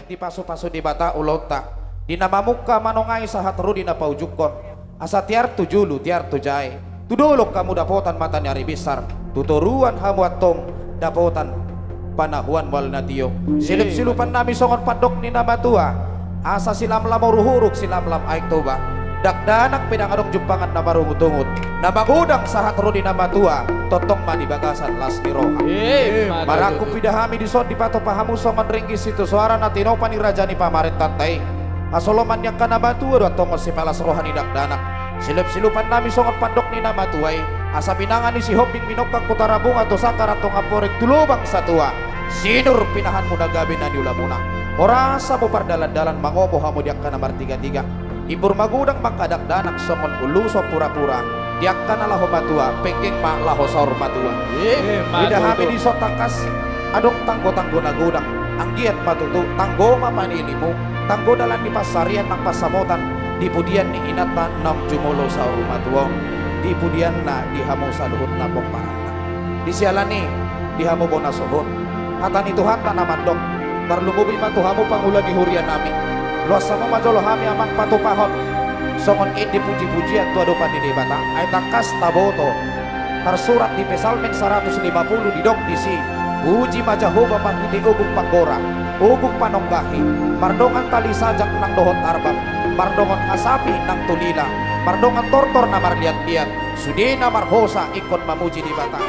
parian di paso-paso di bata ulota di nama muka manongai sahat rudi na paujukon asa tiar tujulu tiar tujai tudolok kamu dapotan mata nyari besar tuturuan hamu atong dapotan panahuan wal natio silip-silupan nami songon padok ni nama tua asa silam lamor huruk silam lam aik toba dakdanak pinangadong jumpangan na marungut-ungut na magudang sahat rudi nama tua totong mani bagasan las ni roha maraku pidahami di son di pato pahamu songon ringgis itu suara na tinopan ni raja ni pamaret tatay asoloman yang kana batu atong si palas rohani dakdanak silip-silupan nami songon pandok ni nama tuai asa pinangan ni si hobing minokang kutarabung atau sangkar atong aporek tulubang satua sinur pinahan mo nagabi na niula muna orasa mo pardalan-dalan mangobo hamo diak kana martiga-tiga ibur magudang mangkadakdanak songon uluso pura-pura diak kana laho matua pengking ma laho saur matua idahami di so tangkas adok tanggo-tanggo nagudang anggiat matutu tanggo mapanilimu tanggo dalan di pasarian ng pasamotan di pudian ni inatan nam jumulo saur matua di pudian na di hamo sa luhut na pongparanta di sialani di hamo bonasuhon hatan itu hata na mandok tarlumubi matuhamo pangulan di hurian nami luas sama majolo hami amang patupahon songon indi puji-pujian tuado pandini bata ay takas taboto tersurat di pesalmen 150 di dok disi uji majahoba manghiti ugong panggora ugong panonggahi mardongan tali sajak ng dohot arbab mardongan asapi ng tulila mardongan tortor na marliat-liat sudi na marhosa ikon mamuji di bata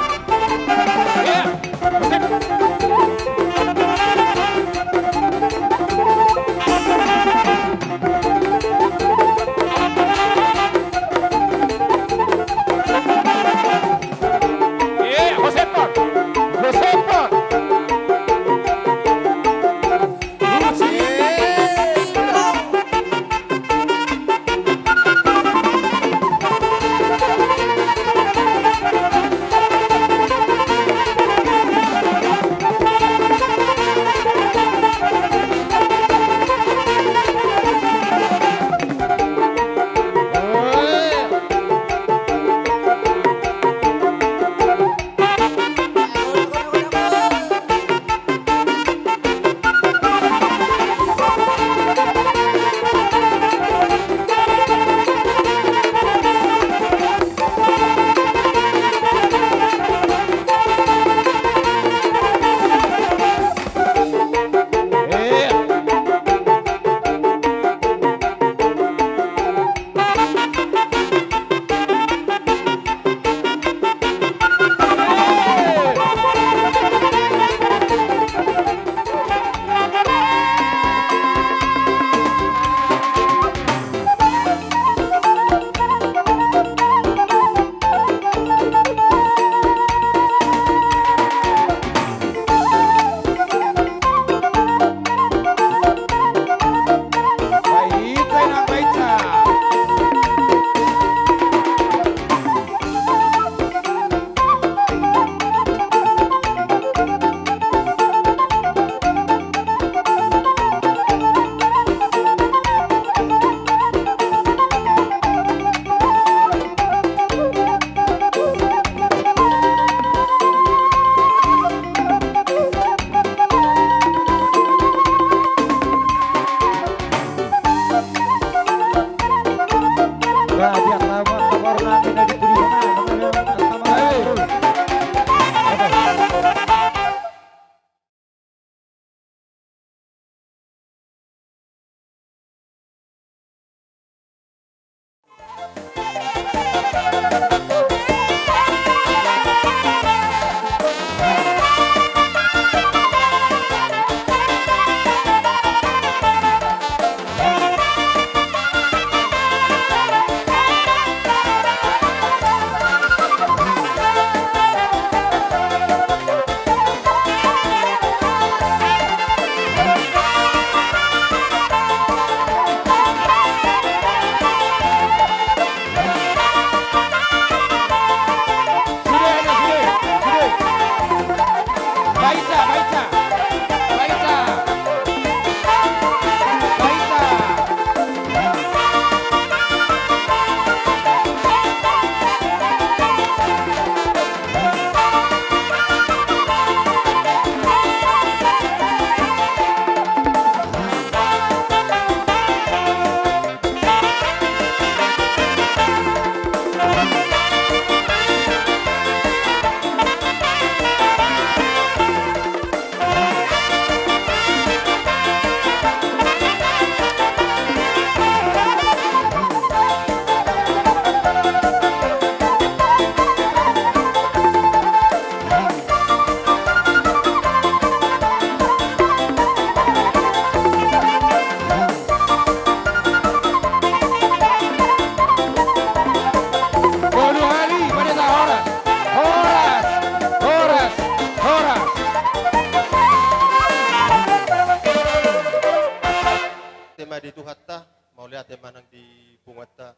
di tuhatta mau lihat yang manang di pungatta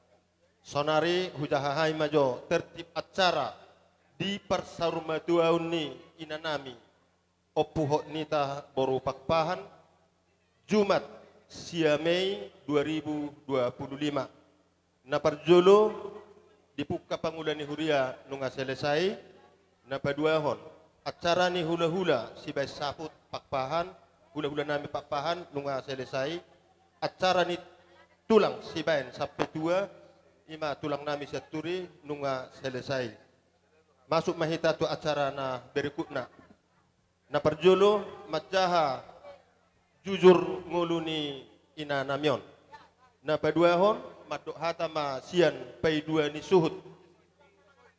sonari hujahahai majo tertib acara di persarumatuaun ni inanami opuhok nita boru pakpahan Jumat sia Mei 2025 na parjolo dipuka pangulani huria nunga selesai na paduahon acara ni hula-hula si bay saput pakpahan hula-hula nami pakpahan nunga selesai acara ni tulang si bayan sampai dua ima tulang nami saturi nunga selesai masuk mahita tu acara na berikutna na parjolo majaha jujur nguluni ina namyon na paduahon madok hata ma sian pay dua ni suhut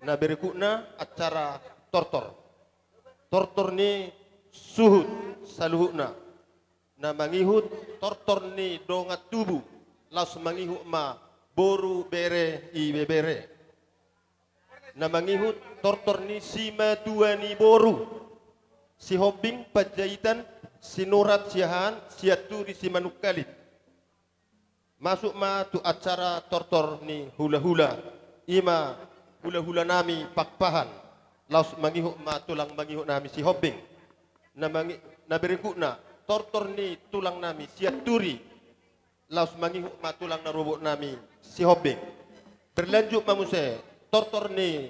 na berikutna acara tortor ni suhut saluhuna na mangihut tortor ni dongat tubuh laus mangihut ma boru bere i bebere na mangihut tortor ni sima tua ni boru si hobbing pajahitan si nurat siahan siatu di si manukalit masuk ma tu acara tortor ni hula-hula ima hula-hula nami pakpahan laus mangihuk ma tulang mangihuk nami si hobbing na berikutna tortor ni tulang nami siaturi laus mangihuk ma tulang na robok nami si hobbing berlanjut mamuse tortor ni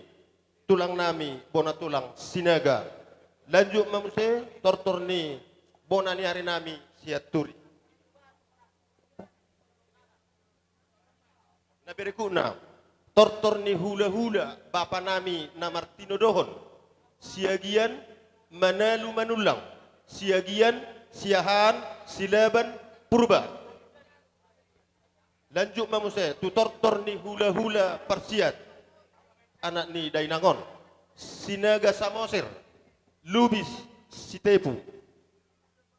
tulang nami bona tulang sinaga lanjut mamuse tortor ni bona ni hari nami siaturi na berikutna tortor ni hula-hula bapa nami na Martino Dohon siagian manalu manulang siagian siahan silaban purba lanjut mamuse tu tortor ni hula-hula persiat anak ni Dainangon sinaga samosir lubis sitepu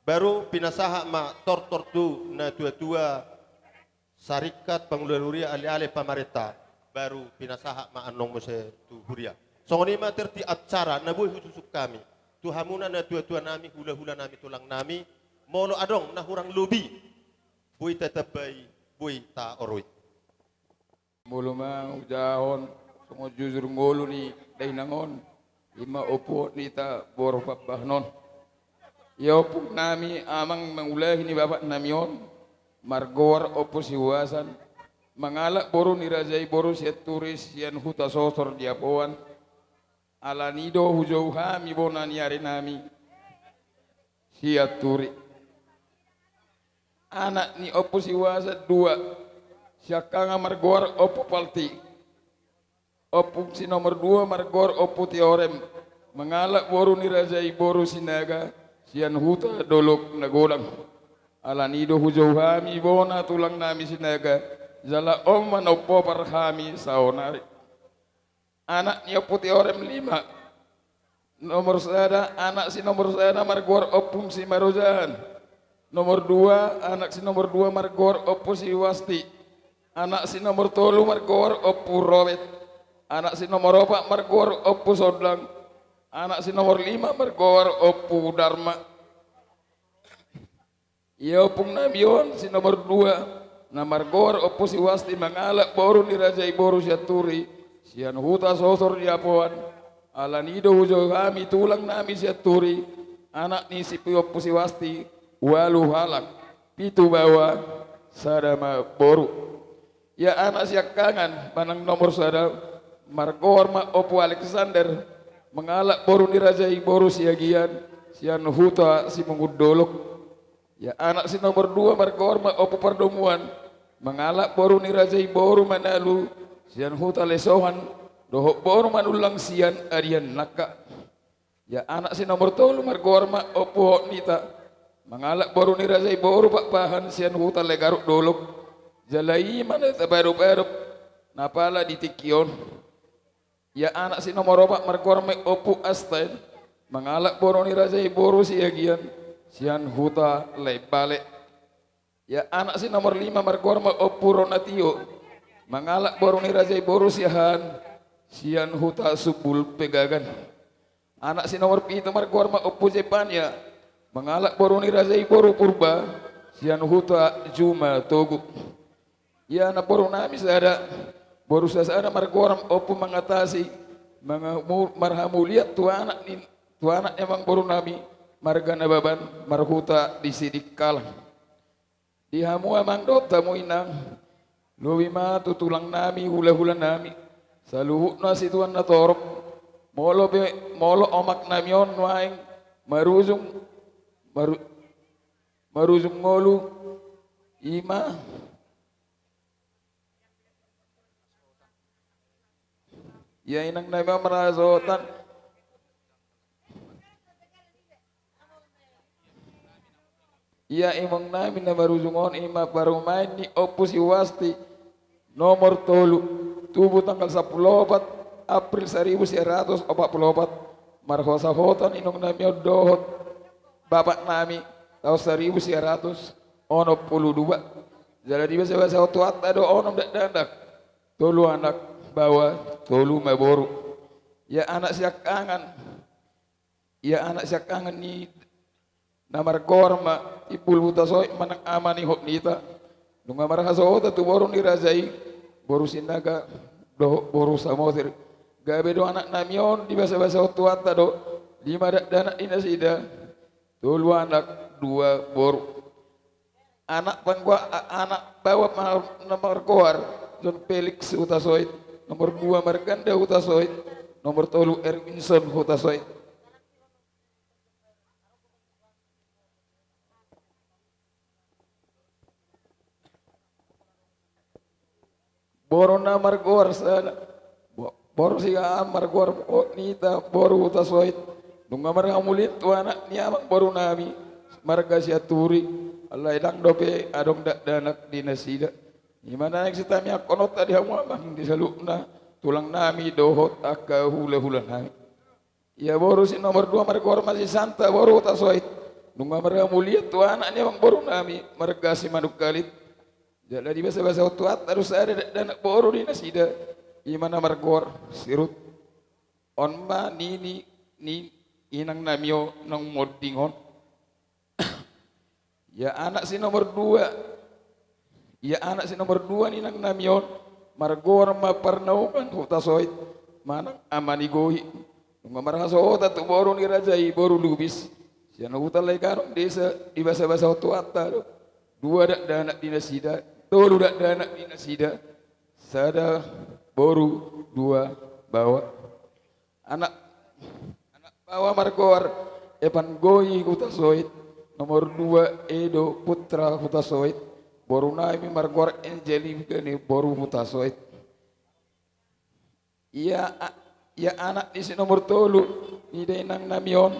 baru pinasaha ma tortor tu na tua-tua Sarikat Pengeluaran Huria alih-alih pamarenta baru pinasaha ma anong mo se tu huria. So ngoni ma terti acara na buhay hususuk kami. Tu hamuna na tua-tua nami hula-hula nami tulang nami molo adong na hurang lubi. Buhay tatabay buhay ta oroy. Mulu mang ujahon sungo jujur ngolu ni Dainangon ima opo nita boro papahnon. Ya opo nami amang mangulahi ni bapak namion margor opo siwasan mangalak boru ni rajai boru siat turis yan huta sosor diapoan alanido hujau hami bonan yari nami siat turi anak ni opo siwasa dua siakanga margor opo palti opo si nomor dua margor opo teorem mangalak boru ni rajai boru sinaga sian huta dolok nagolang alanido hujau hami bona tulang nami sinaga jala om manopo parhami saonari anak niya puti orem 5 nomor sada anak si nomor sada margor opum si marojahan nomor 2 anak si nomor 2 margor opu si wasti anak si nomor 3 margor opu robet anak si nomor 4 margor opu sodlang anak si nomor 5 margor opu dharma iya opung nabion si nomor 2 na margor opo si wasti mangalak boru ni rajai boru siaturi sian huta sosor diapoan alanido hujo kami tulang nami siaturi anak ni si opo si wasti walu halak pitu bawa sadama boru ya anak siakangan panang nomor sada margor ma opo Alexander mengalak boru ni rajai boru siagian sian huta si mengudolok ya anak si nomor 2 margor ma opo pardomuan mengalak boru ni rajai boru manalu sian huta lesohan dohok boru manulang sian arian naka ya anak si nomor 3 margor ma opo nita mengalak boru ni rajai boru pakpahan sian huta legaruk dolok jalai mana tabarup-barup napala ditikion ya anak si nomor 4 margor ma opo astain mengalak boru ni rajai boru siagian sian huta lebale ya anak si nomor 5 margor ma opu ronatio mangalak boru ni rajai boru siahan sian huta subul pegagan anak si nomor 7 margor ma opu Jepania mangalak boru ni rajai boru purba sian huta Juma Togu. Ya na boru nami sada boru sasada margoram opo mengatasi marhamuliat tu anak emang boru nami marga nababan marhuta di sidik kalang. Di hamu amang dot tamu inang luwi ma tutulang nami hula-hula nami saluhut na situan na torop molo omak namion waing maruzung ngolu ima ya inang nami merasotan ya imong nami na maruzungon ima parumain ni opus iwasti nomor tolu tubuh tanggal 14 April 1944 marhosa hotan inong nami dohot bapak nami tahun 1982 jadi biasa waktu ada onom dak tolu anak bawa tolu maboru ya anak siak kangen ni namar korma ipul buta soy manang amani hok nita nunga marha soota tu boru ni razai boru sinaga do boru samotir gabe do anak namion di basa-basa waktu do 5 anak inasida tolu anak 2 boru anak pangwa anak bawa nomor koar John Felix Hutasoit nomor 2 Marganda Hutasoit nomor 3 Erwinson Hutasoit boru na margor sana boru siya margor nita boru Hutasoit nunga marhamulit tu anak ni amang boru nami marga siya turi Allah ilang dope adong danak dinasida gimana yang kita miak konot tadi hamu abang di salukna tulang nami dohot akka hula-hula nami ya boru si nomor 2 margor masih santa boru Hutasoit nunga marhamulit tu anak ni amang boru nami marga si manuk kalit jadi bahasa-bahasa tuat harus ada danak boru dinasida gimana margor sirut onma ni inang namio nang modingon ya anak si nomor 2 ni nang namion margor maparnaukan Hutasoit manang amani gohi nung marhasota tu boru ni rajai boru lubis siya nagutalay karong desa di bahasa-bahasa tuata 2 danak dinasida tolu danak dinasida sada boru 2 bawa anak bawa margor epan goyi Hutasoit nomor 2 Edo Putra Hutasoit boru nami margor Angeli gani boru Hutasoit iya anak di si nomor tolu ide nang namion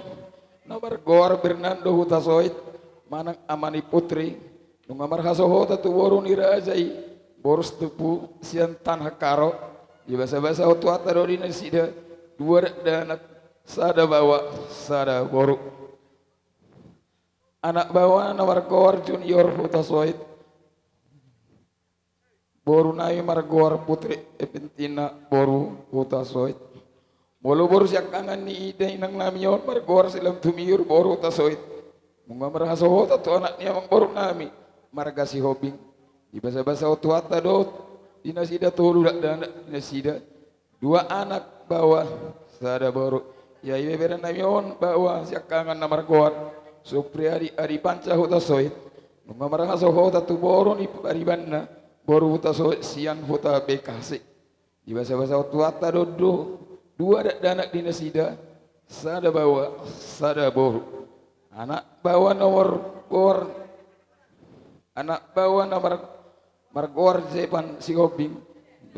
nomor gor Bernardo Hutasoit manang amani putri nunga marhasohota tu boru ni rajai boru tepu sian tanah karo di bahasa-bahasa tuata do dinasida 2 danak sada bawa sada boru anak bawa nomor gor Junior Hutasoit boru nami margor putri Epentina boru Hutasoit molo boru siak kangen ni ide nang namion margor silam tumiur boru Hutasoit munga marhasohota tu anak ni amang boru nami marga si hobing di bahasa-bahasa tuata do dinasida tolu danak dinasida 2 anak bawa sada boru ya ibe beran namion bawa siak kangen na margor Supriyadi Adi Panca Hutasoit nunga marhasohota tu boru ni paribanna boru Hutasoit siang Huta Bekasi di bahasa-bahasa tuata do 2 danak dinasida sada bawa sada boru anak bawa nomor gor margor Zepan si hobing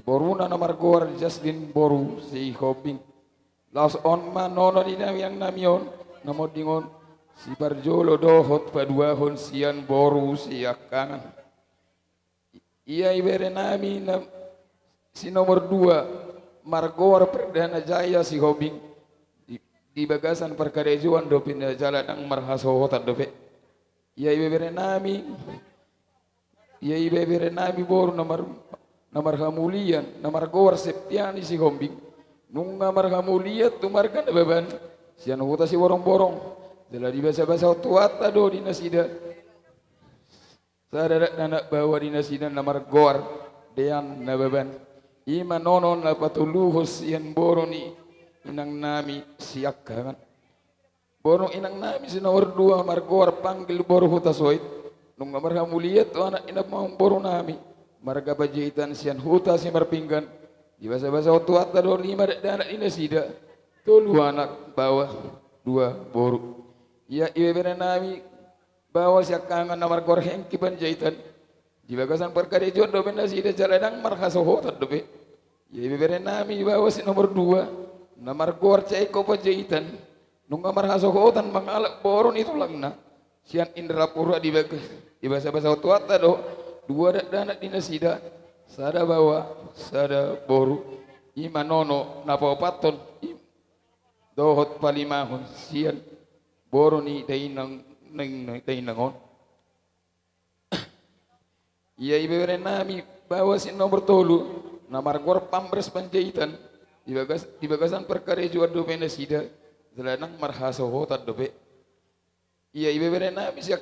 boruna nomor gor Jaslin boru si hobing laos on manono dinami yang namion namo dingon si Barjolo dohot paduahon sian boru siak kangen iya ibere nami si nomor 2 margor Perdana Jaya si hobing di bagasan perkarejuan do pindah jalan ang marhasohotan dope iya ibere nami boru namar hamulian namar gor Septiani si hombing nunga marhamuliat tumarkan beban sian huta si borong-borong dala di bahasa-bahasa tuata do dinasida Sadara anak bawa dinasidan na margor dean na baban. Ima nonon na patuluhos yan boroni inang nami siyak kan. Borong inang nami si nomor 2 margor panggil boro hutasoit. Nung marga muliat o anak inap maung boro nami. Marga bajitan siyan huta si marpinggan. Di basa-basa otuat na doon 5 anak dinasida. 3 anak bawa 2 boro. Iya ibebera nami bawa siya kangan na margor hengki banjaitan. Di bagasan perkarejon do benda sida jaladang marhasohotat dobe. Ya ibebere nami bawa si nomor 2 na margor cai ko banjaitan. Nung marhasohotan mangalak boron itu lang na. Sian indra pura di bagas. Di basa-basa tuata do 2 dana dinasida. Sada bawa sada boru. Ima nono napapaton. Dohot palimahon sian boroni dainang dainangon. Iya ibebere nami bawa si nomor 3 na margor pambres panjaitan di bagasan perkara jual do benasida zelanang marhasohotat dobe. Iya ibebere nami siak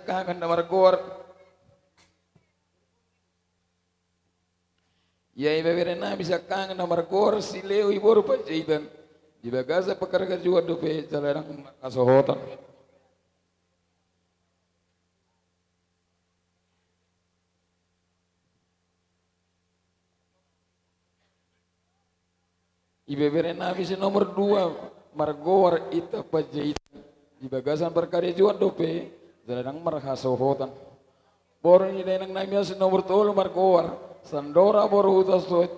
kangen na margor. Iya ibebere nami siak kangen na margor si leo iboru panjaitan di bagasa perkara jual do be zelanang marhasohotat. Ibebere nami si nomor 2 margor ita pajaitan di bagasan perkara juan dope zaladang marhasohotan. Boro ni nang nami si nomor 3 margor sandora boro hutas soit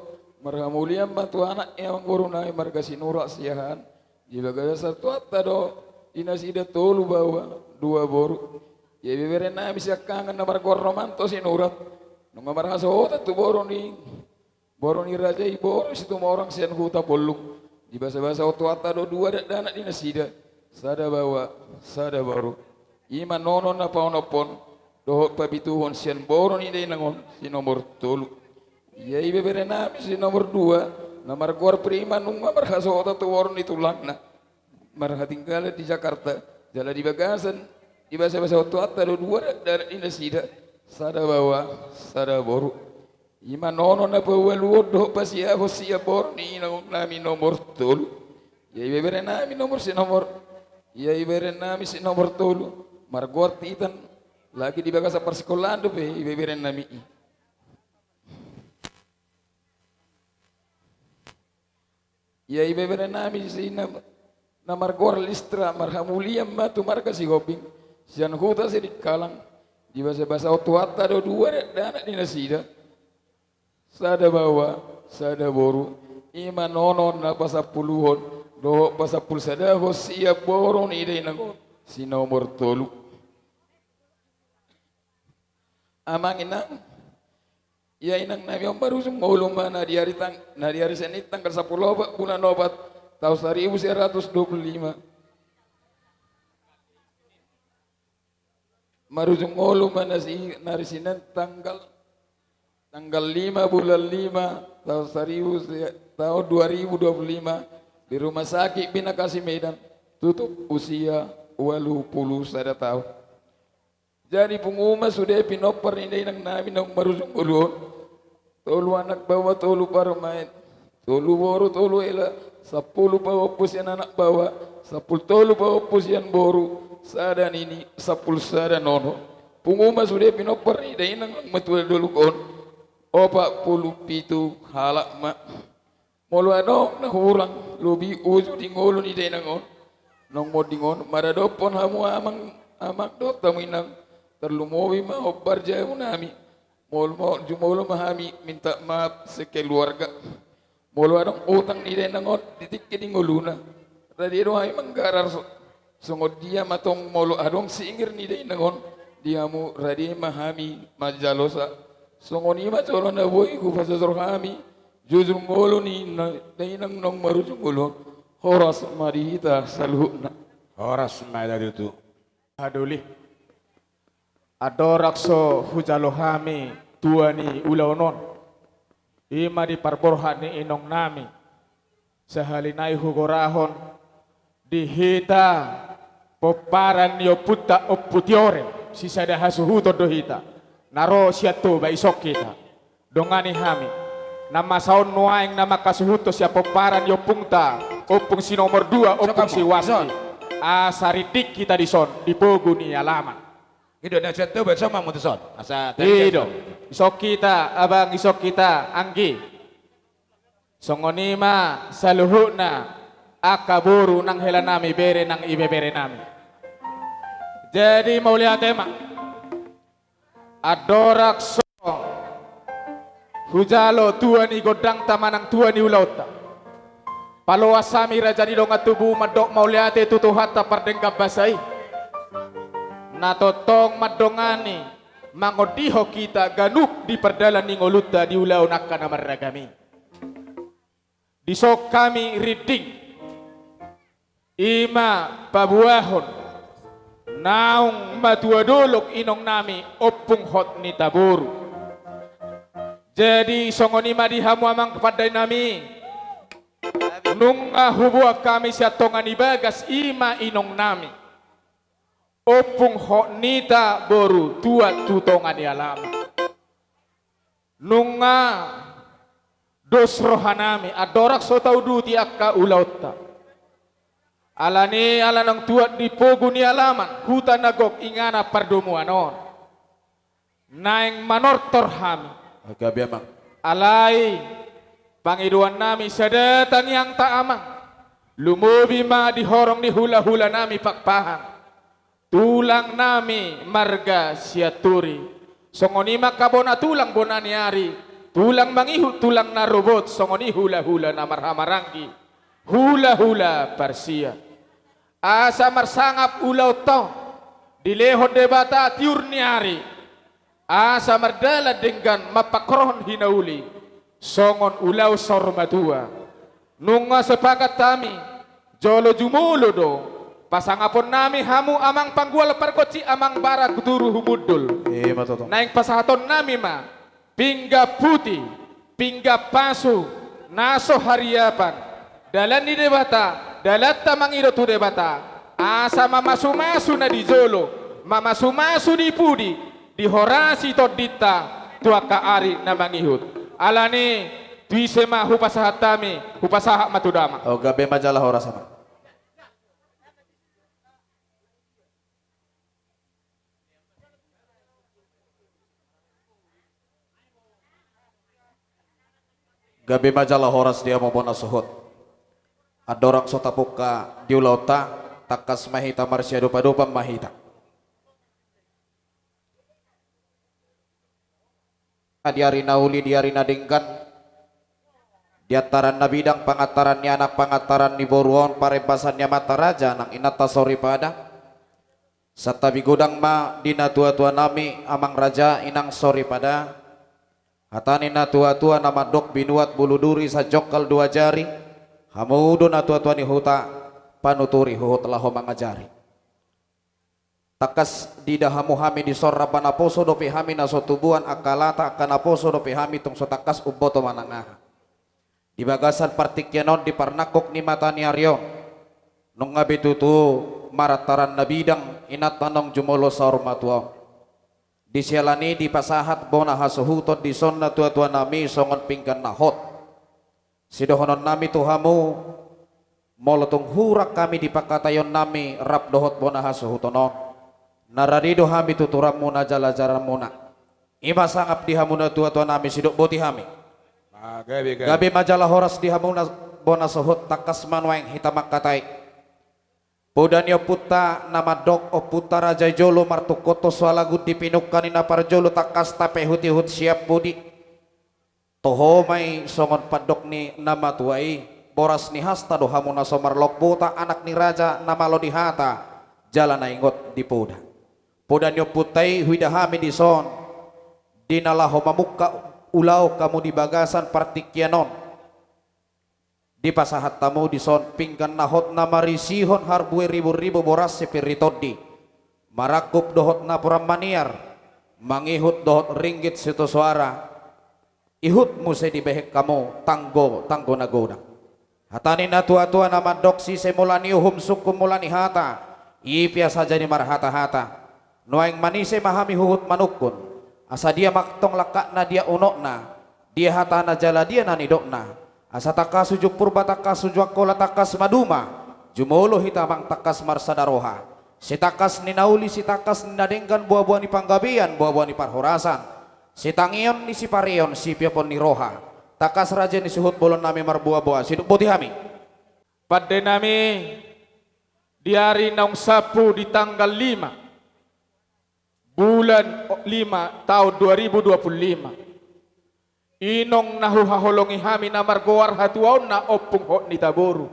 marhamulian batu anak yang boro nami marga sinura siahan di bagasan tuata do dinasida 3 bawa 2 boro. Ya ibebere nami siak kangen na margor romanto sinurat nung marhasohotan tu boro ni raja iboro situ orang sian huta poluk di basa-basa otuata do 2 dana dinasida sada bawa sada baru ima nonon na paunopon dohok pabituhon sian boro ni day nangon si nomor 3 iya ibebere nami si nomor 2 na margor prima nung marhasota tu oron itulang na marhatinggala di Jakarta jala di bagasan di basa-basa otuata do 2 dana dinasida sada bawa sada baru. Ima nono na pawaluodo pasia hosia borni nami nomor 3. Ya ibebere nami si nomor 3 margor titan lagi di bagasa persekolahan do be ibebere nami. Ya ibebere nami si na margor listra marhamuliam matu marga si goping sian huta si dikalang di basa-basa otuata do 2 dana dinasida. Sada bawa, sada boru, ima nonon na pasapuluhon, doho pasapul sada hosia boron ide nangon si nomor 3. Amang inang, ya inang nabi om baru semulum na di hari Senin tanggal 10 bulan Obat tahun 1925. Marujung ngolum na si nari Senin tanggal 5 bulan 5 tahun 2025 di rumah sakit Bina Kasih Medan tutup usia 81 tahun. Jadi pengumuman sudah pinoper ini nang nami nang marusung ulun. Tolu anak bawa tolu parmain. Tolu boru tolu ela 10 bawa pusian anak bawa 10 tolu bawa pusian boru sadan ini 10 sadan nono. Pengumuman sudah pinoper ini nang matul dulu kon. 47 halak mak molu adong na hurang lubi uju di ngolu ni day nangon nong mo dingon maradopon hamu amak do taminang terlumowi ma obar jaya nami molu mahami minta maaf sekeluarga molu adong utang ni day nangon titik di ngoluna tadi do ay manggarar sungod dia matong molu adong singir ni day nangon diamu radi mahami majalosa songoni ma colo na boy ku fasasor kami jujur ngolo ni dainang nong marujung ngolo horas marita salhuna Horas madari tu haduli adorakso hujalohami tuani ulaunon ima di parborhan ni inong nami sahalinai hugorahon dihita poparan yo puta oputiore si sadaha suhuto dohita naro siato ba isok kita dongani hami nama saon nuaing nama kasuhuto siya poparan yo pungta opung si nomor 2 opung si wasti asaridik kita di son di pogu ni alaman Ido na siya to bersama mo son. Asa ido isok kita abang isok kita anggi songonima saluhuna akaburu nang hela nami bere nang ibe bere nami. Jadi mau lihat tema adorak so hujalo tuan ni godang tamanang tuan ni ulauta palo asami raja di donga tubuh madok mau lihat itu tuhata pardengkap basai natotong madongani mangodiho kita ganuk di perdalan ni ngoluta di ulau nakana maragami disok kami reading ima pabuahon naung matuadolok inong nami opung hot ni taburu jadi songonima dihamu amang kepada nami nung hubuak kami siatongan ibagas ima inong nami opung hot nita boru tua tutongan di alam nunga dos rohanami adorak so tau duti akka ulauta alani alanang tuat di pogu ni alaman hutan nagok ingana pardomuanon naing manortor hami Gabi amang. alai pangiduan nami sadatan yang tak amang lumubi ma dihorong di hula-hula nami pakpahan tulang nami marga siaturi songonima kabona tulang bonaniari tulang mangihu tulang narobot songoni hula-hula namarhamaranggi hula-hula parsia asa marsangap ulau tau dilehon debata tiurniari asa mardala dengan mapakrohon hinauli songon ulau sormatua nunga sepakat kami jolo jumulo do pasangapon nami hamu amang panggual parkoci amang bara kuturu humudul Matotong. naing pasahaton nami ma pingga putih pingga pasu naso hariapan dalan di debata dalata mangido tu debata asa mamasu-masu na di jolo mamasu-masu di pudi di horasi todita tuaka ari na mangihut alani tuisema hupasahat tami hupasahat matudama Oh gabi majalah ora sama. Gabi majalah horas dia mau bona suhut. Adorak so tapuka diulauta takas mahita marsya dupa-dupa mahita. Diari nauli diari nadingkan diataran nabidang pangatarannya anak pangataran ni boruon parebasannya mata raja nang inata sori pada satabi gudang ma dina tua-tua nami amang raja inang sori pada hatani na tua-tua nama dok binuat bulu duri sajokal 2 jari hamudo na tua-tua ni huta panuturi huhut laho mangajari takas dida hamu hami di sorra panaposo dopi hami na sotubuan akalata akanaposo dopi hami tung sotakas uboto manangah di bagasan partikyanon di parnakok ni mata ni Aryo nung ngabitutu marataran nabidang inat tanong jumulo sa ormatuaw di sialani di pasahat bona hasuhutot di son na tua-tua nami songon pinggan nahot sidohonon nami tuhamu molotong hurak kami di pakatayon nami rap dohot bona hasuhutonon naradido hami tuturam muna jala-jala muna ima sangap di hamuna tua-tua nami sidok boti hami gabi majalah horas di hamuna bona sohut takas manwaing hitamak katai Podanyo puta nama dok o puta raja jolo martukoto swalagut dipinukkan ina parjolo takas tape huti-hut siap budi toho may songon padok ni nama tuai boras ni hasta do hamuna somarlok buta anak ni raja nama lo dihata jalan na ingot di poda Podanyo putai huidahami di son dinalaho mamuka ulau kamu di bagasan partikyanon di pasahat tamu di son pinggan nahot na marisihon harbue ribu-ribu boras sepiritodi marakup dohot na puram maniar mangihut dohot ringgit situ suara ihut muse di behek kamu tanggo nagoda hatani na tua-tua nama doksi semulani uhum suku mulani hata ipia saja di marhata-hata nuaing manise mahami huhut manukun asa dia maktong lakak na dia unokna dia hatana jala dia nanidokna asa takas sujuk purba takas sujuk kola takas maduma jumolo hitamang takas marsadaroha si takas ninauli si takas ninadenggan buah-buah ni panggabian buah-buah ni parhorasan si tangion ni si pareon si piapon ni roha takas raja ni suhut bolon nami marbuah-buah siduk putih hami pada nami di hari naung sapu di tanggal 5 bulan 5 tahun 2025 inong nahu haholongi hami na margoar hatuaw na opung hot ni taboru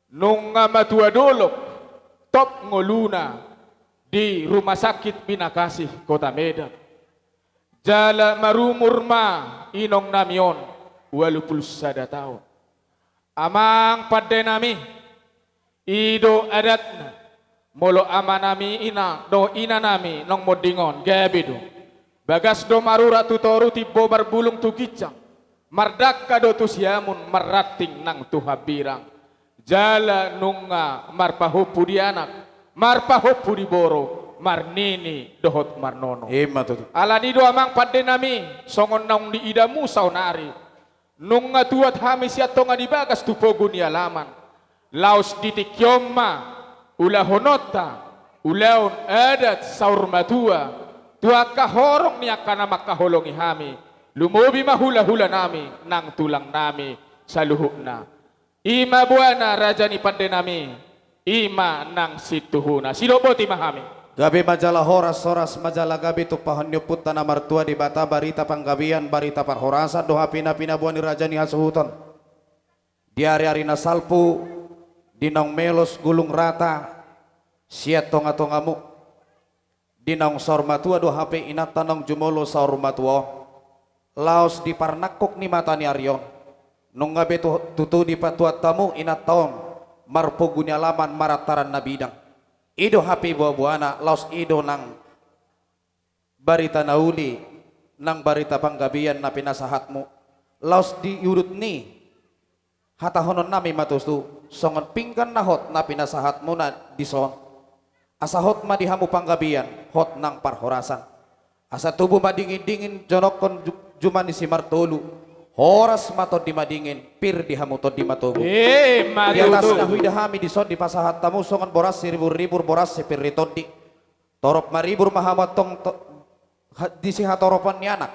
nung matua dolok top ngoluna di rumah sakit Binakasih Kota Medan jala marumurma inong namion 81 tahun amang pada nami ido adatna molo ama nami ina do ina nami nong modingon gabido bagas do marura tutoru tibo barbulung tukicang mardakka do tusiamun marating nang tuhabirang jala nunga marpahupu di anak marpahupu di boro marnini dohot marnono tutu alani do amang pada nami songon nong di idamu saunari nunga tuat hami siatonga di bagas tupogo ni alaman laos ditikyoma ula honota ulaon adat saur matua tua kahorong niya kana makaholongi hami lumobi mahula-hula nami nang tulang nami sa luhuk na ima buana raja ni pande nami ima nang situhuna siloboti mahami gabi majalah horas majalah gabi tupahan nyuput tanah martua di bata barita panggabian barita parhorasan doha pina-pina buan ni raja ni hasuhuton di hari-hari nasalpu dinong melos gulung rata siat tonga-tongamu dinong saur matua do HP inat tanong jumolo saur matua laos di parnakok ni mata ni Aryon nung ngabe tutu di patuat tamu inat taon marpogunya laman marataran na bidang ido HP buah-buana laos ido nang barita nauli nang barita panggabian na pinasahatmu laos di yurut ni hatahonon nami matustu songon pingkan na hot na pinasahat mo na dison asa hot madihamu panggabian hot nang parhorasan asa tubo madingin-dingin jonokon juman ni si Martolu horas matod di madingin pir dihamu tod di matubo di atas na huidahami dison di pasahat tamu songon boras ribur-ribur boras si pirritod di torop maribur mahamat tong di si hatoropan ni anak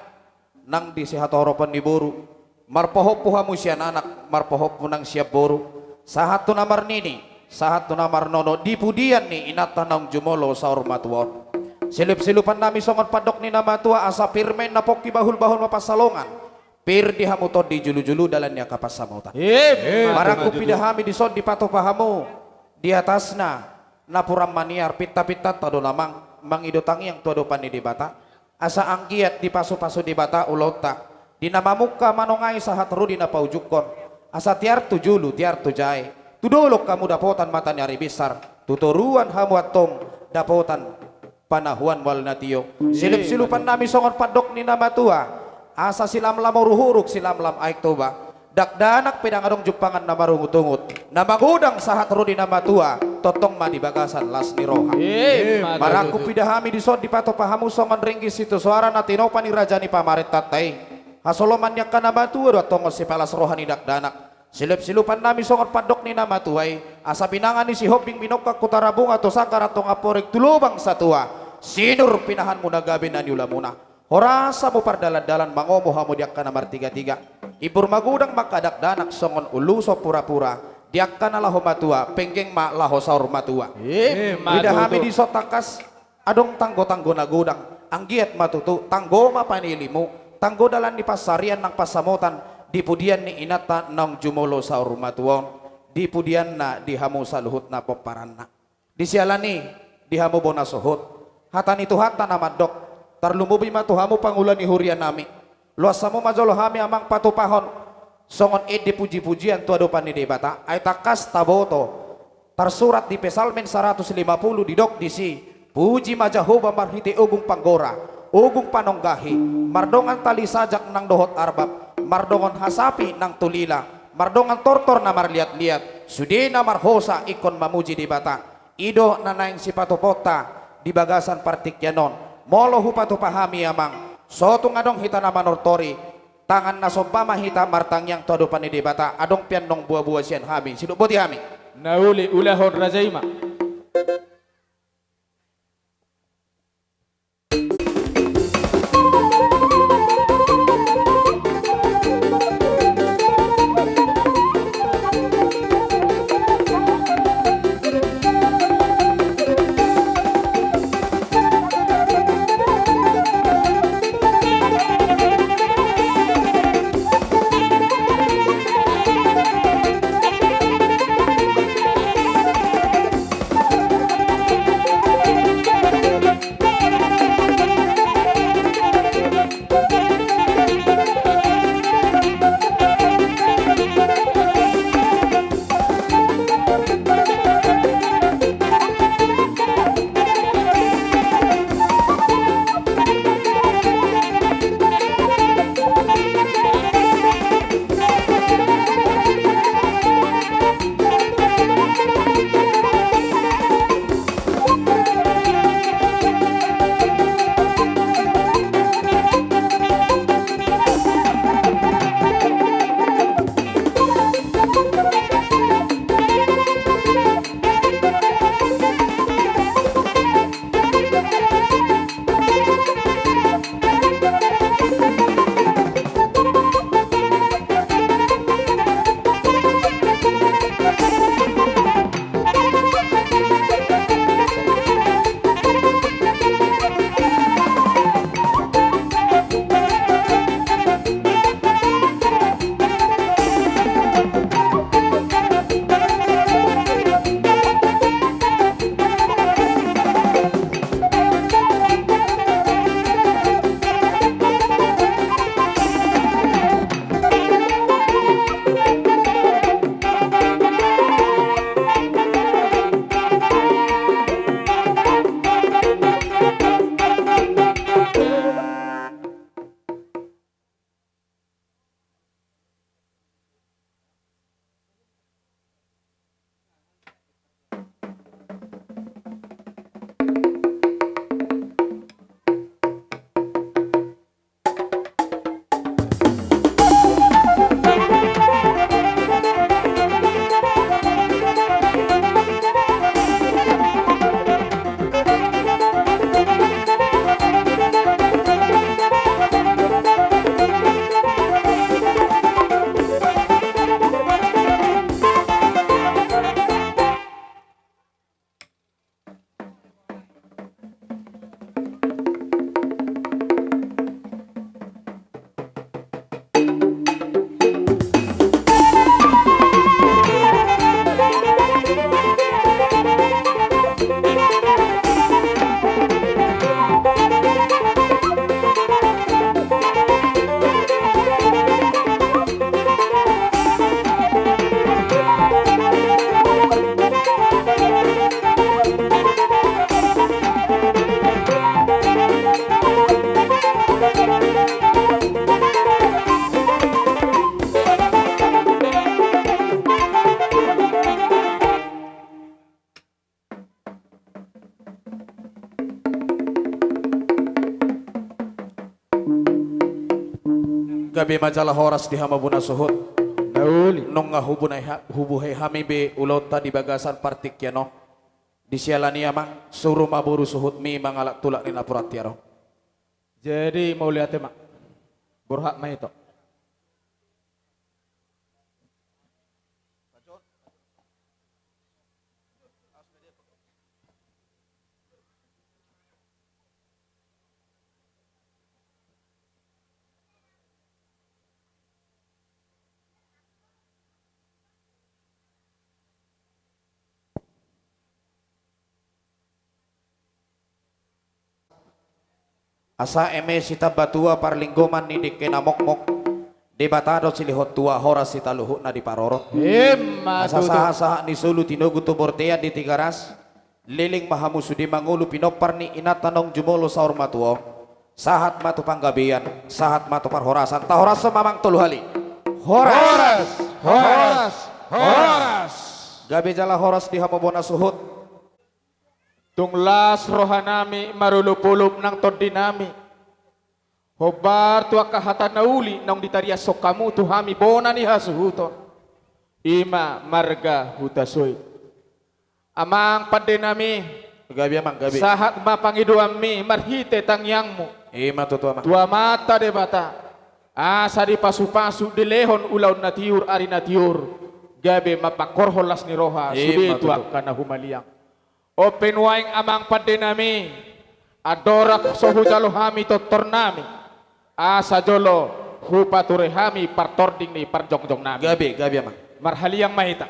nang di si hatoropan ni buru marpohop hamu siya anak marpohop nang siya boro sahat tu namar nini sahat tu namar nono dipudian ni inatanang jumolo sa ormatuon silip-silupan nami songon padok ni namatua asa pirmen na poki bahul-bahul mapasalongan pir dihamutod di julu-julu dalan niya kapasamutan maraku pidahami di son di patopahamu di atasna napuram maniar pita-pita todo namang mangidotangi yang tuado pani di bata asa anggiat di paso-paso di bata ulota dinamamuka manongai sahat rudi na paujukon asa tiar tujulu tiar tujai tudolok kamu dapotan mata nyari besar tuturuan hamuatong dapotan panahuan wal natio silip-silupan nami songon padok ni namatua asa silam lamoruhuruk silam lam aik toba dakdanak pedangadong jupangan na marungut-ungut na magudang sahat rudi namatua totong mani bagasan las ni roha maraku pidahami di son di patopahamu songon ringgis itu suara na tinopan ni raja ni pamaret tatay hasoloman niya ka namatu do tongo si palas rohani dakdanak silip-silupan nami songon padok ni namatuay asa pinangan ni si hoping binokak kutarabung atau sakar atong aporek tulubang satua sinur pinahan mo nagabi na niula muna horasa mo pardalan-dalan mangomo hamo diak ka namar tiga-tiga ibur magudang makadakdanak songon uluso pura-pura diak ka na laho matua penggeng ma laho saur matua idahami di sotakas adong tanggo-tanggo nagudang anggiat matutu tanggo mapanilimu tanggo dalan di pasarian nang pasamutan dipudian ni inata nang jumolo sa urmatuon dipudian na dihamu sa luhut na poparan na disialani dihamu bona suhut hatan itu hatan na madok tarlumubi matuhamu pangulan ni hurian nami luasamu majolo hami amang patupahon songon edi puji-pujian tuadopan ni debata ay takas taboto tersurat di Pesalmen 150 didok disi puji majahoba marhiti ugung panggora ugung panonggahi mardongan tali sajak nang dohot arbab mardongan hasapi nang tulila mardongan tortor na marliat-liat sudina marhosa ikon mamuji di bata ido nanaing si patopota di bagasan partikyanon molo hupatu pahami amang soto ngadong hita nama nortori tangan nasompama hita martang yang todo panidi bata adong pianong buah-buah sian hami siduk boti hami Nauli ulahon Rajaima. gabi majalah horas di hamabuna suhut Nauli. nong nga hubuhay hami be ulota di bagasan partikyano di sialani amang suruh maburu suhut mi mangalak tulak ni lapuratiaro. Jadi mau lihat mak. Burhak mah itu. Asa eme sita batua parlinggoman ni di kenamokmok di batado silihot tua horas sita luhut na di parorot. Asa saha ni sulu tinogu tubortea di tigaras liling mahamusudi mangulu pinopar ni inatanong jumolo saur matuo sahat matu panggabian sahat matu parhorasan tahoras mamang tuluhali horas Horas. gabe jala horas di hamabona suhut Tunglas rohanami marulupulup ng tordinami. Hobar tua kahatan nauli nang ditarias so kamu tuhami bona ni hasuhuton. Ima marga hutasoy. Amang padenami Gabi amang gabi. sahat mapangiduami marhite tangyangmu. Ima tutu amang. Tua mata de bata. Asa di pasu-pasu dilehon ulaw na tiur ari na tiur. Gabi mapakorholas ni roha sudi tua kana humaliang. Open waing amang padenami. Adorak sohujalohami totornami. Asa jolo hupaturehami partording ni parjongjong nami. Gabi amang. Marhaliang mahita.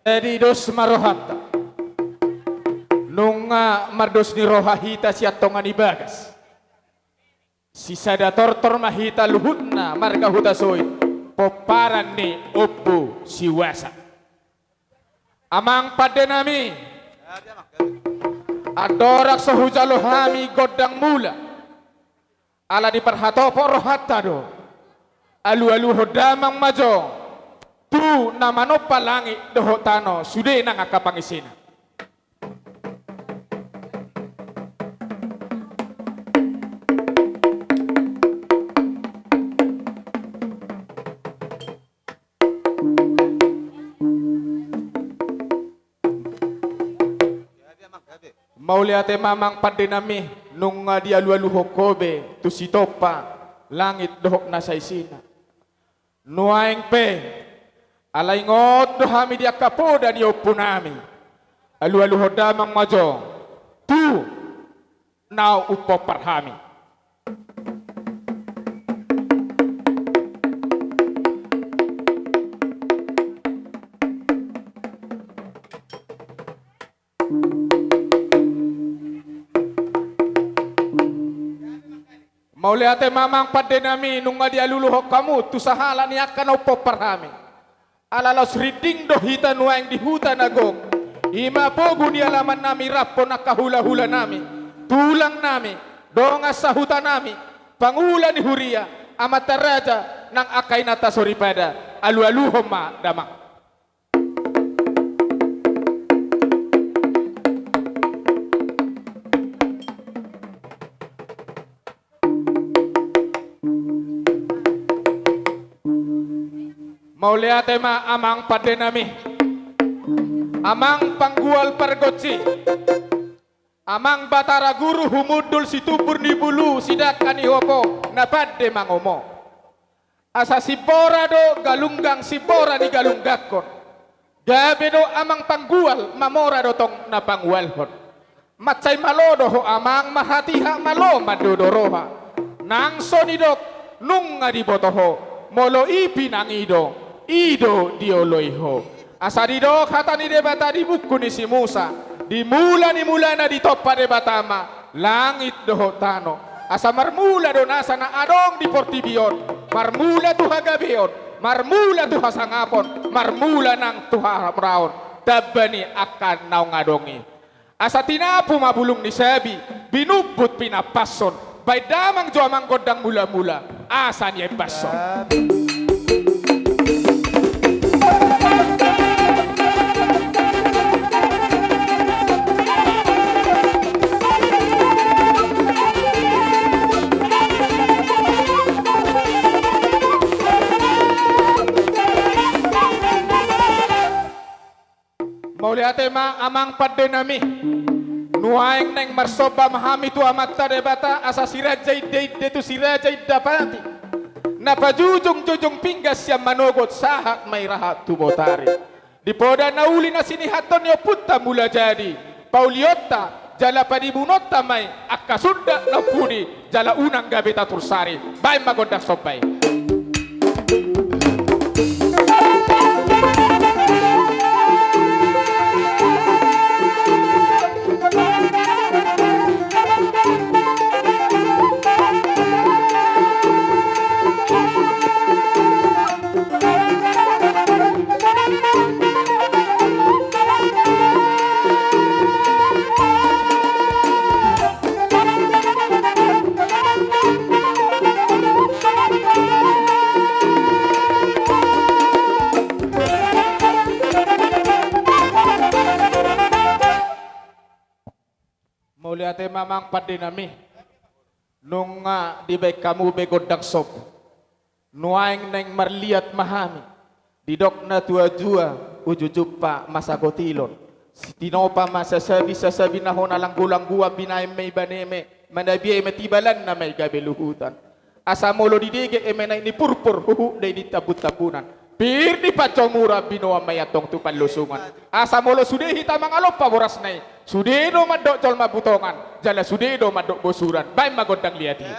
Jadi dos marohat. Nung mardos ni roha hita siya tongan ibagas. Si sadatortor mahita luhut na marga hutasoy. Poparan ni opo siwasa. Amang padenami. Adorak sohujalohami godang mula. Ala di perhatopo rohata do. Alu-alu hodamang majo. Tu namano palangit doho tano sude nang akapangisina. Mauliate mamang padenami nung di alu-alu hokobe tu sitopa langit dohok na sa isina. Nuaing pe alay ngot dohami di akapoda di opunami. Alu-alu hodamang majo tu na upo parhami. Mauliate mamang padenami nung di aluluhok kamu tu sahala ni akan opo parhami. Alalos riding do hita nuaing di hutan agong. Ima pogu ni alaman nami rapo nakahula-hula nami. Tulang nami, donga sa hutan nami. Pangula ni huria, amata raja nang akay natasori pada. Alu-aluhom ma damang. Mauliate ma amang padenami. Amang panggual pargotsi. Amang batara guru humudul situpur ni bulu sidak kanihopo napade mangomo. Asa sipora do galunggang sipora ni galunggakon. Gabe do amang panggual mamora do tong napangwalhon. Matsay malodo ho amang mahatiha malo madodoroha. Nang sonidok nung ngadibotoho molo ipinang Ido dioloiho. Asarido kata ni debata di buku ni si Musa. Di mula na di topa debatama. Langit doho tano. Asa marmula do nasa na adong di portibion. Marmula tuha gabion. Marmula tuha sangapon. Marmula nang tuha raon. Dabani akan naung adongi. Asa tinapu mabulong ni Sabi. Binubut pinapason. Bay damang juamang godang mula-mula. Asa niya bason. Mauliate ma amang padenami. Nuaing neng marsoba mahami tu amat debata asa sirajay de tu sirajay dapati. Napajujung-jujung pinggas yang manogot sahat may rahat tubotari. Di poda nauli na sinihaton yo putta mula jadi. Pauliota jala padibunota may akasunda na pudi jala unang gabi tatursari. Bay magodak sopay. Mauliate mamang padinami. Nung di baik kamu begodang sob. Nuaing neng marliat mahami. Didok na tua-jua ujujupa masagotilon. Tinopa masasabi na ho nalang gulang gua binay may baneme. Manabiyay matibalan na may gabeluhutan. Asa molo didige emenay ni purpur huhu day ditabut-tabunan. Pir di pacomura binoa mayatong tupan lusungan. Asa molo sudehi tamang alop paboras nay. Sudedo madok col mabutongan. Jala sudedo madok bosuran. Bay magondang liati.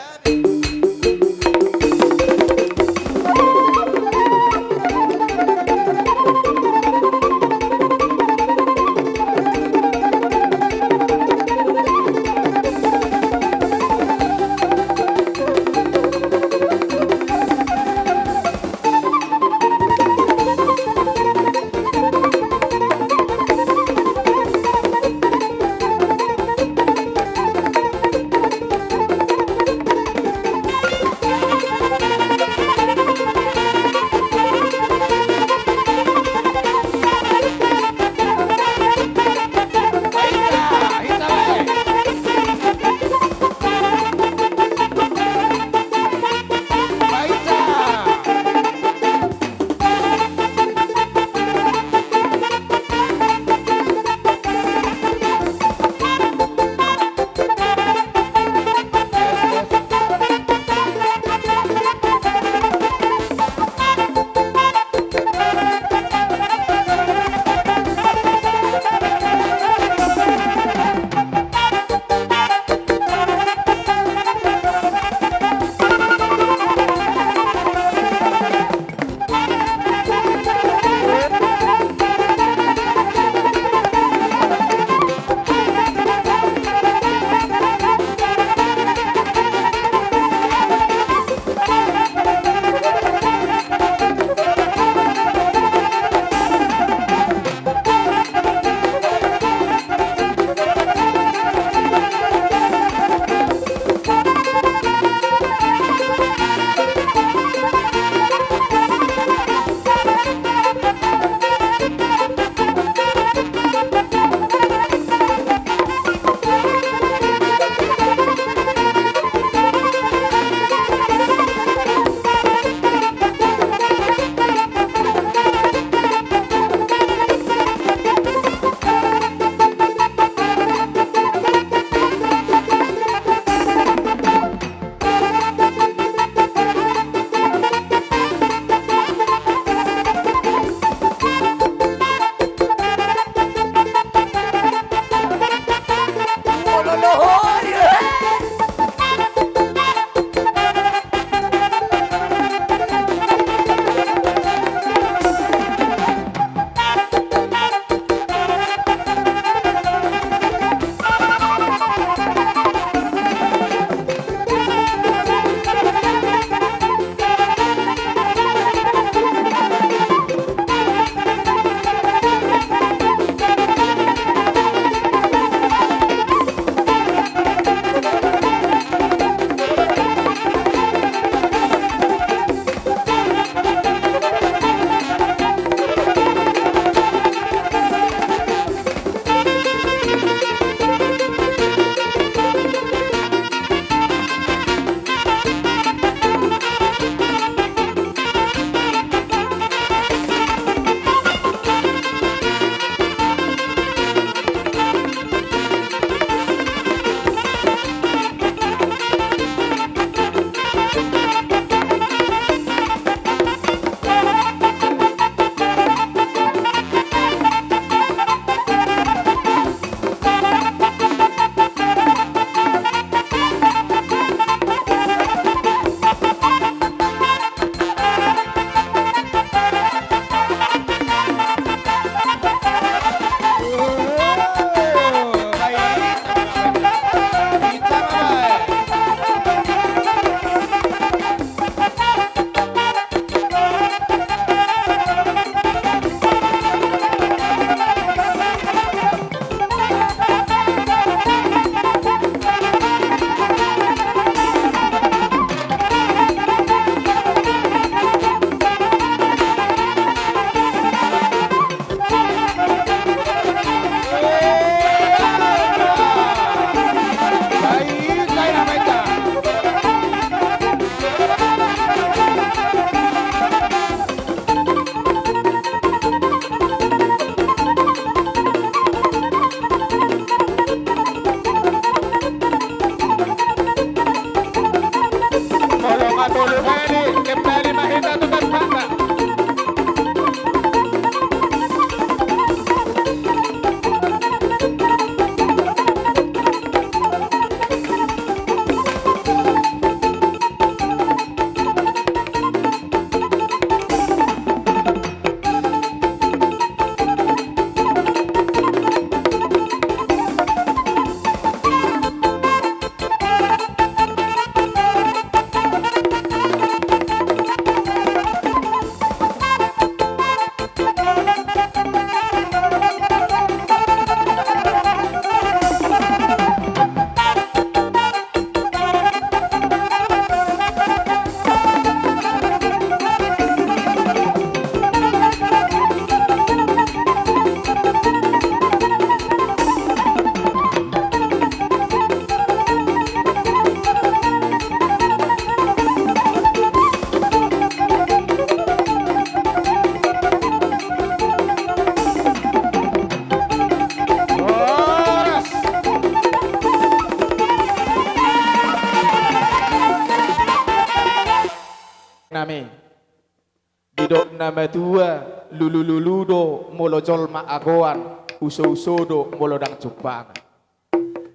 nama tua lululudo molo jolma agoan uso-usodo molo dang cupang.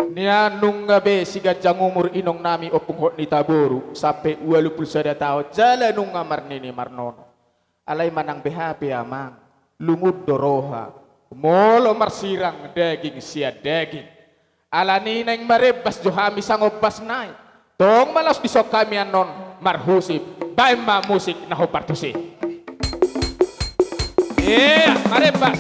Nia nung be siga jangumur inong nami opung hot ni taboru sampai 21 tahun jala nung ngamar nini marnono. Alay manang BHP amang lungud doroha molo marsirang daging sia daging. Alani neng marebas johami sangobas nai. Tong malas bisok kami anon marhusip bae ma musik na hopartusi. Marebas.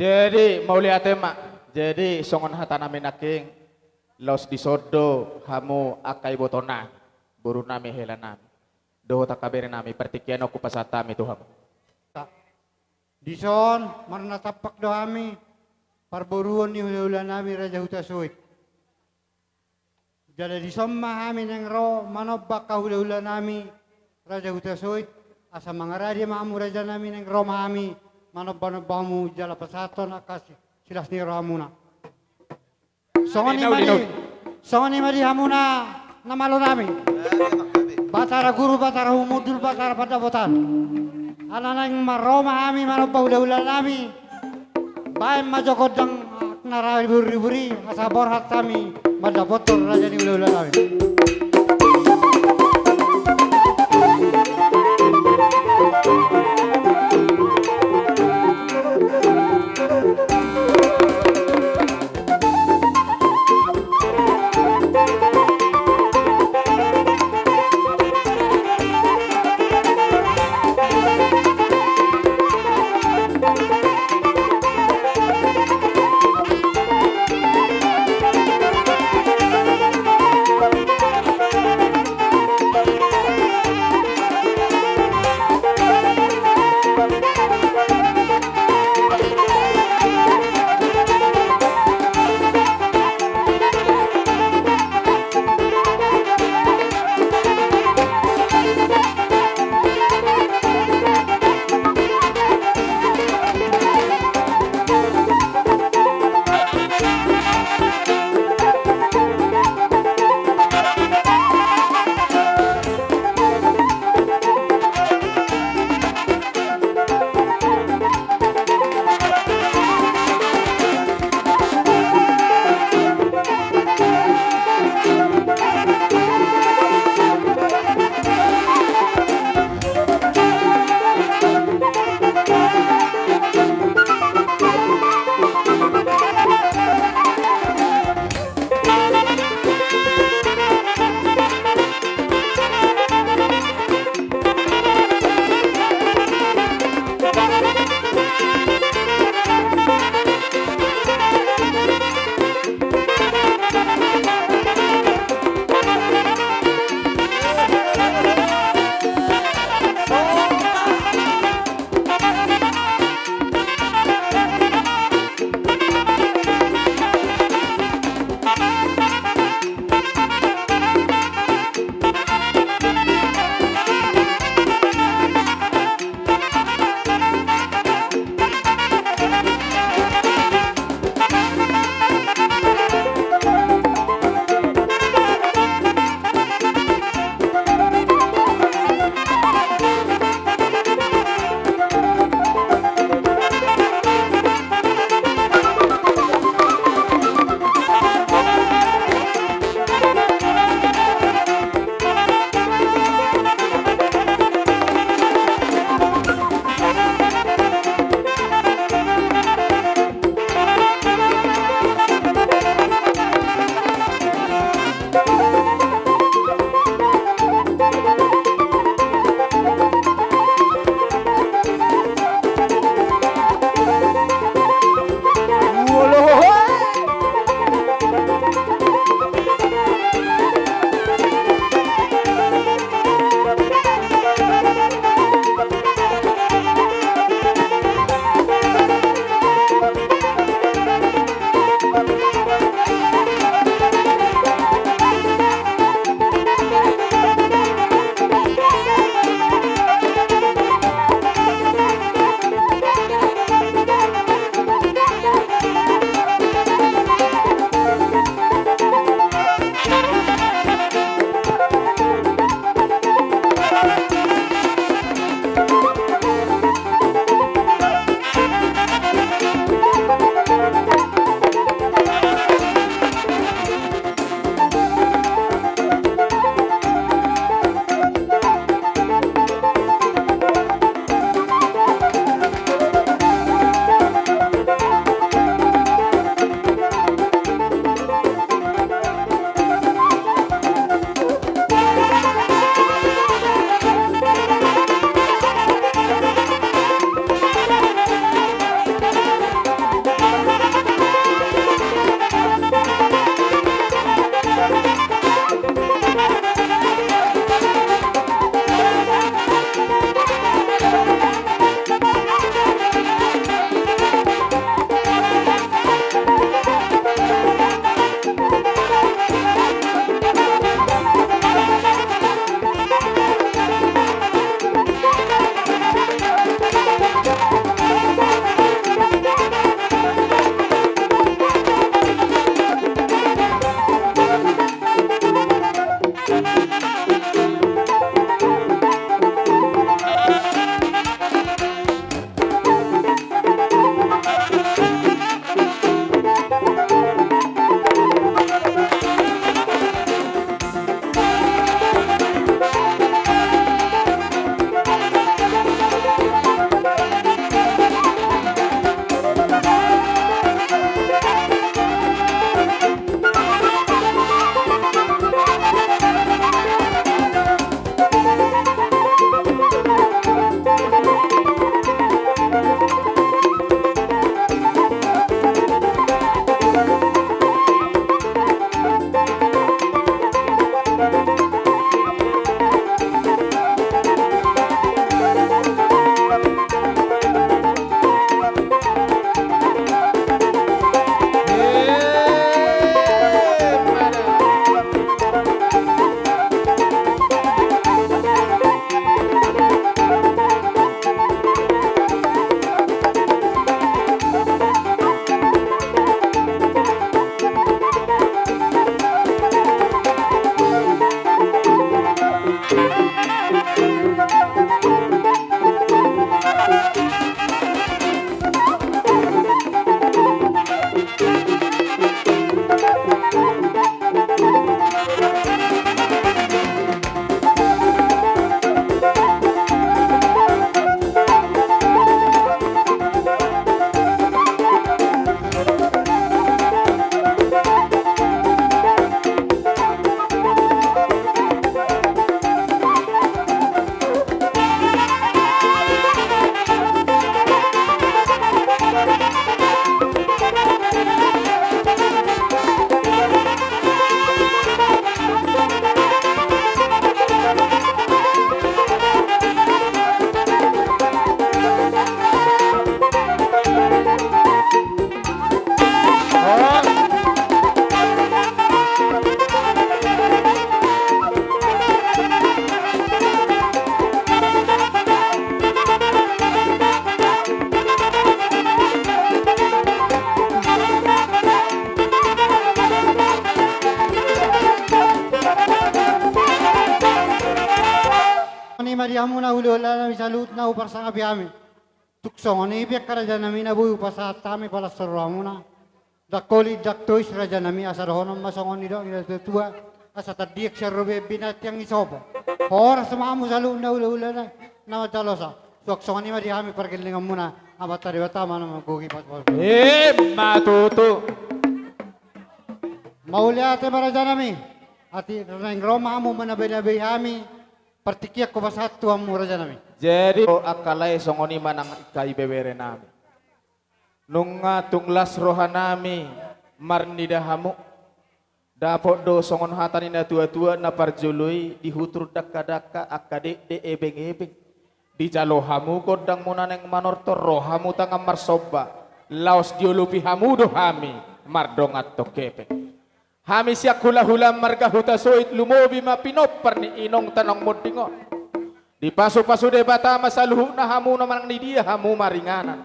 Jadi mau lihat mak. Jadi songon hata nami naking los disodo hamu akai botona buru nami hela nami. Doho takabere nami pertikian aku pasatami tuh hamu. Dison marna tapak doami parboruon ni hula nami Raja Huta Soit. Jadi dison mahami neng ro manobak ka hula nami Raja Huta Soit asa mangaradi maamu raja nami neng ro mahami manobba-nobbamu jala pasaton akas silas ni ro hamuna. Songoni madi hamuna namalo nami. Batara guru batara humudul batara pada botan. Anak yang maroma kami manobba hula nami. Bae majokodang narai buri-buri asabor hatami madapotor raja ni hula nami. mari hamuna huli-hula nami salut na upar sa kabi kami. Tuksong ni ibiyak karaja nami na buyu pasat kami pala saro hamuna. Dakoli daktois raja nami asarohonom masongon nido ila tutua asa tadiak syarobe binat yang isopo. Ora samamu salut na huli-hula na macalosa. Tuksong ni mari kami pergelingan muna abatari batama na magugi pat. Matuto. Mauli ate maraja nami. Ati reng Roma mo manabe-nabe kami. Partikiak ko basat tuam mo raja nami. Jadi akalay songoni manang ikai bebere nami. Nung tunglas roha nami marnida hamu. Dapot do songon hatani na tua-tua na parjului dihutur daka-daka akade de ebeng-ebeng. Di jalo hamu kodang munaneng manortor rohamu tangam marsoba. Laos diulupi hamu do hami mardongat to kepeng. Hami siyak hula-hula marga huta soit lumobi mapinopar ni inong tanong modingon. Di pasu-pasu debata masaluhu na hamu naman ni dia hamu maringanan.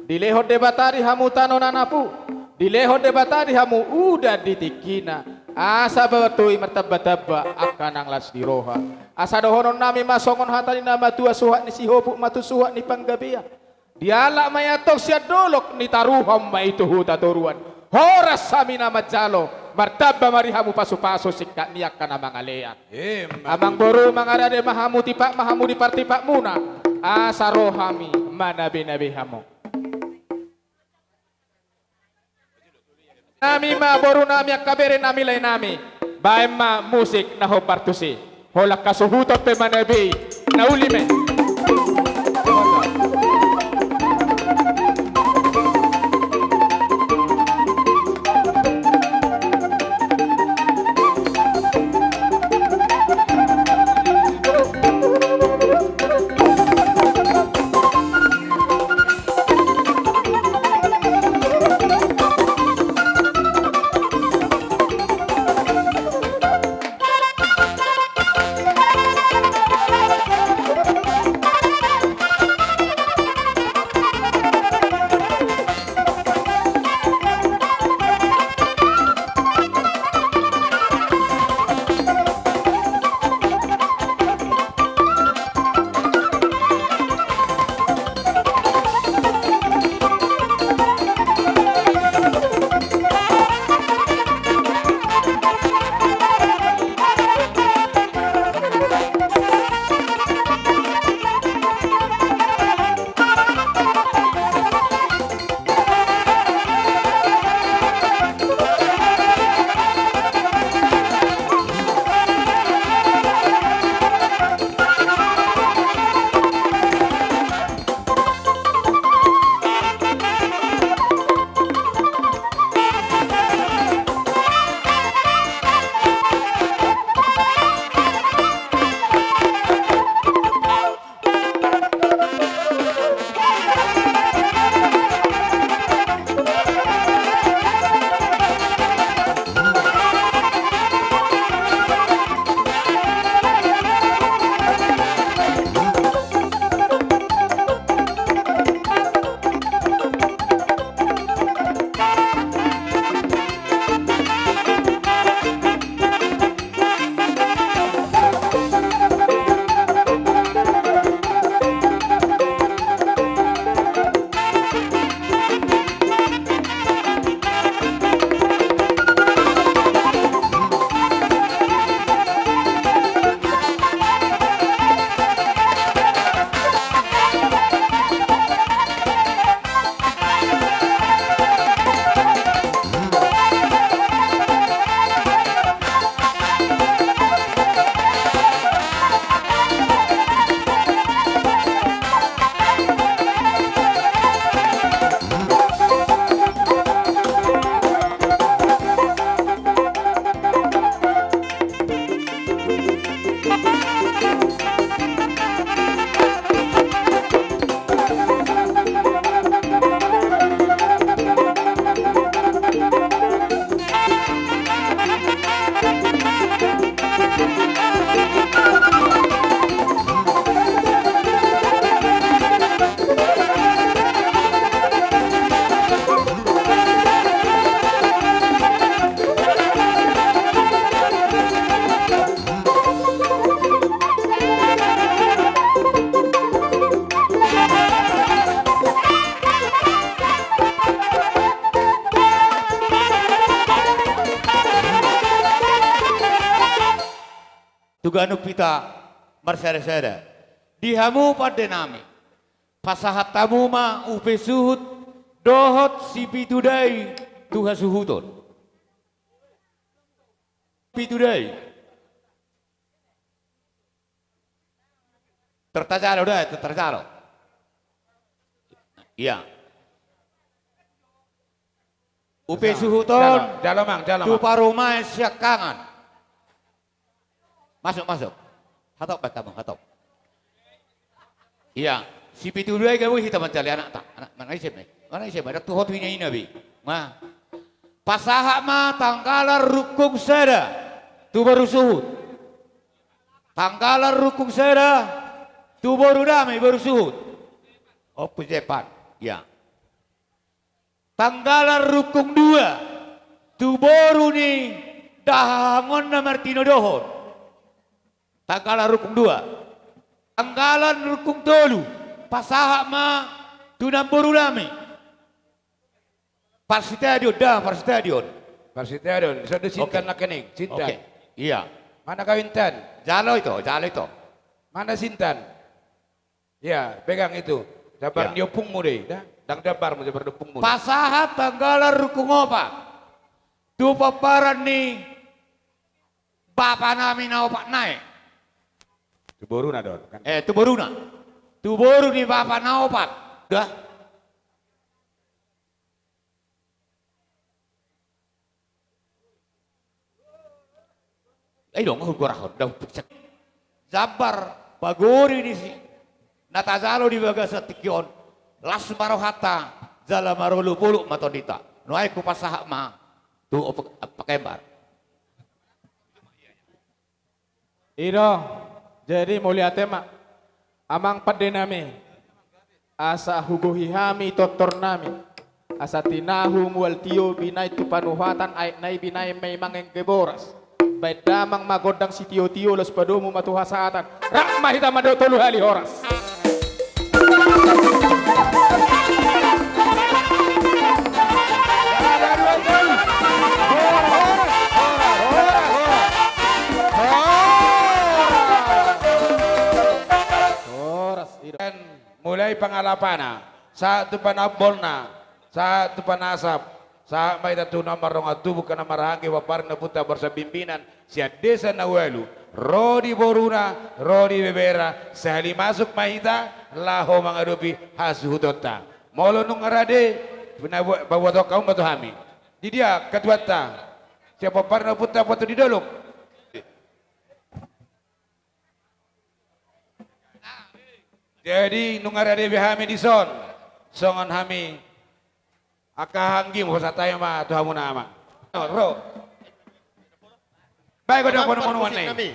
Di lehot debatari hamu tano nanapu. Di lehot debatari hamu udah ditikina. Asa bawatui martaba-taba akan ang las di roha. Asa dohonon nami masongon hatani na matua suhat ni sihopu matu suhat ni panggabia. Diala mayatok siya dolok ni taruham maituhu taturuan. Horas sami na majalo. Martaba marihamu pasu-pasu sikat niyak ka na mga lean. Amang boro mga rade mahamu tipak mahamu di partipak muna. Asa rohami manabi-nabi hamu. Nami maboro nami ak kabere nami lay nami. Baem ma musik na ho partusi. Holak kasuhutot pe manabi. Naulime. tugano pita marsere-sere dihamu pada nami pasahat tamu ma upe suhut dohot si pitudai tuha suhuton pitudai tertajalo dah tertajalo iya upe suhuton Jalo mang, jalo tu mang. parumai siak kangan masuk hatop baik kamu hatop iya si pitu dua kamu hitam mencari anak tak anak mana isem ada tuh hotunya ini nabi mah pasahak mah tanggalan rukung seda tu baru suhut tanggalan rukung seda tu baru damai baru suhut oh pujepan ya tanggalan rukung dua tu baru nih dahangon na Martino dohon tanggalan rukung dua tanggalan rukung tolu pasahak ma tunam baru lami Parsitadion dah Parsitadion Parsitadion, sudah sintan nak kening, sintan. oke iya Mana kawintan? jalo itu Mana sintan? Ya, pegang itu. Dabar Ya. diopungmu deh, dah. Dang dabar mu dabar diopungmu. pasahat tanggalan rukung opa tu paparan nih bapak nami na opak naik Itu baru na don kan. tu baru nih bapak na opak dah dong hurkurahon dah pecek zabar pagori di si natazalo di baga satikion las marohata zala marolu pulu matodita nuai ku pasahak ma tu pakembar Iro, jadi mulia tema amang padenami asa hugohihami totor nami asa tinahu mual tio binay tupanuhatan ay nay binay may mangeng keboras baik damang magodang si tio-tio los padomu matuhasatan rakmah hita mado tolu hali horas horas Iro. Dan mulai pangalapan sa tu panabolna, sa tu panasap, sa may tatuna marong atubo ka na marahagi wapar na puta barsa pimpinan siya desa na welu Rodi Boruna, Rodi Bebera, sa halimasok mahita, laho mga rupi hasuhudota. Molo nung arade, bawato kaum batu hami. Di dia katwata, siapa parna puta foto di dolok. Jadi nung arade behami di son, songon hami, akahanggim ko sa tayo ma tuhamu nama. Ro. Baik ko daw ko nung Musik kami.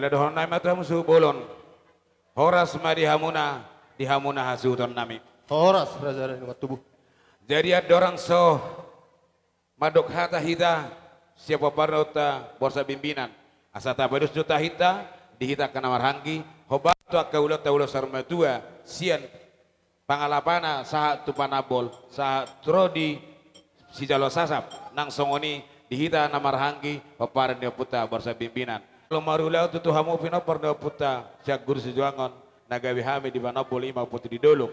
Jala dohon nami matu hamu bolon. Horas ma di hamuna hasuton nami. Horas raja dengan tubuh. Jadi ada orang so madok hata hita siapa parnota borsa bimbinan. Asata badus juta hita dihita kana marhanggi hobatu akka ulo taulo sarmatua sian pangalapana saha tu panabol saha trodi si jalo sasap nang songoni dihita namarhanggi paparan dia puta borsa bimbinan. Lo marulau tutu hamu pino parno puta siak guru sejuangon nagawi hami di banabol ima putri doluk.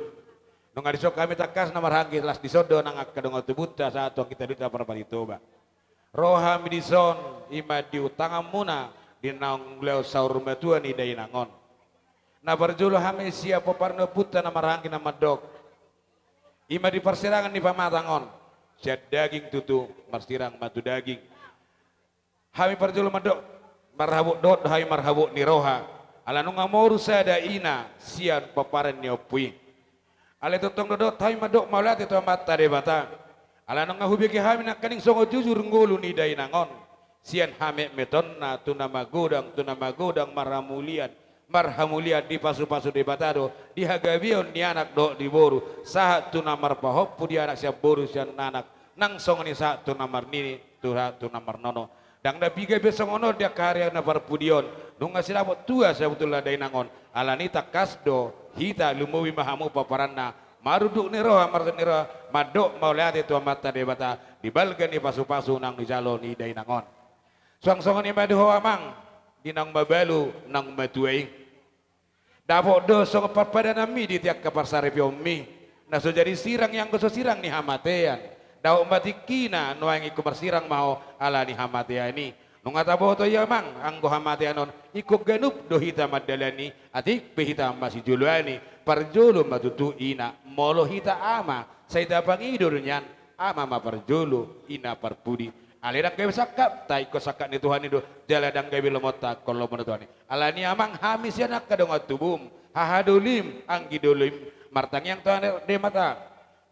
Nung adisok kami takas namarhanggi las disodo nang akka dongo tubuta saat kita duta parpati toba. Roha midison ima diutangan muna di naung leo saur metua ni dainangon. Na berjulu hami siapa parno puta namarhanggi nama dok. Ima di persirangan di pamatangon. Siat daging tutu marsirang matu daging. Hami perjulu madok marhabuk dot hai marhabuk ni roha. Ala nunga moru sada ina sian paparan ni opui. Ale totong dodot hai madok maulat itu mata debata. Ala nunga hubiki hami nak kaning songo jujur ngulu ni dainangon. Sian hame metonna tunama godang marhamulian di pasu-pasu debatado di hagabion ni anak dok di boru saat tunamar pahop di anak siap boru sian anak nang songo ni saat tunamar nini tunamar nono. Dang da biga besong ono dia karya na parpudion nunga silabot tua sebetulnya dainangon alani takasdo hita lumuwi mahamu paparanna maruduk ni roha madok mauliati tua mata debata dibalgan ni pasu-pasu nang di jalo ni dainangon suang-songon ni maduho amang di nang babalu nang matuai dapok do song parpada nami di tiak kapar saripiomi naso jadi sirang yang goso sirang ni hamatean daw matikina nuang iku bersirang mau ala ni hamatia ini nungata boto ya mang anggo hamatia non iku ganup do hita madalani atik pehita masih juluani parjulu matutu ina molo hita ama saita pangidur nyan ama ma parjulu ina parpudi alirang gawe sakap ta iko sakap ni Tuhan itu jaladang gawe lomota kalau menurut ala ni amang hamis yanak kadong atubum hahadulim anggidulim martang yang Tuhan de mata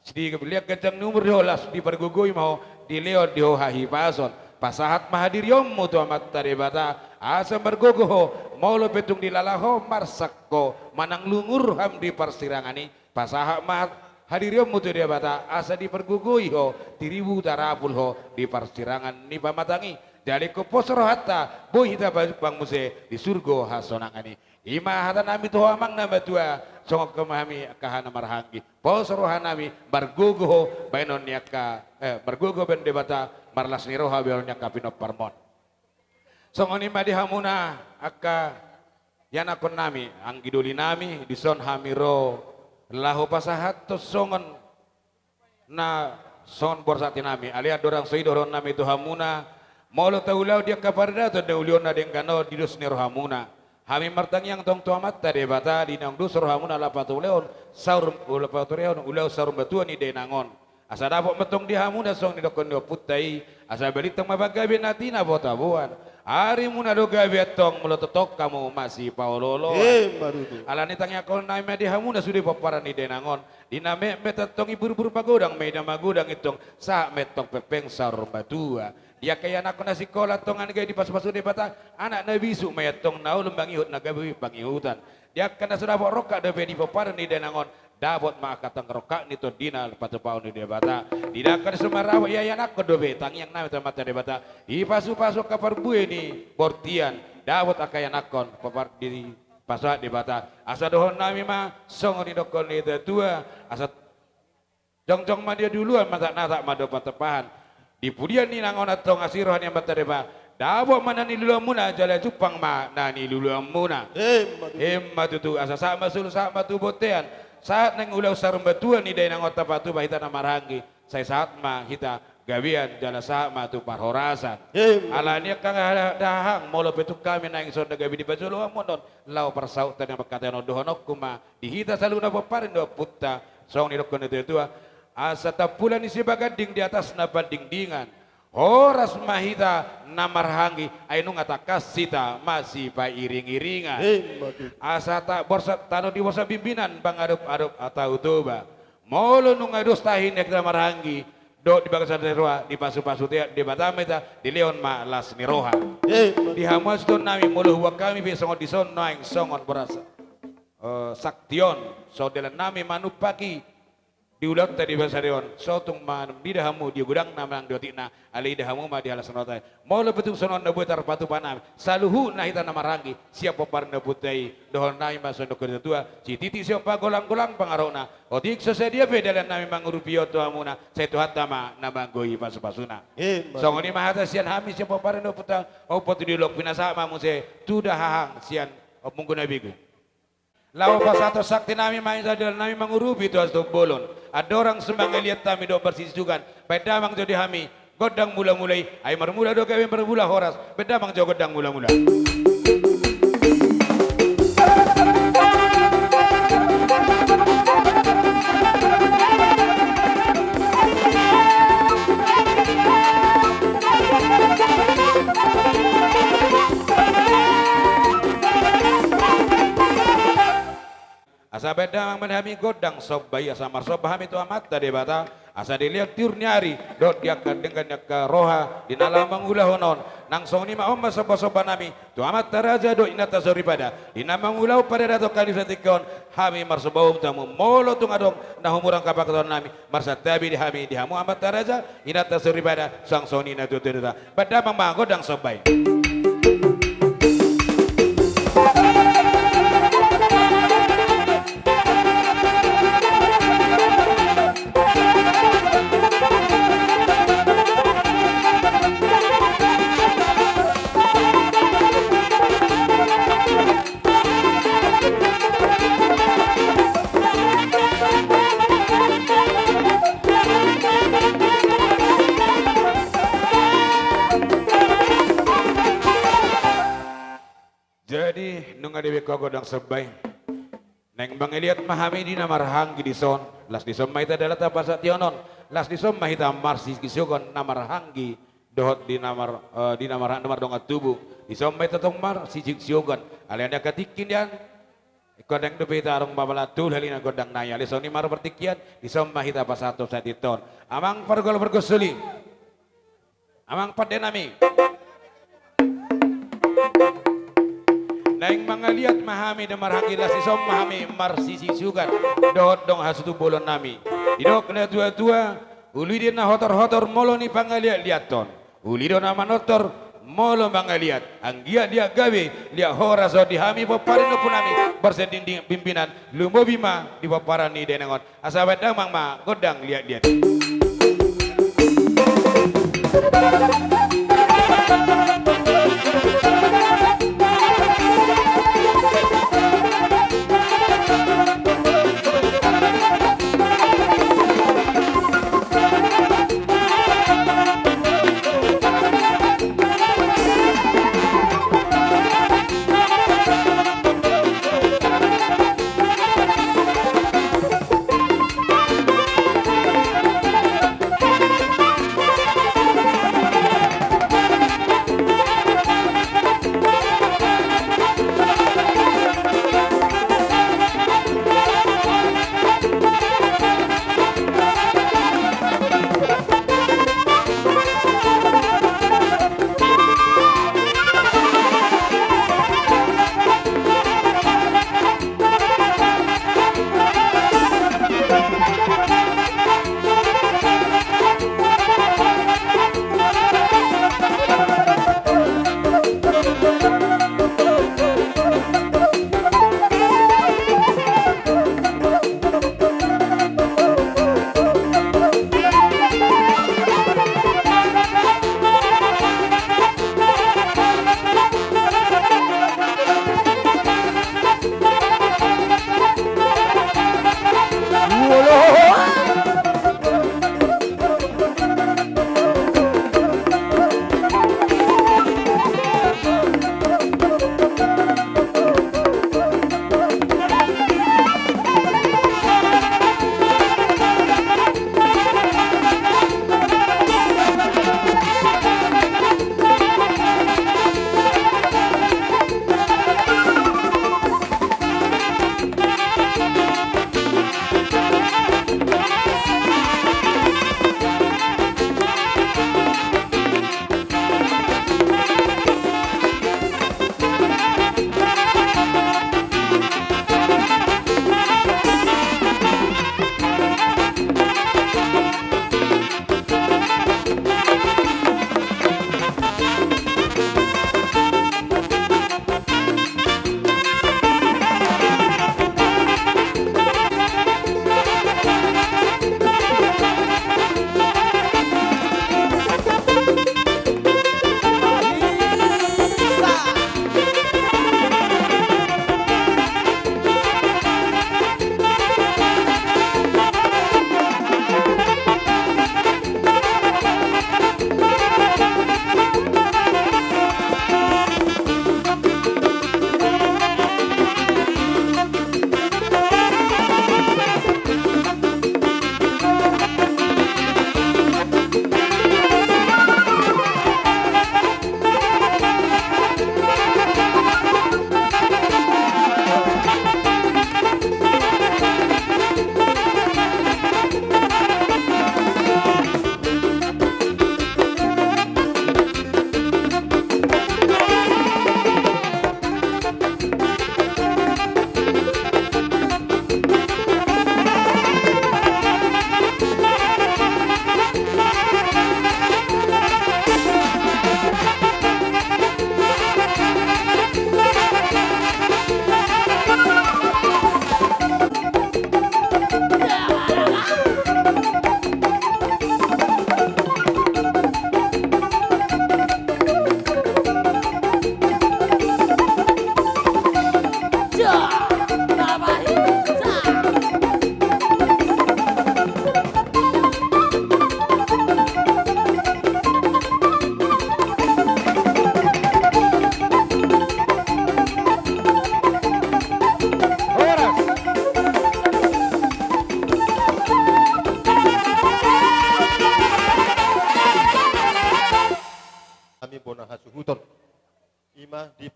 sedih lihat kencang nomor 12 di pergugui mau dilihat di hahi pason pasahat mahadiriom mutu amat tarebata asam bergogoh mau lo petung di lalaho marsakko manang lungur ham di persirangani pasahat mah hadiriom mutu dia bata asa di pergugui ho tiribu tarapul ho di persirangan ni pamatangi jadi ko posro hatta boy hita bang muse di surgo hasonangani ima hata nami tuh amang nama tua songok kemahami kahana marhangi posro hanami bargugo bainon nyaka bargugo ben debata marlas niroha biar nyaka pinop parmon songoni madi hamuna akka yana kon nami anggiduli nami dison hamiro lahu pasahat to songon na son borsati nami alia dorang soidoron nami tu hamuna molo taulau dia kaparda to dauliona deng kano didus nirohamuna hami martang yang tong tuamat tade bata di nang dus rohamuna lapatuleon saur lapatuleon ulau saur batuan ni denangon asa dapok metong di hamuna song ni dokon do putai asa belitong mabagabe natina botabuan hari muna do gabe tong melototok kamu masih paololo alani tangnya kon naime di hamuna sudah paparan ni denangon diname metatong ibur-bur pagodang meida magudang itong sa metong pepeng saur batua dia kaya anak na sekolah tongan gay di pas-pasu di bata anak na bisu mayatong nau lembangi hut nagabi pangihutan dia kena sudah bawa rokak da di paparan ni denangon dabot makatang rokak nito dina patupaun di bata tidak akan semarawa ya anak kedobe tang yang nama mata di bata i pasu-pasu kapar bue ni bortian dabot akay anakon papar di pasat di bata asa dohon nami ma song ni dokon ni tua asa jong-jong ma dia duluan mata natak ma do patepahan di pudian ni nangon atong asirohan yang batareba dabo mana ni lulu muna jala cupang ma nani lulu muna matutu asa sama sulu sama tu botean saat nang ulau sarum batuan ni dai nangot tapatu bahita na marhangi saya saat ma hita gawian jala sama tu parhorasan alania kang dahang molo petuk kami nang ison gawi di bajolo amon lau persau tan yang berkata no dohonok kuma dihita saluna paparin do putta song ni dokon itu tua asa tapulan isi bagading di atas nabanding-dingan horas mahita namarhangi ainu ngatakas sita masih pa iring-iringan asa tak borsa tano di borsa bimbinan bang adop-adop atau toba molo nung adus tahin nek namarhangi do di bangsa roha di pasu-pasu di batame ta di leon ma las ni roha di hamas don nami mulu wa kami be songon di son naing songon berasa saktion so dalam nami manupaki diulat tadi bahasa dewan sotung man di dahamu di gudang namang dotina ali dahamu ma di halas nota mau lebetu sonon nebutar patu panam saluhu nah ita nama rangi siapa par nebutai dohon nai masuk ke tua si titi siapa golang-golang pangarona otik sesedia beda dan nami mangurupio tu amuna saya tuhat nama nama goi pasu-pasuna songoni mahata sian hami siapa par nebuta opot di lok pinasa mamu se tudah hahang sian mungkuna bigu lawa pasato sakti nami main sadel nami mangurupi tu astok bolon. Ada orang sembang lihat kami do bersisukan. Bedamang jadi hami godang mula-mulai. Ay marmula do kami bermula horas. Bedamang jo godang mula-mula. Asa bedamang menhami godang sob bayi asa marsob bahami tu amat tadi bata asa dilihat tiur nyari dot dia dengan ke roha di dalam mengulah honon nang song ni ma omba soba nami tu amat taraja do inata sori pada di nama mengulau pada dato kali satikon hami marsobau tamu molo tu ngadong nah umurang kapak nami marsa tabi di hami di hamu amat taraja inata sori pada sang soni na tu tuda bedamang ma godang sob bayi jadi nunga dewe kogodang sebay neng bang Eliat mahami di nama rahanggi di son las di son mahita adalah tapasa tionon las di son mahita marsi kisiogon nama rahanggi dohot di nama nomor dongat tubuh di son mahita tong mar si kisiogon alianda katikin yan kodang dewe tarong babalatul halina godang naya di son ni mar pertikian di son mahita pasato satiton amang pergol pergosuli amang padenami naing mangaliat mahami damar hangilas isom mahami marsisi sugan dohot dong hasutu bolon nami idok na tua-tua ulidin na hotor-hotor molo ni pangaliat liaton ulidon na manotor molo mangaliat anggia dia gawe dia horaso dihami paparin pun nami bersendinding pimpinan lumbo bima di paparan ni denengon asawet damang ma godang liat-liat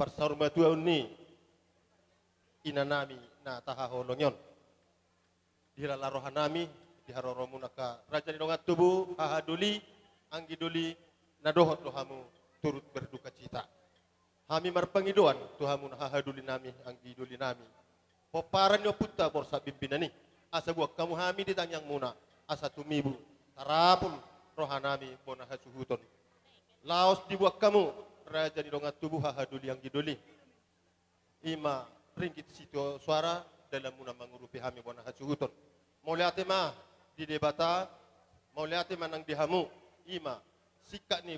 persaurmatuan ni inanami na tahaholongyon. Dilala rohanami diharoromunaka raja ni dongat tubuh hahaduli anggiduli nadohot lohamu turut berduka cita. Hami marpangidoan tuhamu hahaduli nami anggiduli nami. Poparan yo putta borsa bimbinani asa buak kamu hami ditanyang muna asa tumibu tarapun rohanami bona hasuhuton. Laos dibuak kamu raja ni dongat tubuh hahaduli anggiduli. Ima ringgit sito suara dalam muna mengurupi hami bona hasuhuton. Mau lihat mah di debata, mau lihat manang dihamu, ima sikak ni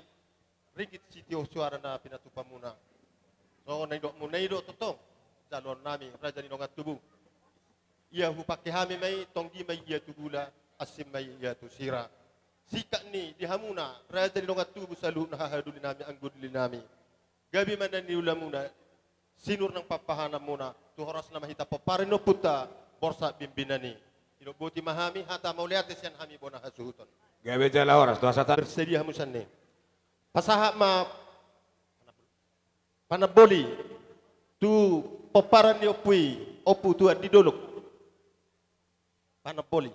ringgit sitio suara na pinatupa muna. So naidok totong jalur nami raja ni dongat tubuh. Ia hupake hami mai tonggi mai ia tubula asim mai ia tusira. Sikak ni dihamuna raja ni dongat tubuh saluh na hahaduli nami angguduli nami. Gabi mana ni ulamuna sinur nang papahana muna tu horas nama hita paparino puta borsa bimbinani. Buti mahami hata mau lihat sian hami bona hasuhuton. Gawe jala horas doa sata. Bersedia hamusan ni. Pasaha ma panaboli tu peparan ni opu tu di dolok. Panaboli.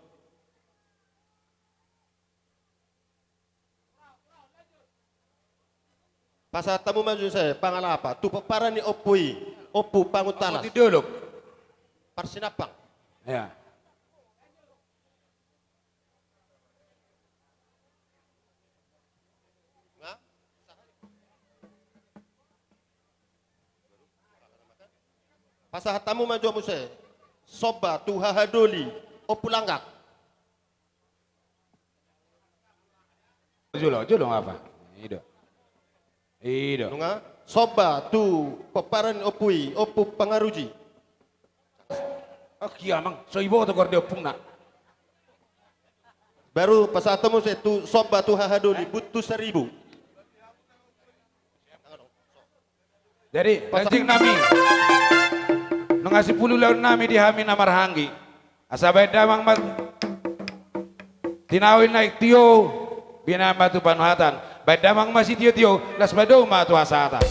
Pasaha tamu maju saya pangalapa tu peparan ni opu pangutalas. Di dolok. Parsinapang. Ya. Pasah tamu maju muse soba tu hahadoli opulanggak. Julo apa? Ido. Nunga soba tu peparan opu pangaruji. Oh kia mang so ibo to gorde opung na. Baru pasah tamu se tu soba tu hahadoli butuh 1000. Jadi kancing nami ngasih puluh laun nami di hami namar hanggi asabay damang mat tinawin naik tio bina matu panuhatan bay damang masih tio las bado matu asata.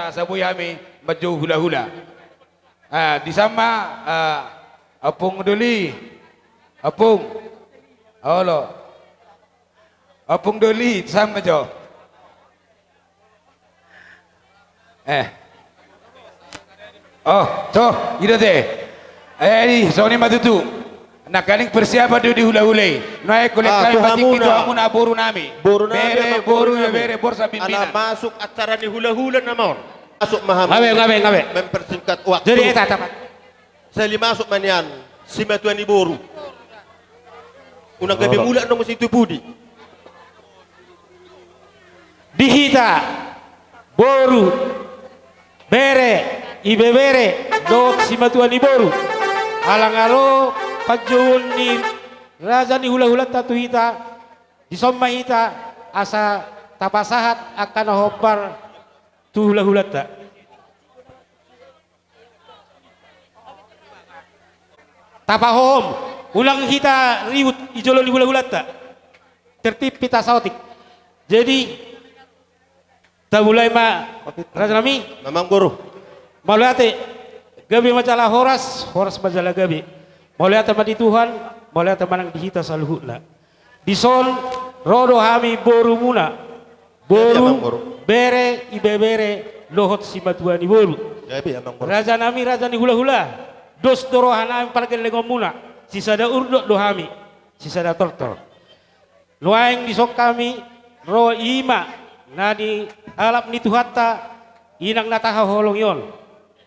Sabu yami maju hula-hula. Di sama apung doli, apung doli sama jo. Ida deh. Ini Sony matutu. Nak kaling persiapan di hula-hula. Naik kulit kain batik itu amun aboru nami. Bere borsa pimpinan. Anak masuk acara di hula-hula namon. Masuk maham. Ngabe. Mempersingkat waktu. Jadi eta tapat. Saya masuk manian si matuan di boru. Unang gabi mula nang mesti itu budi. Dihita, boru, bere, ibebere, dot si matuan ni boru. Alangaro pajun ni raja ni hula-hula tatu hita, disomma hita asa tapasahat akan hopar tu hula-hula ta. Tapahom, ulang hita riut ijolo ni hula-hula ta. Tertib pita sautik. Jadi mulai raja nami Memang guru. mauliate gabi majalah horas majalah gabi mauliate madi Tuhan mauliate manang dihita saluhutna dison rodo hami boru muna boru bere ibebere lohot si matuani boru Gabi emang guru. raja nami raja ni hula-hula dos doro hanami parken legom muna sisada urdok do hami sisada tortor luaeng disok kami ro ima nadi alap ni tuhata inang nataha holong yon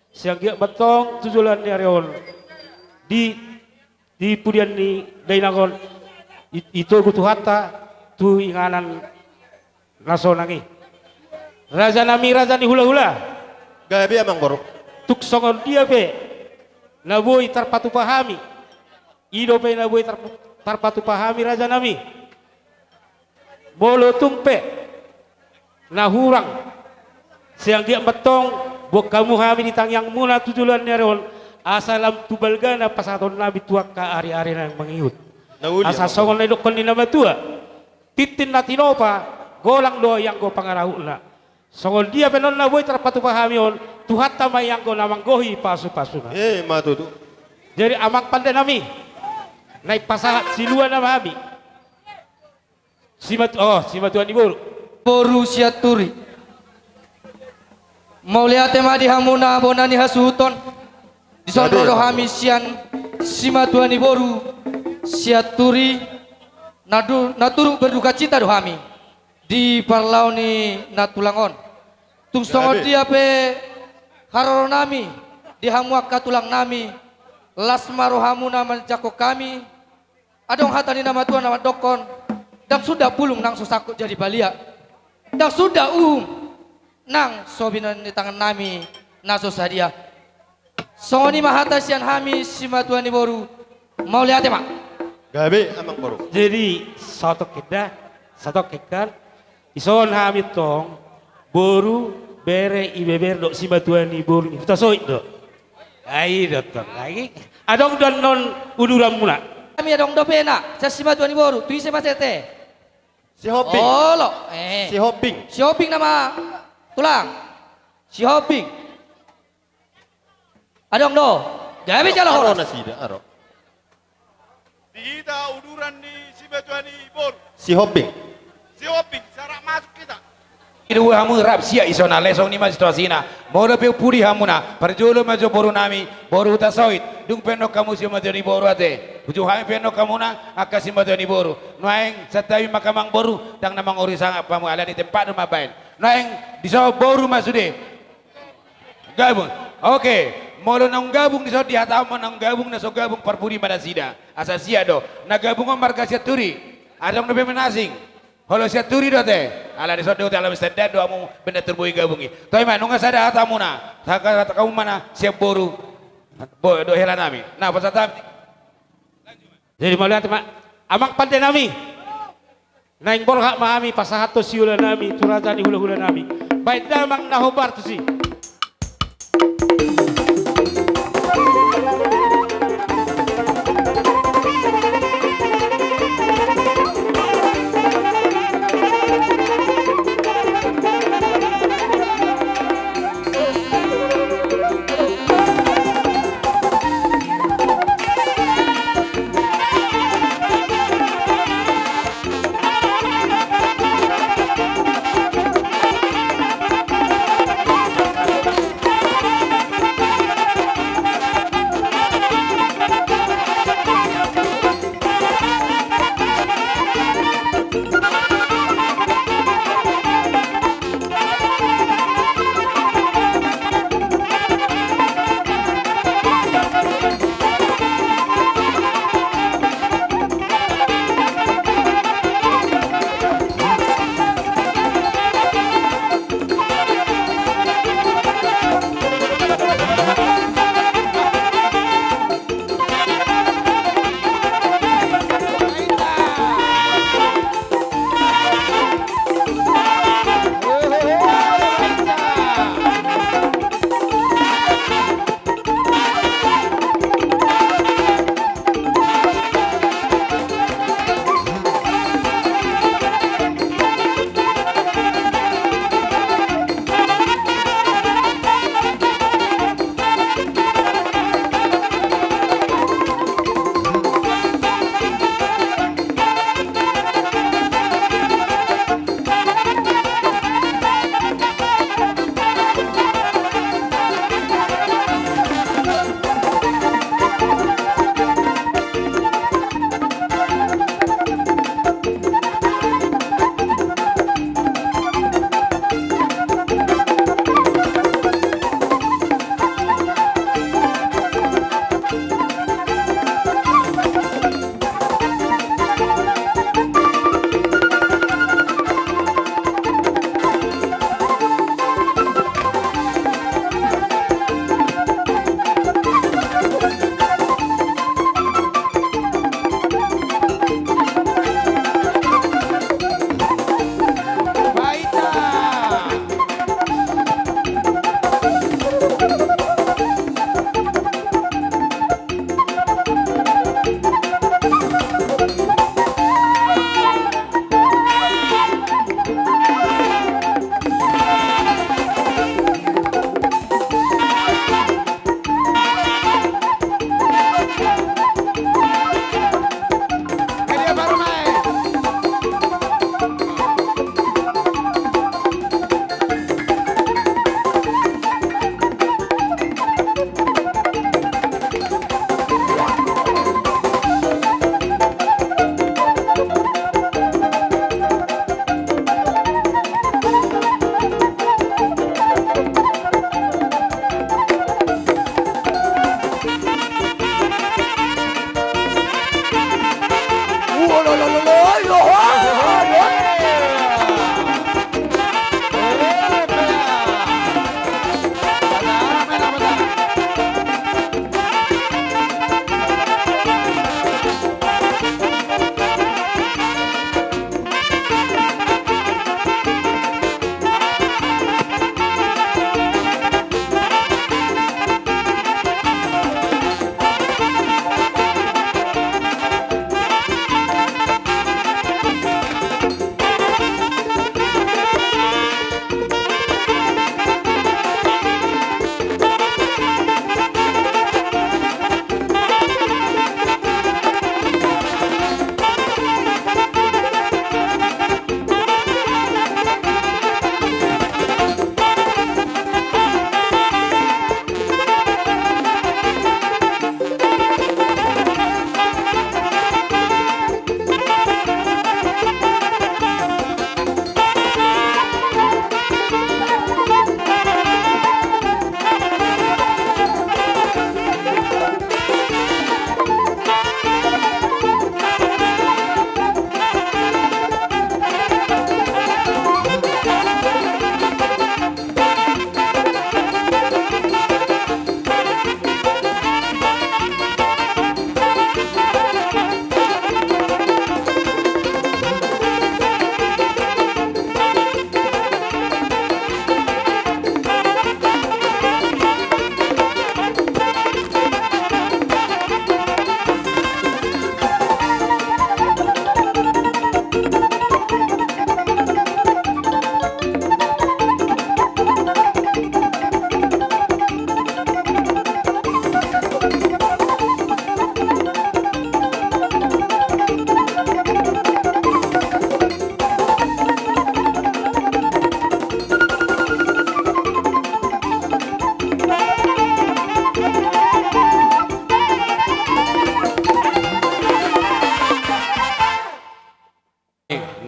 siang giak betong tujulan ni areon di pudian ni dainagon itu tuhata tu inganan nasonangi raja nami raja ni hula-hula Gabi emang guru. tuk songon dia pe naboi tarpatu pahami ido pe naboi tarpatu pahami raja nami bolo tung pe nahurang siang dia betong Bok kamu kami ditang yang muna tujulan nyaron. Asalam tubalgana pasaton nabi tuak ka ari-ari nang mangiut. Nauli. Asa songon na dokon ni nama tua. Titin na tinopa, golang do yang go pangarau na. Songon dia penon na boy terpatu pahami on. Tuhat tama yang go namang gohi pasu-pasu na. Matutu. Jadi amang pandai nami. Naik pasahat siluan nama kami. Simatuan Iburu. Boru siaturi. Mau lihat tema di hamuna bonani hasuton. Di sono do hamisian simatuan Iburu siaturi naturu berduka cita do hami. Di parlauni natulangon. Tung songo dia pe haroro nami di hamuak katulang nami. Lasmaro hamuna menjako kami. Adong hatani nama Tuhan nama dokon. Dan sudah pulung nang susakut jadi balia. Dan sudah nang sobinan di tangan nami naso sadia. Songoni mahata sian hami sima Tuhan Iburu. Mau lihat ya mak? Gabe amang baru. Jadi satu kekan ison hami tong boru bere ibeber dok sima Tuhan Iburu. Kita soit dok. Ai dokter lagi. Adong dan non uduram muna. Kami adong dopena. Saya sima Tuhan Iburu. Tui sema sete. Si Hopping. Oh lo. Si Hopping. Si Hopping nama tulang. Si Hopping. Adong do. Gabi jala Aro horos. na sida, aro. Dihita uduran ni si Betuani Bor. Si Hopping. Si Oping, sarak masuk kita. Idu hamu rap sia isona lesong ni mas situasina. Moro pe puri hamuna. Perjolo majo boru nami. Boru tasoit. Dung penok kamu si materi boru ate. Uju hami penok kamu na akasi materi boru. Noeng setawi makamang boru. Dang namang urisang pamu ala di tempat rumah bain. Noeng diso boru masude. Gabung. Oke. Molo nang gabung diso di hataman nang gabung na so gabung parpuri madasida. Asasia do. Na gabung marga siaturi. Adong nabe menasing. Halo siaturi do te. Ala diso do dalam sedad do amu benda terbui gabungi. Toy man nunga sada hatamuna. Saka kamu mana siap boru. Do hela nami. Nah pasata. Jadi mau lihat mak? Amang pandai nami. Naing bol hak mahami pasahato siula nami. Turajani hula-hula nami. Baik damang nahobar tu si.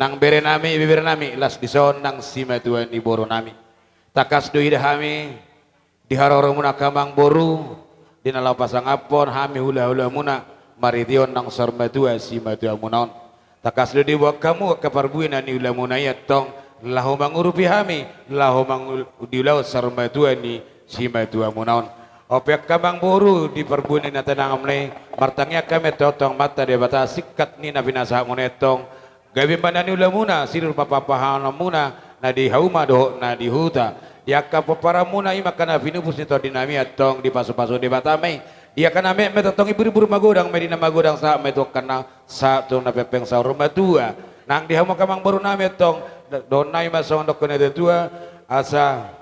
nang bere nami bibir nami las dison nang sima tuan di boru nami takas doi hami di haroro muna kamang boru di nalau pasang apon hami hula muna marition nang sarma tua sima tua munaon takas doi buat kamu kaparbuin ani hula muna ya tong lahu mangurupi hami lahu diulau sarma tua ni sima tua munaon opek kamang boru di perbuin na tenang amne martangnya kami totong mata dia bata sikat ni na binasa ngunetong gabi bandani ula muna sirur papapahana muna na di hauma do na di huta dia kapapara muna ima kana vinubus nito dinami atong di paso-paso di batame dia kana me totong ibur-ibur magodang medina magodang sa meto kana sa tong na pepeng sa rumah tua nang di hauma kamang boru nami atong donai masong dok kena tua asa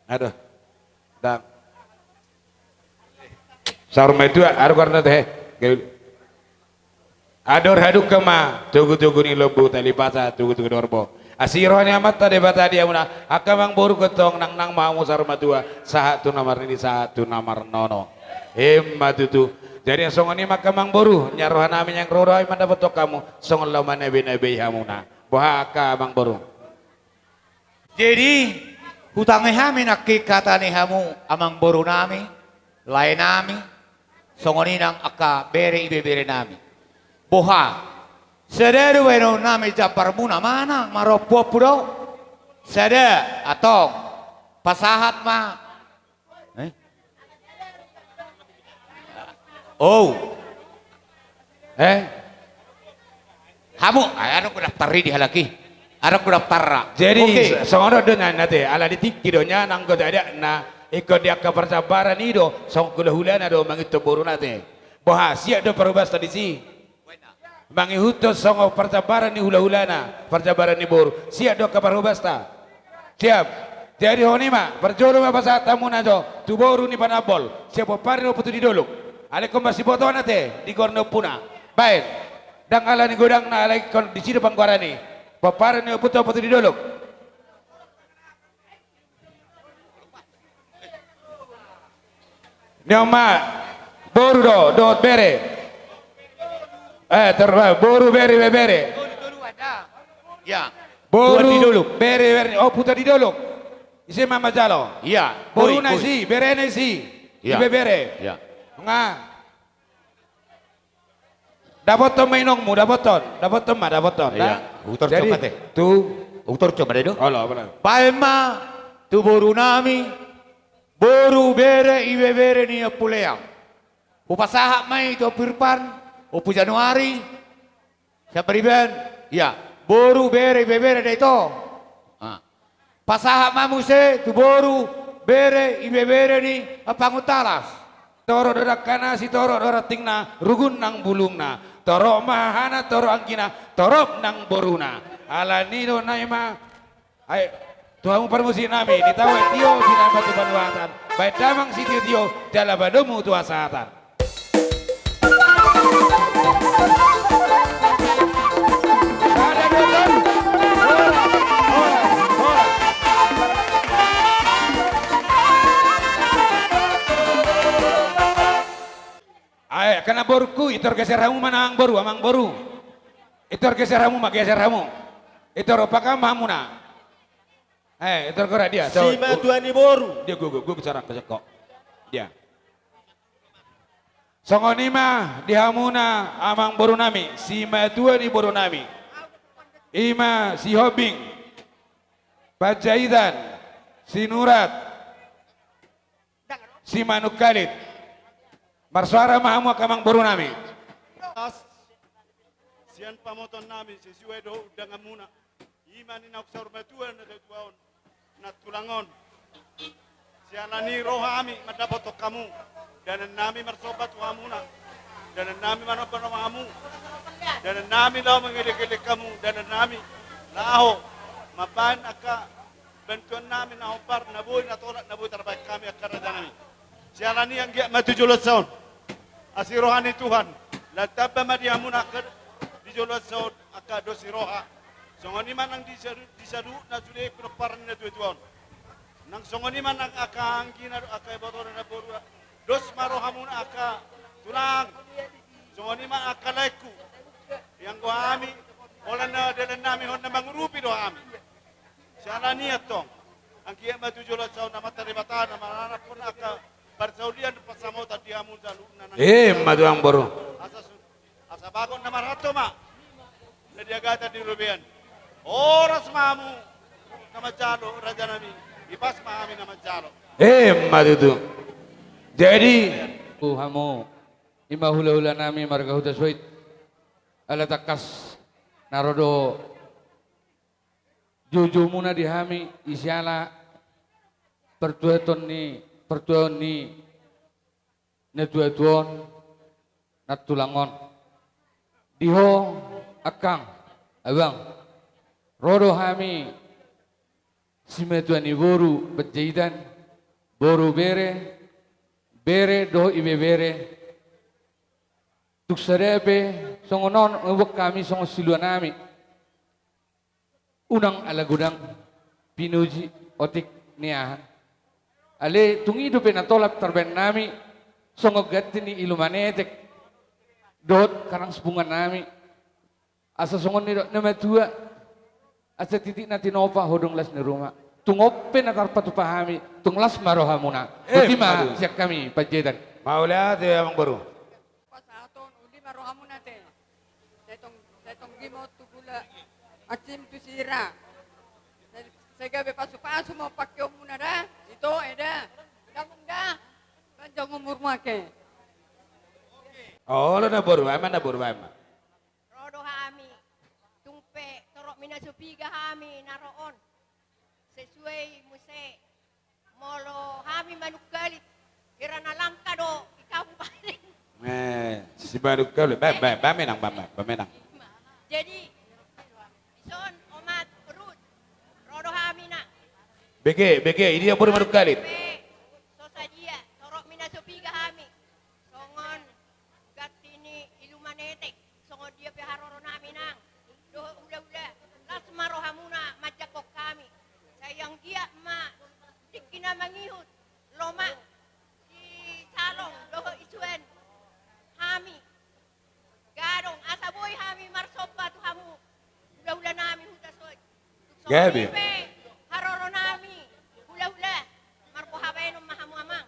aduh dak sarma itu aru karena teh ador haduk kema tugu ni lobu tali pasa tugu dorbo asirohani amat tadi bata dia muna akamang boru ketong nang mau sarma tua satu nomor ini satu nomor nono tutu jadi songoni makamang boru nyarohan amin yang roro iman dapat kamu songon lama nebe hamuna bohaka bang boru Jadi hutangnya kami nakikata ni hamu amang boru nami lain nami songoni nang aka bere bere nami boha sederu weno nami japar muna mana maropo puro sede atong pasahat ma hamu anu ku daftari di halaki anu ku daftar jadi okay. songono dengan nate ala ditikidonya nang goda ada na ikut dia ke persabaran itu song kulahulana do mangitu boru nate boha siap do perubas tadi si mangihuto song persabaran ni hula-hulana persabaran ni boru siap do ke perubas ta siap jadi honi ma perjolo ma basa tamu najo tu boru ni panabol siap pari no putu di doluk alekom masih boto nate di gorno puna baik dang ala ni godang na alai kon di sini pangguarani papare ni putu di doluk Nyoma boru do bere terbaik boru bere ya boru di doluk bere oh putar di doluk isi mama jalo iya boru nasi bere nasi ya bere ya nga dapat ton mainongmu dapat ton iya utor jadi coba teh tu utor coba deh do Allah benar palma tu boru nami boru bere ibe bere ni puleang upasaha mai to pirpan upu Januari siapa riben ya boru bere ibe bere dai to pasaha mamuse tu boru bere ibe bere ni apangutalas toro dorak kana si toro dorak tingna rugun nang bulungna toro mahana toro angkina torok nang boruna ala nino naima ay tuamu permusi nami ditawa tio sinan batu panuatan baik damang si tio dalam badomu tua saatan ada doton ay kena borku itor geser hamu mana amang boru itor geser hamu mak geser hamu itor opaka mamuna itu kora dia. Si Matuani boru. Dia gue bicara kok. Dia. Songoni mah dihamuna amang boru nami. Si Matuani boru nami. Ima si Hobing. Pajaidan. Si Nurat. Si Manuk Khalid. Marsuara mahamu amang boru nami. Sian pamoton nami sesuai do dengan muna. Imani na kusar matuan na tuaon na tulangon. Sialani rohami madapat kamu dan nami marsobat wamuna dan nami manopan kamu dan nami law mengilik-ilik kamu dan nami laho mapan aka bantuan nami na hopar na buhay na tolak na buhay terbaik kami akan nami. Sialani yang giat matujulat saun asirohani Tuhan lataba madiamuna di julat saun aka dosi roha songoni man ang disadu na sudah kedepan na tuan. Nang songoni man ang akangki na akai botor na boru. Dos marohamun aka tulang. Songoni man akalaiku. Yang kami olan na kami hon na mangurupi do kami. Siya niat tong. Ang kiya matujulat sa nama taribata na mananap po na ka parsaulian pasamota di amun sa luna. Maduang boru. Asa bagon na marato ma. Na diagata di Rubian. Oras mamu na majalo raja nami. Ipas mahami na majalo. Madudu. Jadi Hamo imahula-hula nami marga huda soit alatakas narodo juju muna dihami isyala pertueton ni netuetuon natulangon diho akang abang rodo hami simetuani boru bejaidan boru bere do ibe bere tuk serebe songonon ngewek kami songo siluan nami unang alagudang pinuji otik niahan ale tungido penatolap terben nami songo gatti ni ilumanetek dot karang sepungan nami asa songon ni nama tua asa titik na tinopa hodong las ni rumah tungope na tarpatu pahami tunglas marohamuna ultima siak kami pajedan Maulia tu yang boru. Pasaton undi marohamuna te setong gimot tu gula acim tu sira segabe pasu mau pakai muna dah itu eda dah panjang umur make Oh, lo na boru, ama na boru ama. rodo hami tungpe torok mina supiga hami naroon sesuai muse molo hami manukalit kirana langka do ikaw balik Si baru kau le, bamenang. jadi ison omat perut rodo hami na Bege, ini dia boru baru kali. sosadia torok mina supiga hami songon gatini ilumanetek songon dia piharoro nami nang do udah las marohamuna majakok kami sayang dia ma dikina mangihut loma si salong doho isuen hami garong asaboy hami marsopa tu hamu udah nami hutasoy Gabi. haroro nami hula marpo habaino mahamu amang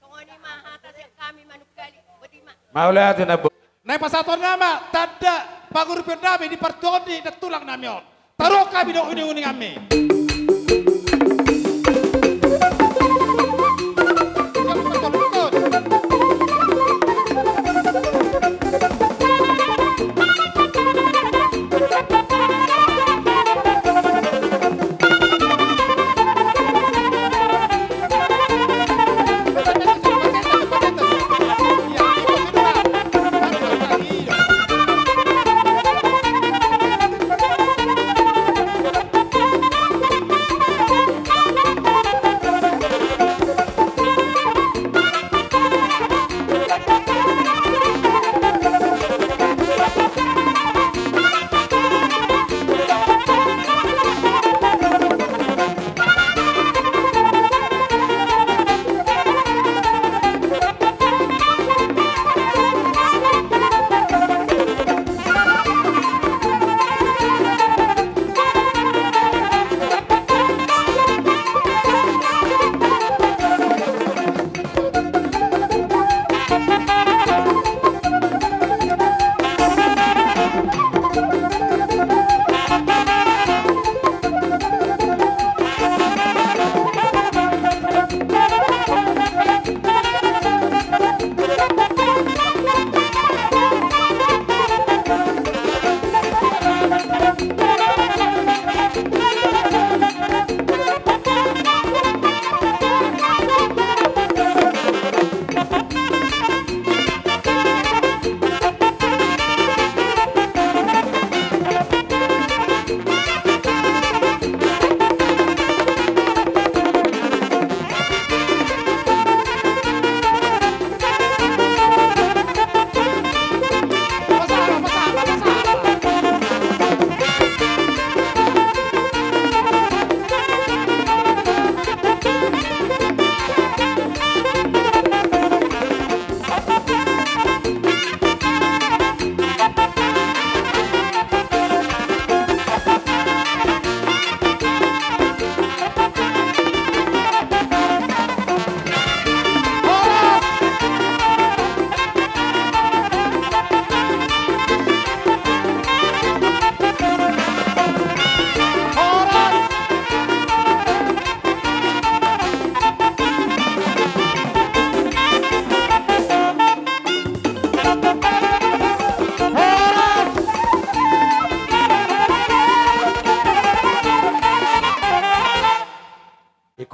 tongoni mahata siya kami manukali bodima Maulia tu na boru. Nay pasaton nama tada pagurupin nami di partoni na tulang nami on. Taro kami do uni kami.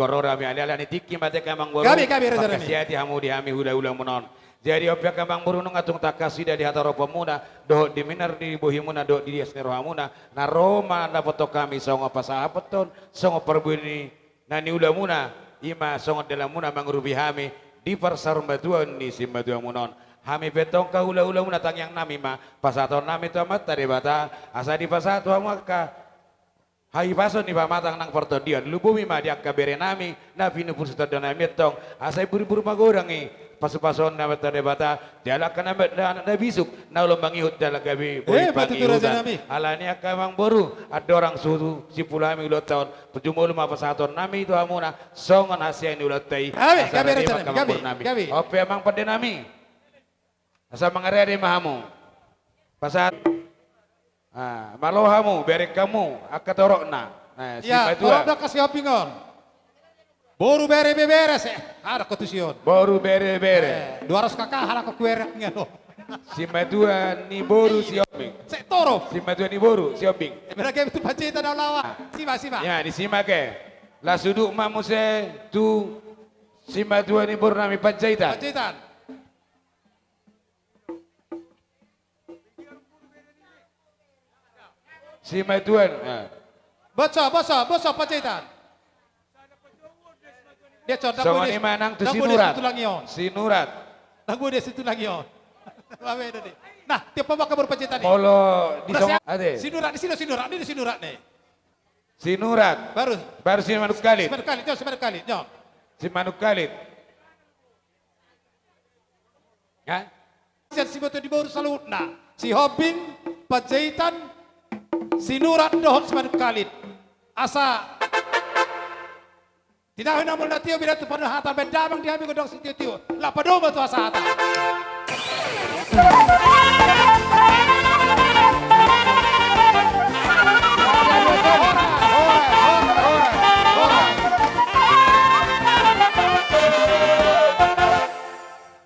korora mi ala ni tiki mate kamang boru Gabi Raja Rami. pakasiati hamu di hami hula-hula munon jadi opya kamang boru nung atung takasida di hataro pemuna doh di minar di bohimuna doh di diasnero hamuna na Roma na foto kami songo pasahapeton songo perbuni nani ula muna ima songo dalam muna mangrubi hami di persar batuan di simbatuan munon hami betong ka hula-hula muna tangyang nami ma pasaton nami tu amat tadi bata asa di pasatu hamaka hai paso ni pamatang nang pertodian lubumi ma dia kabere nami na pinu pursuta dana metong asai buru-buru magorangi pasu-pason na bata debata diala kana na bisuk na lombang ihut dala gabi boi pagi hutan alani akamang boru ada orang suhu si pulami ulat tahun pejumul ma pasaton nami itu amuna songon asia ni ulat tai gabi ope amang pade nami asa mangare mahamu pasat malohamu berek kamu akatorokna si Ya, Madua kalau kasih opingon. Boru beres ada ketusion. boru bere 200 kakak harap kekuereknya loh. si Madua ni boru si Oping Saya toro. si Madua ni boru si Oping Mereka itu pacita dah lawa. Simak. ya di sima ke la suduk mamuse tu si Madua ni boru nami panjaitan Pacitan. si Madua Bocah pacitan. Dia coba songon ni manang tu si Nurat Lagu dia situ lagi on. Nah, tiap apa kabar pacitan nih? polo di songon ade Si Nurat di sini si Nurat nih. si Nurat baru si Manuk Kalit Sebentar kali. si Manuk Kalit ya Si Batu di baru salut. Nah, si Hobing, Pacitan, si Nurat dohon sebanyak kali. Asa tidak hendak mula tio bila tu pada hata bedamang dia ambil godong si tio. Lah pada tu asa hata.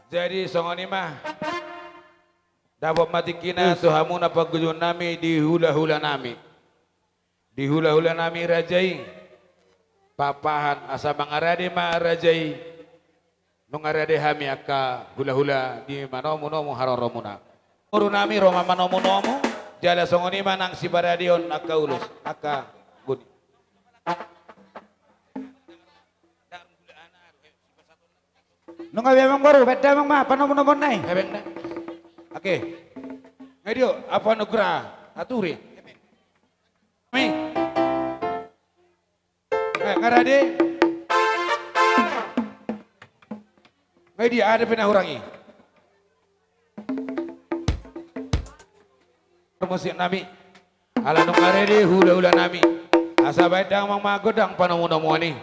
Jadi songon mah dapat mati kina tuhamuna pagujun nami di hula-hula nami. Di hula-hula nami rajai papahan asa mangarade ma rajai nungarade hami aka hula-hula di manomu haroromuna. Uru nami roma manomu jala songon mah nang si baradion aka ulus aka buni. Nung abang baru beda emang mah panomo-nomon nai. Hebeng na. Oke. Ngadio apa nugra aturi. Mi. Ngarade. Ngadio ada penahurangi. Musik nami. Ala nu ngarade hula-hula nami. Asa bedang mang magodang panomo-nomo ni.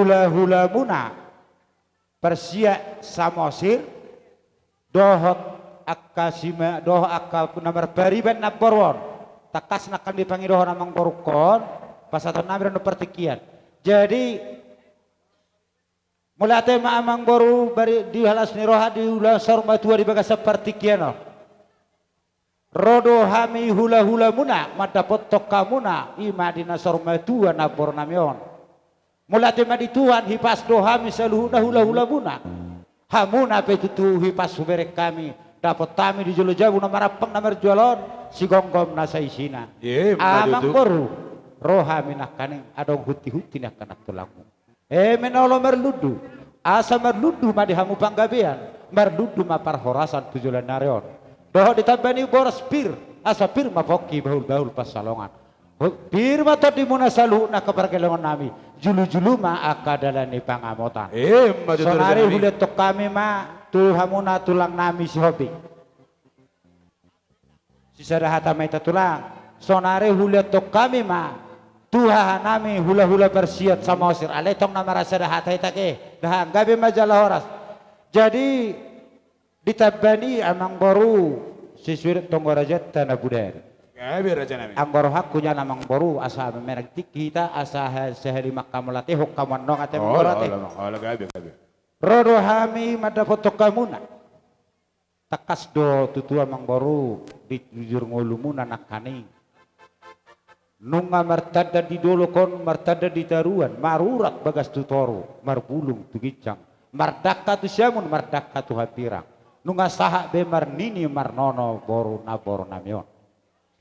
hula muna persia samosir dohot akasima doh akka namar bariban naborwon takas nakan dipangi doh namang borukon pasaton namir no pertikian jadi mulai tema amang boru bari di halas ni roha di hula sarma tua di bagas pertikian rodo hami hula muna madapot tokamuna ima dina sarma tua nabor namion mulai tema di tuan hipas do hami saluhuna hula muna hamuna petutu hipas suberek kami dapat kami di jolo jabu namarapang namar jualon si gonggom nasa isina amang boru roha minakaning adong huti nak kanak tulangmu menolong merludu asa merludu madihamu panggabean merludu mapar horasan tujulan narion doh ditambani boros pir asa pir mafoki bahul pasalongan pir mata di munasalu na keperkelengan nami julu ma akadalani pangamotan sonari hulet tok kami ma tuhamuna tulang nami si hobi si sadahata maita tulang sonari hulet tok kami ma Tuhan nami hula bersiat sama osir aletong nama rasa dah hatai take dah gabe majalah horas jadi ditabani amang baru siswir tonggorajat tanah budaya gabe raja nami anggoro hakunya namang baru asa memerek kita asa sehari makamalate hukaman nong ate mengorate gabe rodo hami madapotok kamuna takas do tutu amang baru ditujur ngolumuna nakani nunga martada di dolokon martada di taruan marurat bagas tutoro marbulung tu gicang mardaka tu siamun mardaka tu hapirang nunga sahak be marnini marnono boru nabor namion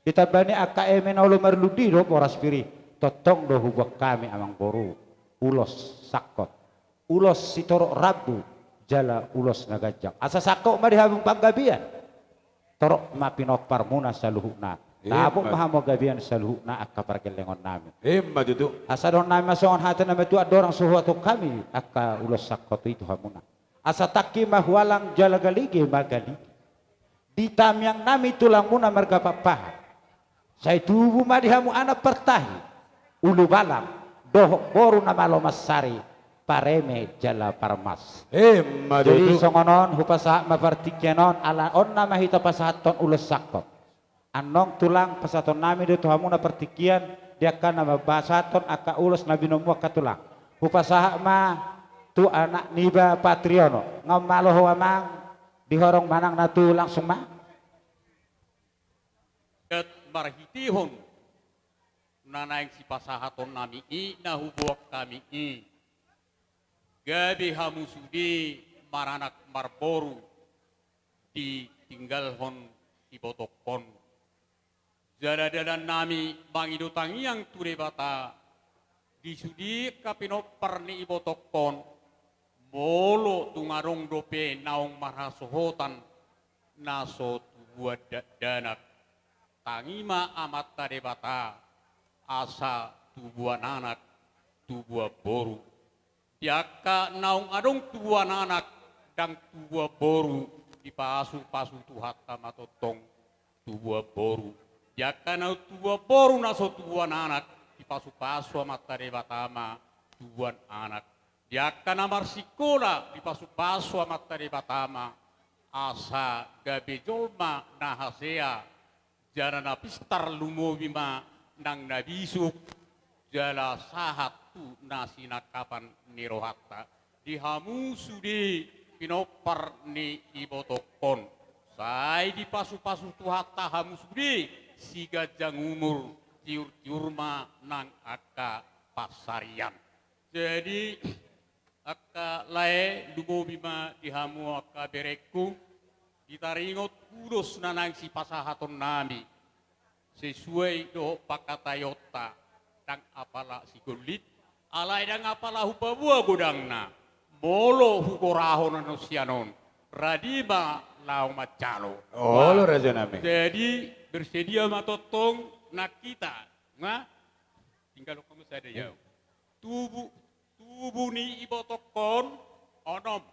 ditabani AKM naulo marludi do boras piri totong do hubak kami amang boru ulos sakot ulos sitoro rabu jala ulos nagajang asa sakok marihabung panggabian torok mapinopar muna saluhuna Tabuk mahamo gabian saluh na akka parkelengon nami. Majudu. Asa don nami masongon hati nami tu adorang suhuatu kami akka ulos sakot itu hamuna. Asa taki mahwalang jalagalige magali. Di yang nami tulang muna marga papaha. Saya tubuh madihamu anak pertahi. Ulu balang doh boru nama lomasari pareme jala parmas. Jadi songonon hupasa mapartikyanon ala on nama hita pasahaton ulos sakot. Anong tulang pasaton nami do tuhamuna pertikian dia kan nama basaton aka ulos nabi nomu aka tulang upasaha ma tu anak niba patriono ngamalo amang dihorong manang natu langsung ma ket marhitihon nanaing si pasahaton nami i nahubuak kami i gabi hamusudi maranak marboru ditinggalhon ibotokon jadadalan nami mangidutangi yang ture bata disudi kapino perni ibotokon molo tungarong dope naong marhasohotan naso tubuat danak tangima amat tade bata asa tubuan anak tubuah boru diaka naong adong tubuan anak dan tubuah boru dipasu-pasu tuhata matotong tubuah boru jaka na tubuah boru naso tubuan anak dipasu-pasu amata debatama tubuan anak jaka na marsikola dipasu-pasu amata debatama asa gabe jolma nahasea jana na pistar lumobima nang nabisuk jala sahat tu nasinakapan nirohata dihamu sudi pinopar ni ibotokon sai dipasu-pasu tuhata hamu sudi siga jang umur tiur-tiurma nang aka pasarian jadi aka lae lumobima dihamu aka bereku ditaringot kudos nanang si pasahaton nami sesuai do pakatayota dang apala si golit alai dang apala hupabua godangna bolo hukorahon anusianon radima lau macalo lo raja nami jadi bersedia matotong nak kita nga tinggal kamu sada ya tubuh ni ibotokon onom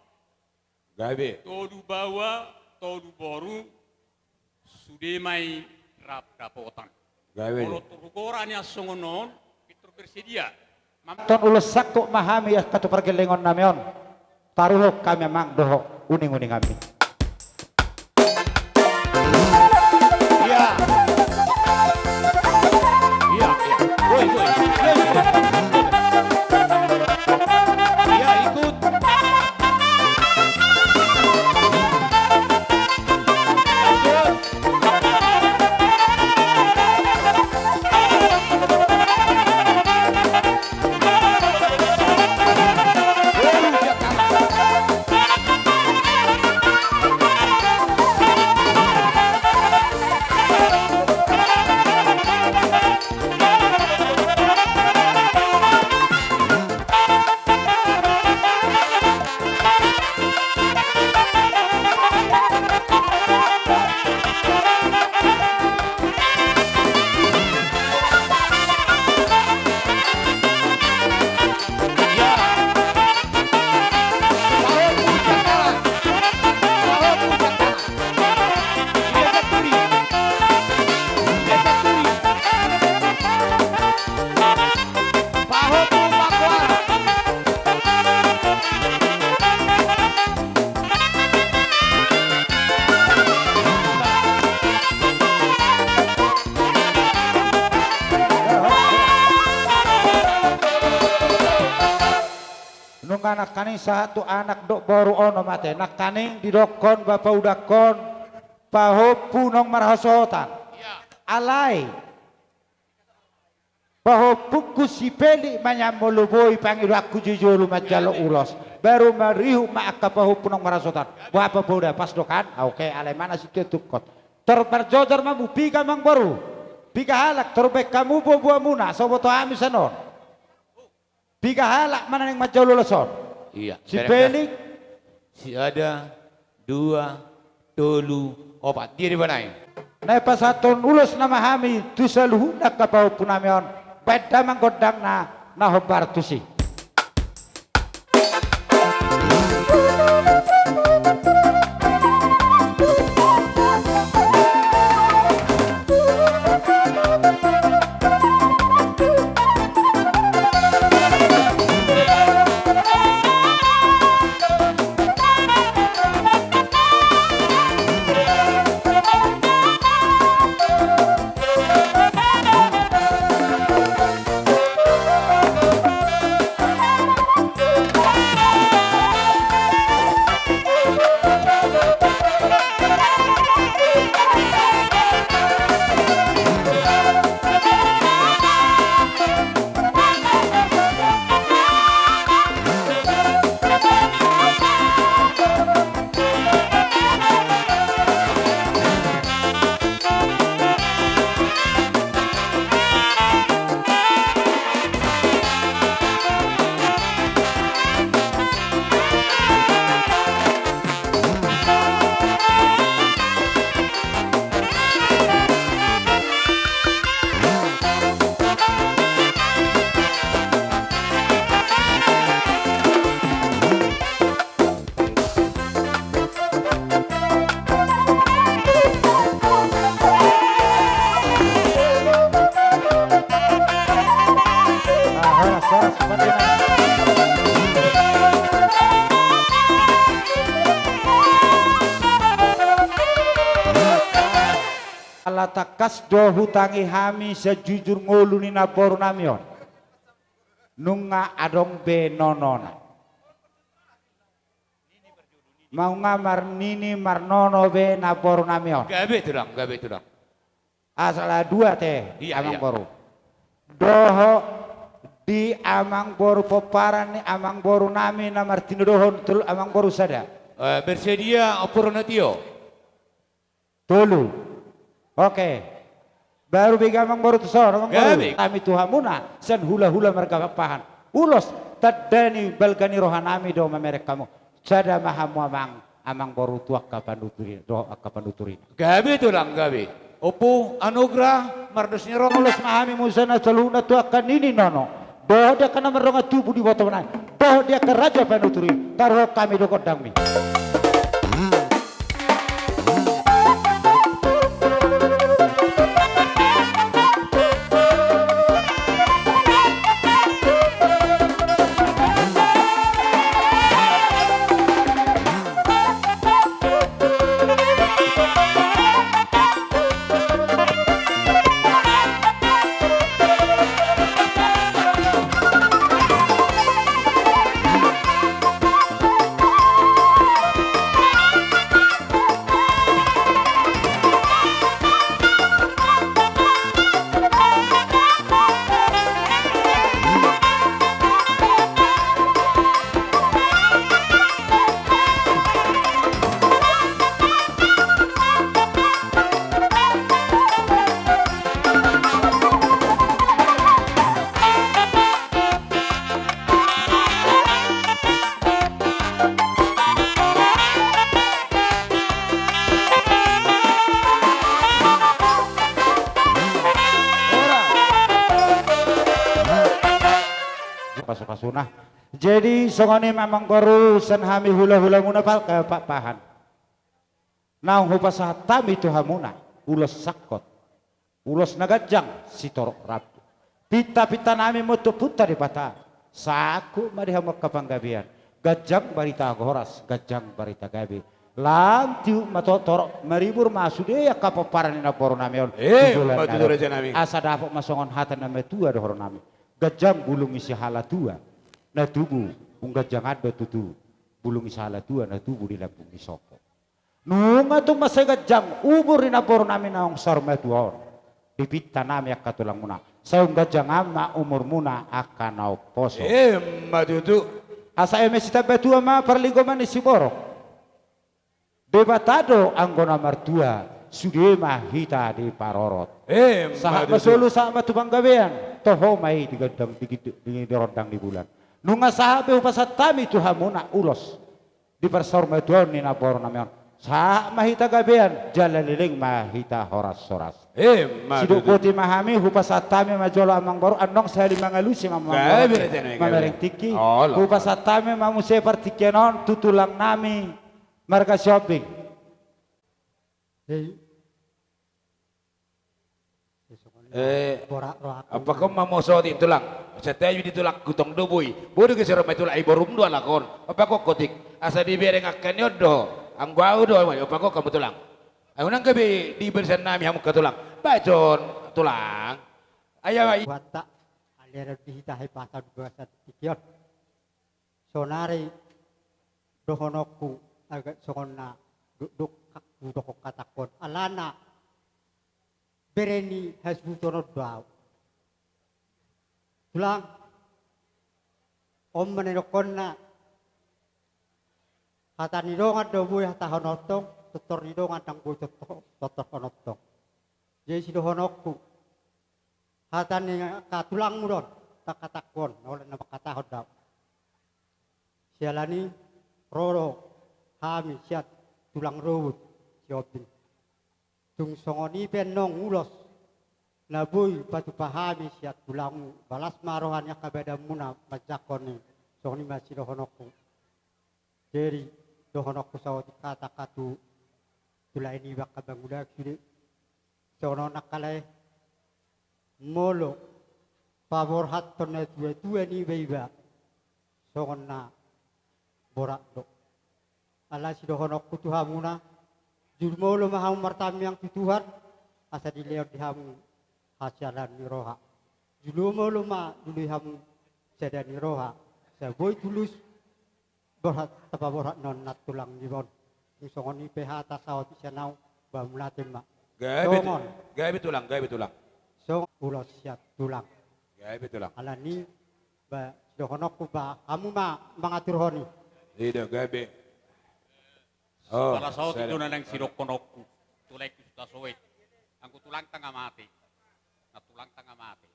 gabe todu bawa todu boru sudemai rap dapotan gabe kalau turukorannya songonon itu bersedia Ton ulos sakto mahami at katu pergelengon namion. Taruhok kami mang doho uning-uning kami. Iya. Iya, iya. Woi, woi. Iya, ikut. Nung anak kaning satu anak dok baru ono mate nak kaning didokon bapak udakon pahopu nong marhasotan alai pahopu kusipeli manyamoluboi pangiru aku jujulu majalo ulos baru marihu maaka pahopu nong marhasotan bapak udah pas dokan oke alai mana sih ketukot terperjojar mamu pika mang baru pika halak terbek kamu buah muna soboto ami sanon pika halak mana yang majalo leson Iya. si pelik Si ada 2, 3, 4. Dia di mana? na pasaton ulos na mahami tu saluhu na kapaw punamion beda manggodang na hobar tu si takas do hutangi hami sejujur nguluni naboru namion nunga adong be nonona mau ngamar nini marnono be naboru namion gabe tudang. asal dua teh Iya, amang iya. boru doho di amang boru poparan ni amang boru nami na martino dohon tul amang boru sada Bersedia oporunatio. tulu oke baru bigamang baru tuh sorong Gabi. kami Tuhan muna sen hula-hula mereka pahan ulos tadani balgani rohanami do merek kamu sada mahamu amang baru tuak kapan nuturin do kapan nuturin Gabe tudang gabe. Opo anugerah mardosnya roh. ulos mahami musana saluna tuak kanini nono do dia kana meronga tubuh di botonan do dia ke raja panuturin taruh kami do kodang mi sunah. Jadi songoni memang barusan hami hula-hula muna pak pahan. Naung hupasa tami tu hamuna ulos sakot. Ulos nagajang si torok rabu. Pita-pita nami moto puta di bata. Saku mariha makapanggabian. Gajang barita goras, gajang barita gabi. Lantiu matotorok maribur masude ya kapaparan na poro nami on. Matutur aja nami. Asa dapat masongon hatan nami tua dohoro nami. Gajang bulung isi hala tua. Na tubu ung gajang ado tutu. Bulung isi hala tua na tubu di lampung isoko. Nunga tu masay gajang ubur na poro nami na ung sarma tuor. Dipita nami ak katulang muna. Sa ung gajang ama umur muna akan na poso. Matutur. Asa emesita betua ma perligoman isi borok. Debatado anggona mertua sudema hita di parorot. Sahat masulu sama tu panggawean. Toho mai digadang di rondang di bulan. Nunga sahabe upasat tami tu hamuna ulos. Di persorma tuan ni nabor namion. Sahat mahita gawean jalaliling mahita horas soras. Siduk putih mahami upasat tami majolo amang baru andong saya di mangalusi mamereng tiki. Upasat tami mamu seperti kenon tutulang nami. Marga shopping. Apa kau mau soti tulang? Setiap di tulang gutong dubui. Bodoh keser mai tulang ibu rum dua lakon. Apa kau kotik? Asa di bereng akan yodo. Anggau do. Apa kau kamu tulang? Aku nang kebe di bersen nami hamu ke tulang. Bacon tulang. Ayah. Watak alera dihita hai pasal bahasa tikiot. Sonari dohonoku. Agak sokona duk duk katakon alana bereni hasbutono dau tulang om menenokonna kata nidongan do buy hata honotong tutor nidongan tang buy tutor honotong jadi si dohonokku kata ni katulang mudon tak katakon oleh nama kata hodau sialani roro kami siat tulang ruwut siopin tung songoni penong ulos nabuy patu pahami siat tulang balas marohannya kabeda muna majakoni songoni masih dohonokku jadi dohonokku sawati kata katu tulai ini baka bangudak sini sono nakalai molo pavor hatton na tua ni beiba songona borak do Allah si dohonok kutu hamuna jurmolo maham martam yang tutuhan asa dilihat di hamu hasialan ni roha jurmolo ma dulu hamu sedan ni roha saboy tulus borhat tapa borhat non nat tulang ni bon nisongon ni PH tasawat sianau bamulatin ma gaib tulang so ulos siat tulang gaib tulang ala ni ba dohonok ku ba hamu ma mangatur honi ida gaib. Para sao itu nang sirokonokku, tulek sudah soet. Angku tulang tengah mati, na tulang tengah mati.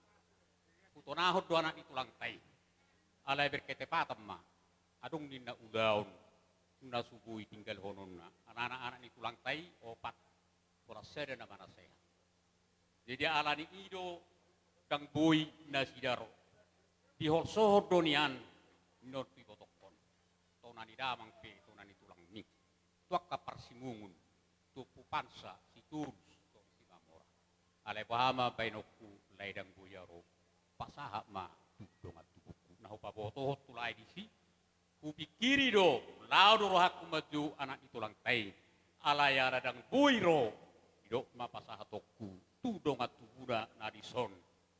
Kutonahod do anak ni tulang tay. Alay berkete patam ma. Adung ninna udaon, na subui tinggal honon na. Anak-anak ni tulang tay opat. Pura seda na mana sehat. Jadi ala ni ido dang bui na sidaro. Di hol sohod donian not pibotokon. Tonani damang pe tonani tulang ni. Tuak parsimungun tupu pansa si turus si mamora ale pahama bainokku laidang buyaro pasaha ma tudongat tubuku nahu paboto tulai disi kupikiri do laudo rohaku maju anak itulang tai alaya radang buiro ido ma pasaha tokku tudongat tubuna nadison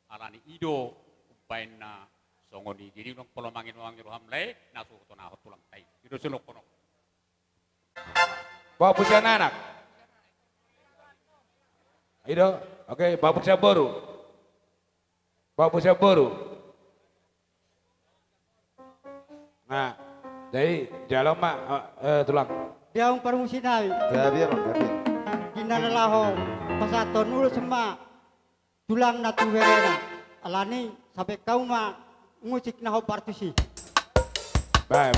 alani ido upaina songoni jadi nong polomangin wangir hamle nasu tonah tulang tai ido senokono. Bawa pusian anak. Ido, oke, bawa pusian baru. Bawa pusian baru. Nah, jadi jalan mak tulang. Dia permusi nabi. Gabi apa gabi? Kinalalaho pasaton ulo sema tulang natu verena. Alani sampai kau ma ngusik naho partisi. Bye.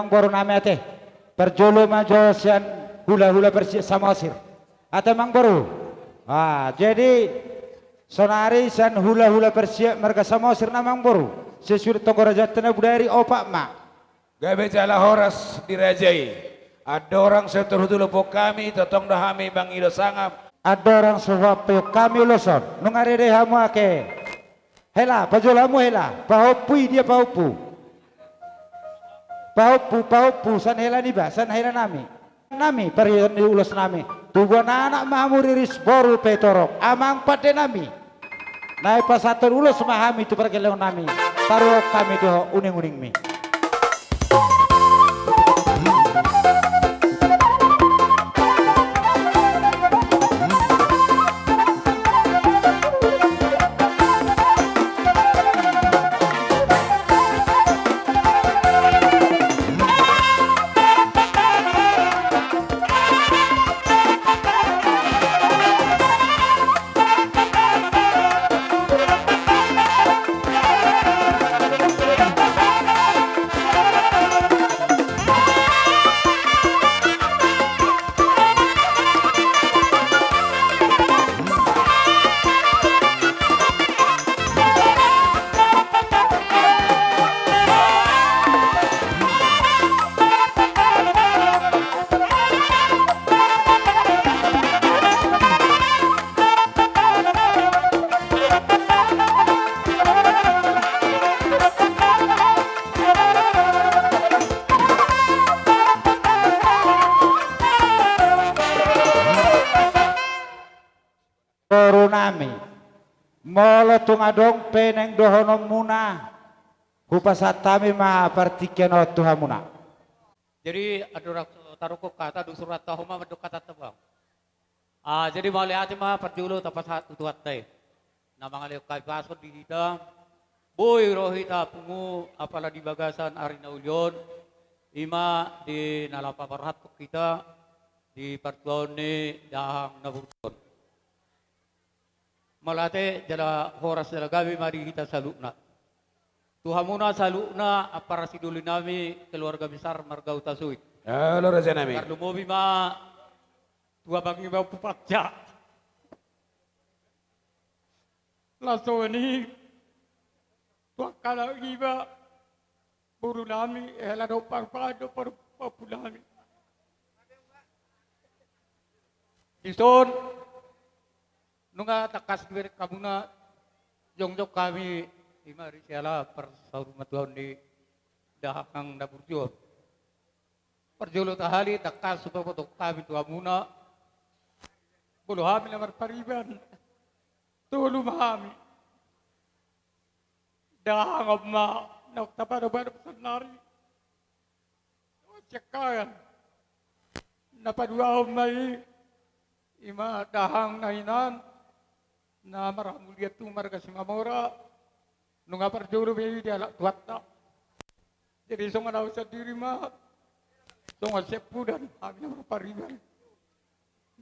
boru nami ate perjolo majo sian hula-hula bersih samosir ate mang boru. Jadi sonari sian hula-hula bersih mereka samosir namang boru sesudah tonggora jatana budari opak mak. Gabe jala horas dirajai. Ada orang seterhudul po kami totong dahami bang ido sangap. Ada orang sebab kami loson nungarede hamu ake. Hela pajolamu hela pahopui dia pahopu. Pahopu san hela ni ba san hela nami periode ni ulos nami. Tujuan anak mamu riris boru petorok amang pade nami. Naik pasator ulos mahami tu pergeleng nami. Taruh kami doh uning-uning mi. Nami molo tungadong peneng dohonom muna kupasatami ma partikeno tuhamuna. Jadi ada taruko kata du surat tahuma meduk kata tebang. Jadi mali ati ma perjulu tapas tuat teh. Nama ngalih kai pasod di hidang. Boy rohita pungu apalah di bagasan arina ulyon. Ima di nalapa parhat kita di pertuane dahang naburton. Malate jala horas jala gabi mari kita salukna. Tuhamuna salukna apara siduli nami keluarga besar marga utasuit. Halo raja nami. Karlu mobi ma tua bangi bau pupakja. Laso ini tua kala iba buru nami hela do parpado par populami. Ison nunga takas biar kamu na jongjok kami imari siala persaur matuan di dahakang dapurjon perjolo tahali takas supaya potok kami tua muna bulu hami lamar pariban tulu mahami dahang ma nak tapada pada senari cekayan napadua mai ima dahang nainan na maramuliat tu marga si mamora nunga perjuru bayi dia alak tuatna jadi songa na usah diri mah songa sepu dan hanya berpariban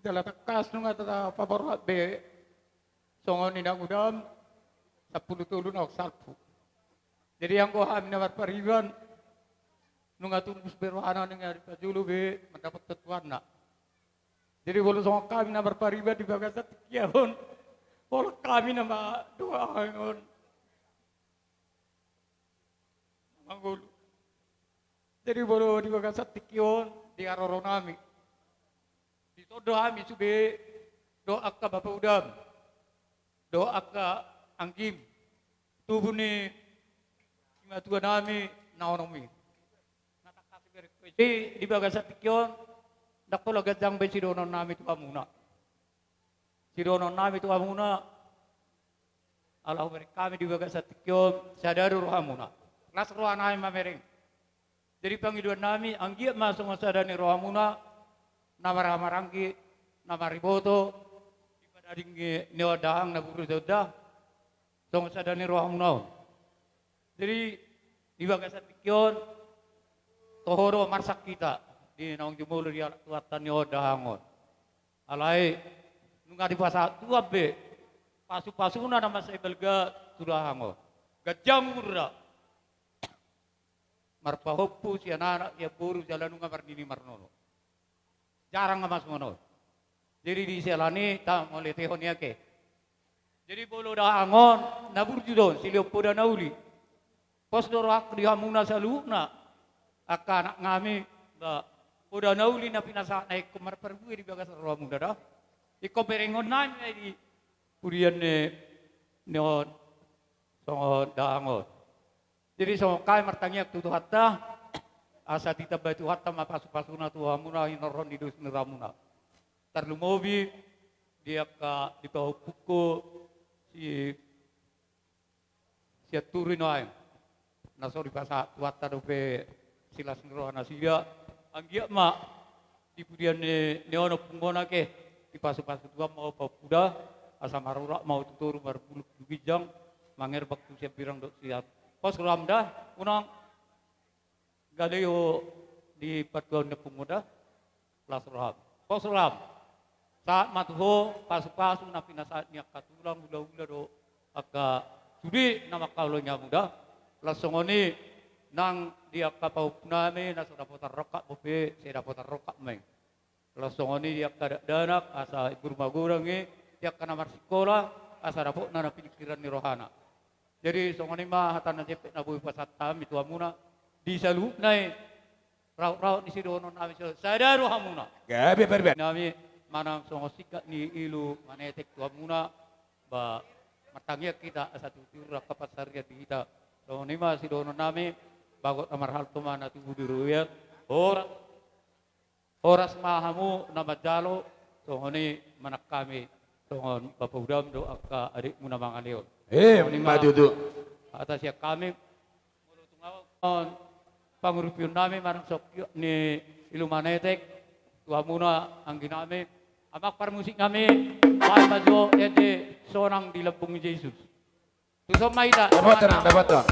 dalam tekas nunga tata paborat be songa ni nak udam 10 tulu nak salpu jadi yang ko hamina berpariban nunga tumbus berwana dengan perjuru be mendapat tetuanna jadi bolu songa kami na berpariban di bagasat kiahon Kalau kami nama doa ngon, manggul. Jadi baru di bagian satikion di aroro nami. Di doa kami sube doa ke Bapak Udam, doa ke Angkim, tubuh ni cuma Tuhan nami naonomi. Jadi di bagian satikion, dak pola gajang besidono nami tu amuna. Sirono nami tu amuna Allah kami di bagas satikyom sadaru rohamuna kelas rohanai mamereng jadi panggiluan nami anggiat masuk masadani rohamuna nama ramarangki nama riboto pada dinggi newadahang na buru jodah song masadani rohamuna jadi di bagas satikyon tohoro marsak kita di naung jumulu di tuatan newadahang alai nunga di pasal tua be pasu na nama saya belga sudah hango gajang murda marpahoppu si anak ya boru jalan nga marnini marnono. Jarang nga mas mono. Jadi di selani ta mole tehon ya ke. Jadi bolo da angon naburju don silio poda nauli. Pos doro ak di hamuna saluna. Aka anak ngami ba poda nauli na pinasa naik kumar perbu di bagas ro muda da. Iko berengon na di purian neon so da angon. Jadi so kai martangyak tutu hatta asa tita batu hatta mapasu-pasuna tu hamuna inoron di dus neramuna. Tarlumobi dia ka di bawah puko si turin ay naso di pasa tuata dope silas ngeroh nasiya anggia ma di pudian neono punggona ke di pasu-pasu tua mau papuda asa marura mau tuturu marbuluk gijang manger baktu siap pirang dok siap pos ramda unang galeyo di patuan punggoda las ram pos ram saat matuho pasu-pasu na pinasaatnya katulang hula-hula do aka sudi nama kaulonya muda lasongoni nang dia kapau puname na sudah potar rokak bope saya potar rokak meng lasongoni dia kada danak asa ibu rumah gurangi dia kana mar sekolah asa dapok na pikiran ni rohana jadi songoni mah hatana jepet na boy pasatam itu amuna di salu nai raut-raut di sidono nami sadar rohamuna Gabe berbe. nami manang songo sikat ni ilu manetek tua muna ba matangnya kita satu tura kapasar ya kita so ni ma si dono nami bagot amar hal to mana tu diruyat oras mahamu nama jalo so ni manak kami songon bapudam do aka adik muna mangaleon Madudu. atas ya kami on pangurupion nami manang sok ni ilu manetek tua muna angin nami amak parmusik kami Pak Majo ede sonang di lempung Yesus. Tusom maida. Dapat.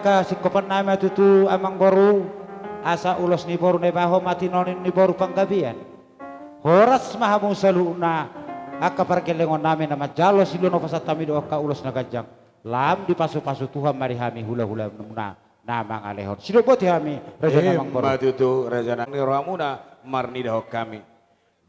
Ka sikopan nama tutu amang boru asa ulos ni boru nebaho mati nonin ni boru panggabian horas mahamu saluna aka parkelengon name nama jalo siluno pasatami do aka ulos nagajang lam di pasu-pasu Tuhan marihami hula-hula muna namang alehon. Sidok boti kami raja namang boru. Matutu raja nang rohamuna marni dahok kami.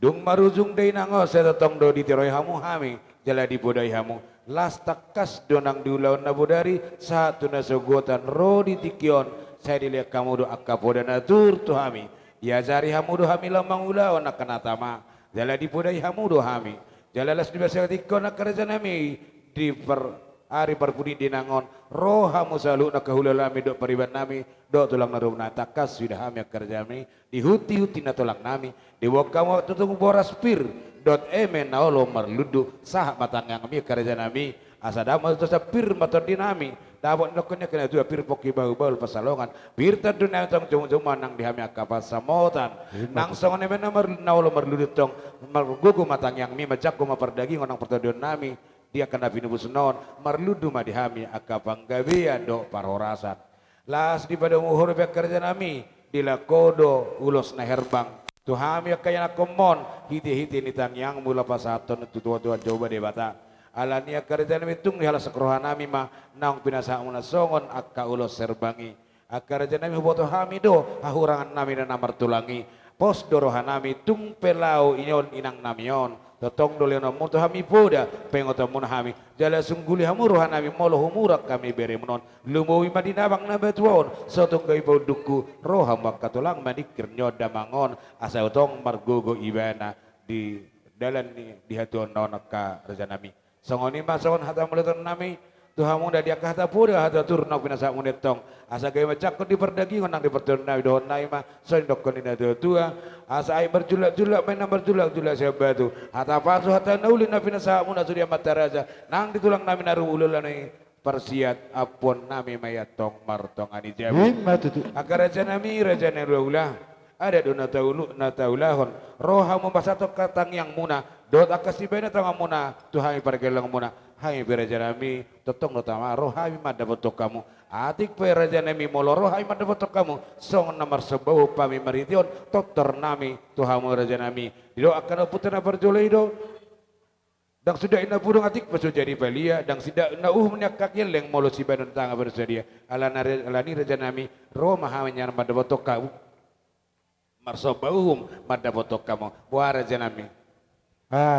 Dung marujung day nango setetong do di tiroy hamu hami jala di bodai hamu. Las takas donang diulaun na bodari satu na sogotan ro di tikion. Saya dilihat kamu do akapoda na tur tu hami. Ya jari hamu do hami lamang ulaon na kanatama. Jala di bodai hamu do hami. Jala las di basa tikon na kerja nami di hari perpudi dinangon rohamu salu na kahulalami do pariban nami do tulang narum na takas sudah hami kerjami di huti na tulang nami di wakamu tutung boras pir dot emen na olo marludu sah matang yang kami kerja nami asadama tu sapir maton dinami dapat nokonya kena tu pir poki bau pasalongan pir taduna tong cuma nang di hami akapas samotan nang songon emen na olo marludu tong margugu matang yang mi majaku maperdagi ngonang pertodion nami dia kena binubus non marludu madihami akapang gabia do parorasan las di pada muhur bekerja nami dila kodo ulos na herbang tuhami kaya na komon hiti nitang yang mula pasaton tutua coba debata alania kerja nami tung di halas sekrohan nami ma naung pinasa muna songon akka ulos serbangi akarja nami boto hami do hahurangan nami na namar tulangi pos dorohan nami tung pelau inyon inang namion totong dole na muto hami poda pengoto mun hami jala sungguli hamuruhan nami molo humurak kami bere menon lumawi madinabang na batuon sotong gay duku roham wakatulang manikir nyoda mangon asa utong margogo ibana di dalan di hatuan naon ka reja nami songoni masongon hata muleton nami Tuhamu dah dia kata pura hata turun pinasa munetong asa gay macakot di perdagi ngonang di pertuan nabi dohon nai ma sondok konina tua asa ai berjulak main berjulak saya batu hata pasu hata nauli na pinasa muna surya mataraja nang ditulang nami naru ululani persiat apun nami mayatong martong ani jabu akar raja nami raja nerula ada dona taulu na taulahon roha membasatok katang yang muna dot akasi bena tang muna tuhai pargelang muna hai beraja nami totong notama rohai mada botok kamu atik beraja nami molo rohai mada botok kamu song nomor sebau pami marition totor nami tuhamu raja nami do akan putana berjolai do dang sudah ina burung atik pasu jadi balia dang sidak na menyak yang molo si banon tanga bersedia alani raja nami roh maha menyar mada botok kamu marsabauhum mada botok kamu wah raja nami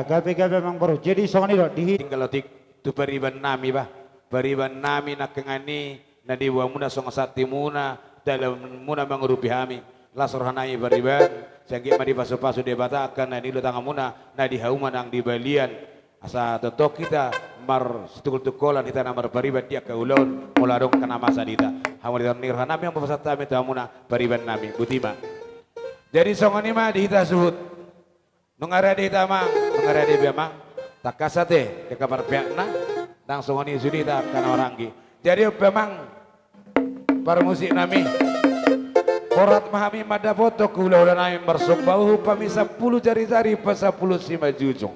gabe memang baru jadi songan itu di tinggal otik tu pariban nami bah pariban nami nak kengani na diwa muna song sati muna dalam muna mengurupi hami lasorhanai pariban sagi mari pasu debata akan na nilu tanga muna na dihauman ang di balian asa totok kita mar setukul-tukulan kita namar pariban dia kaulon muladong kana masa dita hamul nirhanami yang pasat kami tu muna pariban nami butima jadi songani mah dihita suhut nungarade tamang nungarade biamang tak kasate ke kabar piakna langsung ini sudi tak kana oranggi jadi memang para musik nami korat mahami mada foto kula nami bersubauh pami 10 jari-jari pas 10 sima jujung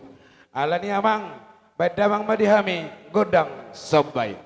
alani amang badamang madihami godang sobai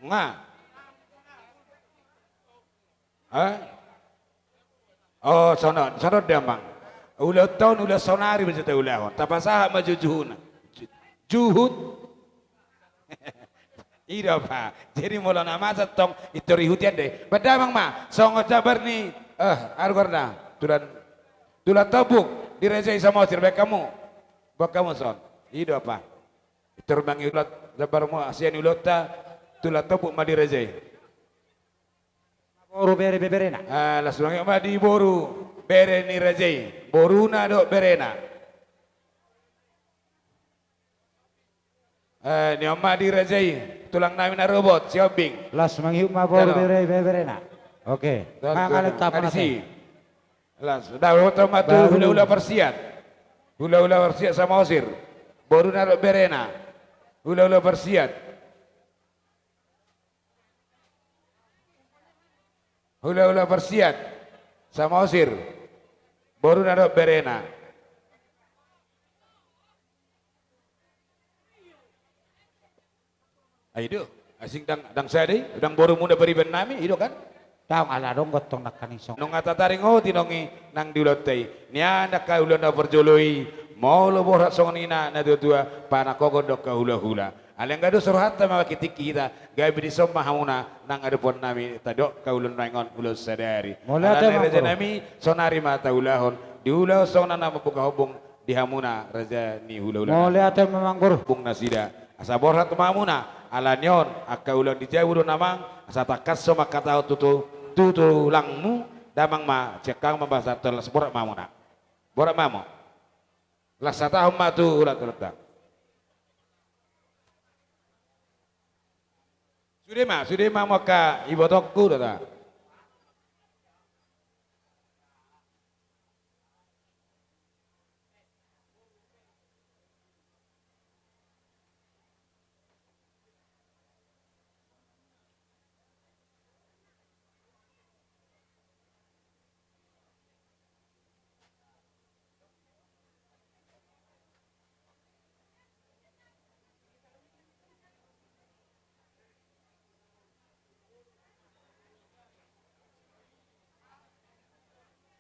Nga. Hah? Oh, sono damang. Ulah tahun ulah sonari begitu ulah. Tapasah maju juhuna. Juhud. Ida pa. Jadi mula nama tong itu rihutian deh. Badamang ma. Songo jabar ni. Argorna. Tulan tabuk. Direjai sama sir kamu. Bak kamu son. Ida pa. Itu bangi ulat jabar mo asian ulota. Tulan tabuk ma direjai. Boru bere beberena. Langsung ma di boru. Bere ni rejai. Boruna do berena. Ni amma di rejai. Tulang namin na robot, si Obing. Las manghiup ma boru bere beberena. Oke. Mangalit tapan si. Las, dah otomatis hula-hula persiat. Hula-hula persiat sama osir. Boru na berena. Hula-hula persiat. Hula-hula persiat sama osir. Boru na berena. Ayo, asing dang sadai, dang boru muda beriban nami, itu kan? Daong ala dong gotong nakaning song. Nong atataring tinongi nang diulotay. Niya nakaulan na perjoloi, mau lo borat songonina na dua panakogon dok kahula-hula. Alang gado surhata makitik kita, gabi di somma hamuna nang adepon nami tadok kaulan nangon ulos sadari. Mulai raja nami sonari mata ulahon, di ulah songna nama buka hubung di hamuna raja ni hula-hula. Mulai ate memang guru. Bung nasida, asa borat mamuna. Alanyon akka ulang di jauh namang asa takas sama kata tutu langmu damang ma cekang membahasa telas borak mamuna. Borak mamu. Lasata humma tu ulat ulat. Sudah maka ibu tokku dah.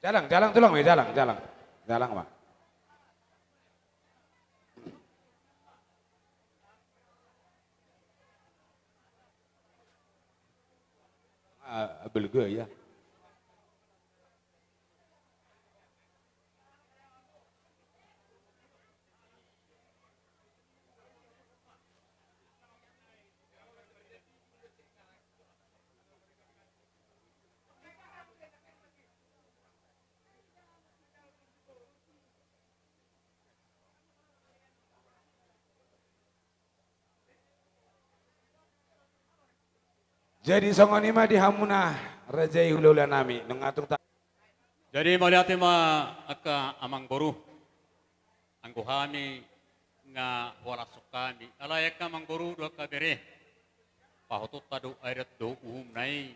Jalang tolong ya jalang pak. Abel gue ya. Jadi songoni mah di hamuna rejai hula nami nengatung tak. Jadi melihat aka amang boru anggo kami nga wala sukami alayak ka amang boru do kabere pahotot tadu airat do nai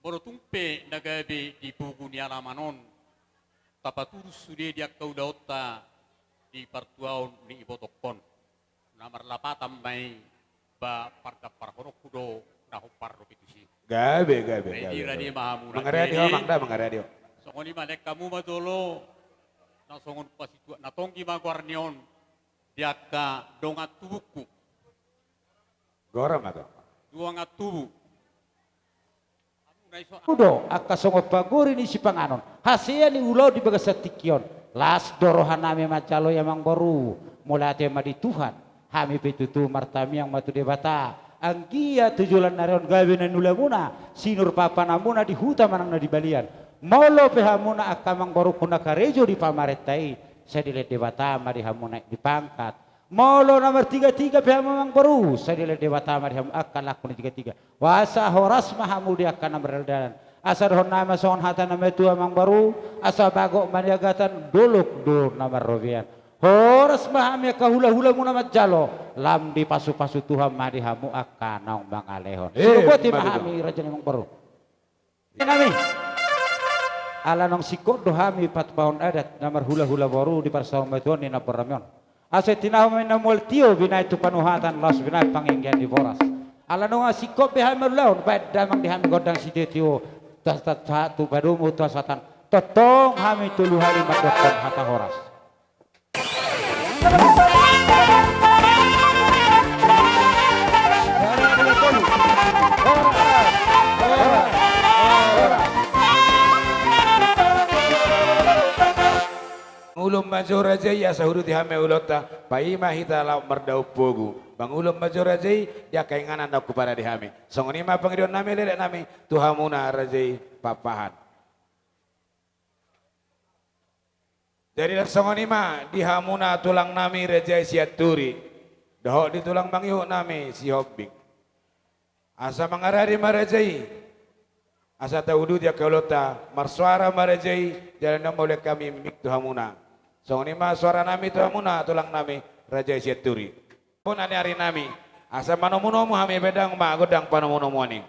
boru tumpe nagabi di bugu ni alamanon tapaturus sude dia kaudauta di partuaon ni ibotokon namar lapatam mai ba parta parhorok kudo nahupar repetisi. Gabe. Di mahamuna. Mangaradio mangda mangaradio. Songoni malek kamu madolo. Na songon pasitua na tonggi magwarnion. Diaka donga tubuku. Gorong atau? Dua ngatubu. Udo akka songot pagori ni si panganon. Hasia ni ulo di bagas tikion. Las dorohan nami macalo yamang baru. Mulai tema di Tuhan. Hami petutu martami yang matu debata. Anggia tujulan narion gawinan nulamuna sinur papa namuna di huta manang na di balian molo pehamuna akamang baru kuna karejo di pamaretai saya dilihat dewata mari hamuna dipangkat molo nomor 33 pehamang baru saya dilihat dewata mari hamu akan laku 33 wasa horas mahamu dia akan nomor dalan asar hon nama songon hata nama tua mang baru asa bagok maniagatan doluk dur nomor robian horas mahamnya kahula-hula muna majalo lam di pasu-pasu Tuhan mari hamu akanong mangalehon sinubuti mahami raja namang baru nami ala nong sikot dohami patpahon adat namar hula-hula baru di parsawang batuan ni naparamyon asa tinahumi namul tiyo binay tu panuhatan las binay panginggan di boras Ala nunga sikop behai merlaun, baik damang dihami godang si detio, tas satu baru mutasatan. Totong hami tulu hari madokkan hata horas. Ulum maju rajai asa huru dihame ulota paima hita lau merdau pogu bang ulum maju rajai dia kainganan dak kepada dihame songoni ma pangidon nami lelek nami tuhamuna rajai papahan jadi songoni ma dihamuna tulang nami rajai siaturi dohok di tulang bang ihuk nami si hobbing asa mangarari marajai asa taudu dia kaulota marsuara marajai jalan oleh kami mik tuhamuna song nima suara nami tuhamuna tulang nami raja siaturi pun ane hari nami asa manomunomu hami bedang ma godang panomunomu ani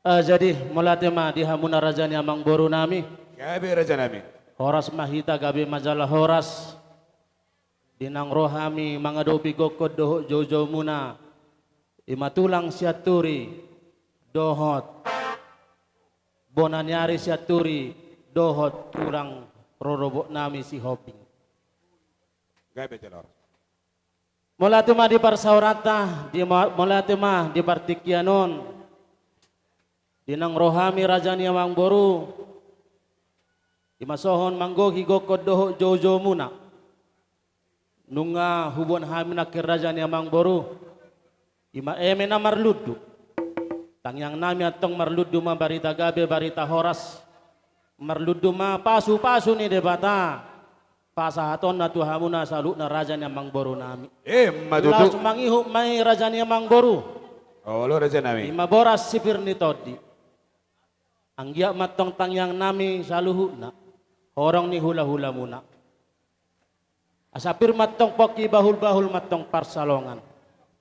Jadi mulatema di hamuna rajani amang boru nami. Gabi raja nami. Horas mahita gabi majalah horas. Dinang rohami mangadopi gokod doho jojo muna. Imatulang siaturi dohot. Bonanyari siaturi dohot tulang rorobok nami si hoping. Gabi jalor. Mulatema di parsaurata, mulatema di partikyanon. Dinang rohami rajani amang boru. Imasohon manggogi gokod doho jojo muna. Nunga hubon hami nakir rajani amang boru. Ima eme na marludu. Tangyang nami atong marludu ma barita gabe barita horas. Marludu ma pasu-pasu ni debata. Pasahaton na tuhamuna salu na rajani amang boru nami. Madudu. Laos mangihu may rajani amang boru. Oh, lo raja nami. Ima boras sipir ni todi. Anggia matong tangyang nami saluhu na. Horong ni hula-hula muna. Asapir matong poki bahul-bahul matong parsalongan.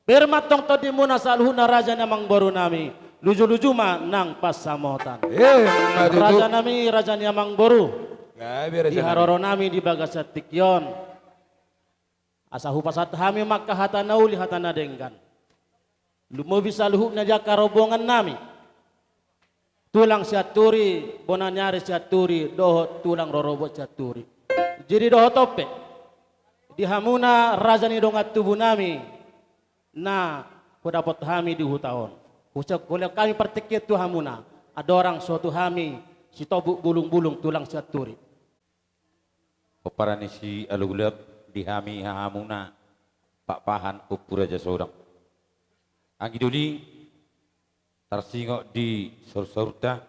Bir matong todi muna saluhu na raja namang boru nami. Luju-luju ma nang pasamotan. Madudu. Raja nami raja namang boru. Gabi raja Di nami. haroro nami di bagasat tikyon. Asa hupasat hami makka hata nauli hata nadenggan. Lumubi saluhu na jaka robongan nami. Tulang siaturi, bonanyari siaturi, dohot tulang rorobot siaturi. Jadi dohot tope. Di hamuna raja ni dongat tubuh nami. Na kudapot hami di hutaon. Kucak boleh kami pertikit tu hamuna. Ada orang suatu hami si tobuk bulung-bulung tulang siaturi. Oparani si alulab di hami hamuna Pak Pahan upur aja seorang. Anggi duli tarsingok di sorsorta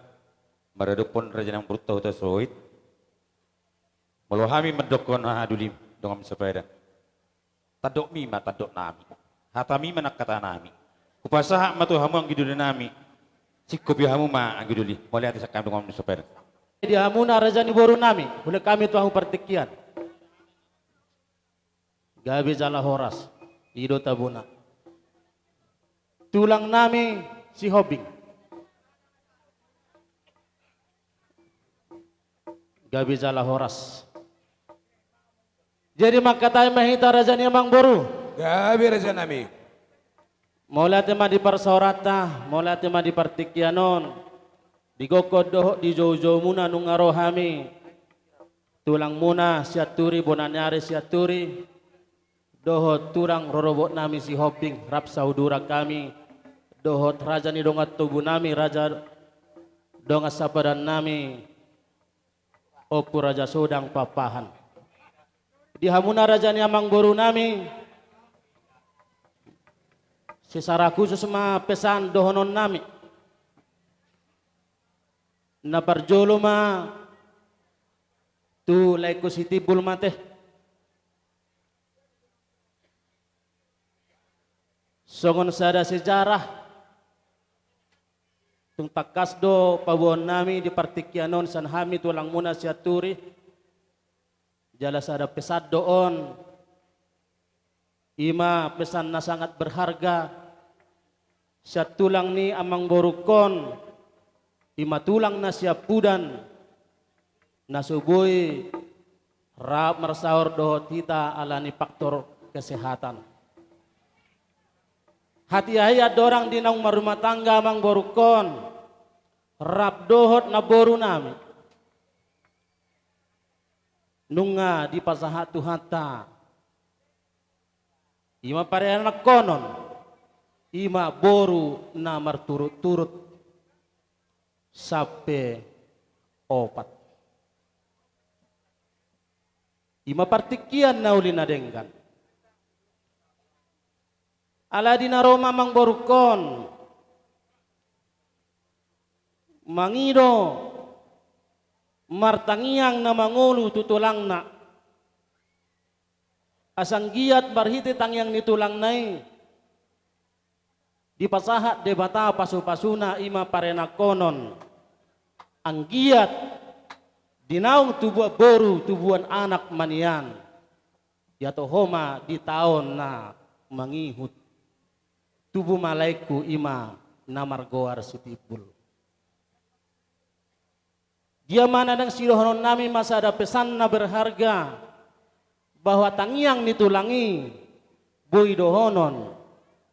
meredepon raja nang purta uta soit. Melohami mendokon duli dengan sepeda. Tadok mima tadok nami. Hatami menak kata nami. Kupasah matu hamu anggi duli nami. Cikupi hamu ma anggi duli. Boleh hati sakam dengan sepeda. Di hamuna raja ni boru nami. Boleh kami tuahu pertikian. Gabi jala horas. Ido tabuna. Tulang nami si hobing. Gabi jala horas. Jadi makatai mahita raja ni amang boru. Gabi raja nami. Mola tema di parsaurata, mola tema di partikyanon. Di gokod doho di jojo muna nung arohami. Tulang muna siaturi bonanyari siaturi. Dohot turang rorobot nami si hoping rap saudura kami. Dohot raja ni dongat tubuh nami raja dongat sapadan nami. Opu raja sodang papahan. Di hamuna raja ni amang boru nami. Sesara khusus ma pesan dohonon nami. Na parjolo ma tu laiku sitibul mate. Songon sada sejarah tung takasdo pawon nami di partikyanon san hami tulang muna siaturi jala sada pesad doon ima pesan na sangat berharga siat tulang ni amang borukon ima tulang na siapudan na subuhi rap marsaur dohot kita alani faktor kesehatan. Hati ayat dorang dinang marumah tangga mang borukon rap dohot na boru nami nunga di pasahatu hata ima pare anak konon ima boru na marturut-turut sampai opat ima partikian na uli na denggan aladina Roma mang borukon mangido martangiang na mangulu tutulang na asang giat barhiti tangyang nitulang nai di pasahat debata pasu-pasuna ima parena konon ang giat dinaung tubuh boru tubuhan anak manian yato homa di tahun na mangihut tubuh malaiku ima namargoar sitipul Dia mana dan sidohonon nami masa ada pesan na berharga bahwa tangiang nitulangi boy dohonon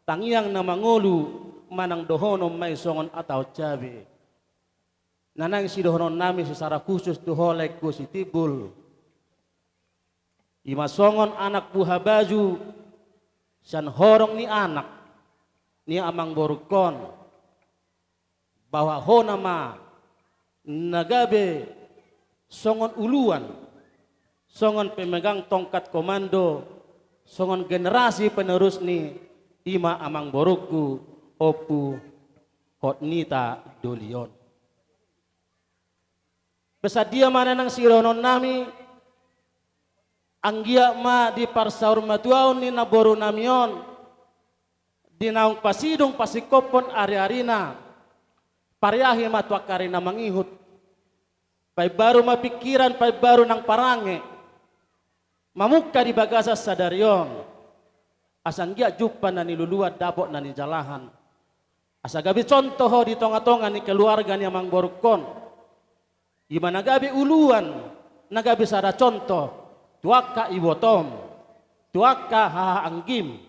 tangiang na mangulu manang dohonon may songon atau cabe. Nanang sidohonon nami secara khusus duholek ku si Tibul. Ima songon anak buah baju san horong ni anak ni amang borukon bahwa ho nama nagabe songon uluan, songon pemegang tongkat komando, songon generasi penerus ni ima amang boruku opu hotnita dolion. Pesadia mana nang sironon nami anggia ma di parsaur matuaun ni naboru namion di naung pasidung pasikopon ari-arina pariahi matwa karina mangihut pai baru mapikiran pai baru nang parange mamuka di bagasa sadarion asanggia jupan na niluluat dapok na nijalahan asa gabi contoh di tonga-tonga ni keluarga ni amang borukon gimana gabi uluan nagabi sada contoh tuaka ibotom tuaka haha anggim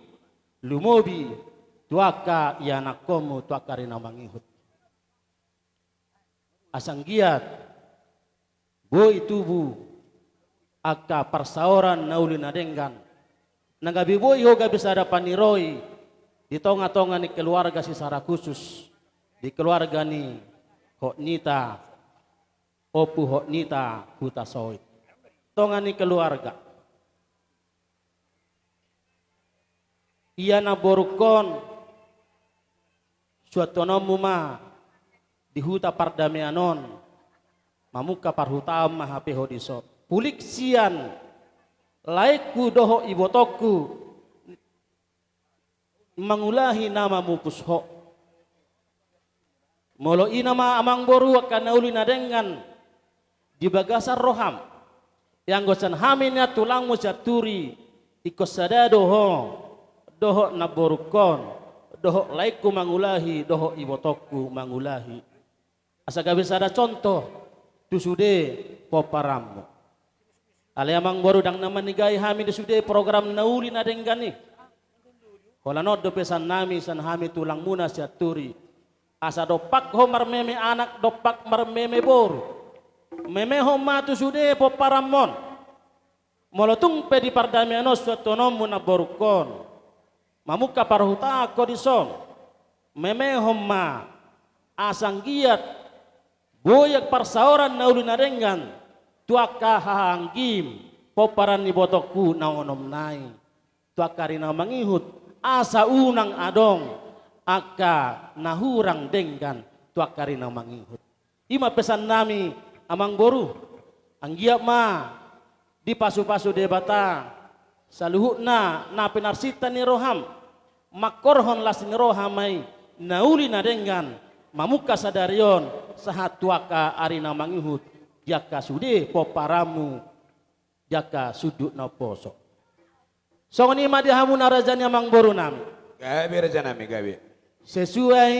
lumobi tuaka ianakomu tuaka rina mangihut asang giat boy tubu aka parsaoran nauli nadenggan nagabi boy ho gabi sada paniroi di tonga-tonga ni keluarga si sara khusus di keluarga ni hotnita opu hotnita hutasoit tonga ni keluarga iya na borukon suatonomu ma di huta pardamianon mamuka parhutam mahape hodisot pulik sian laiku doho ibotoku mangulahi nama mupusho molo inama amang boru akan nauli nadengan di bagasar roham yang gosan haminnya tulang musaturi ikos sada doho naborukon doho laiku mangulahi doho ibotoku mangulahi asa gabi sada contoh tusude poparamu ale amang boru dang naman nigai hami tusude program nauli na denggani holanod do pesan nami san hami tulang muna siaturi asa dopak ho marmeme anak dopak marmeme boru meme ho ma tusude poparamon molotung pe di pardamiano suatonom muna borukon mamuka parhuta kodison meme ho ma asang giat boyak parsaoran nauli nadengan tuaka hahanggim poparan ni botokku naonom nai tuaka rina mangihut asa unang adong aka nahurang denggan tuaka rina mangihut ima pesan nami amang boru anggiap ma di pasu-pasu debata saluhut na penarsita ni roham makorhon las ni rohamai nauli nadengan mamuka sadarion sahat tuaka arina mangihut jaka sude poparamu jaka sudut na poso songoni madi hamu narajani amang boru nami gabi raja nami gabi sesuai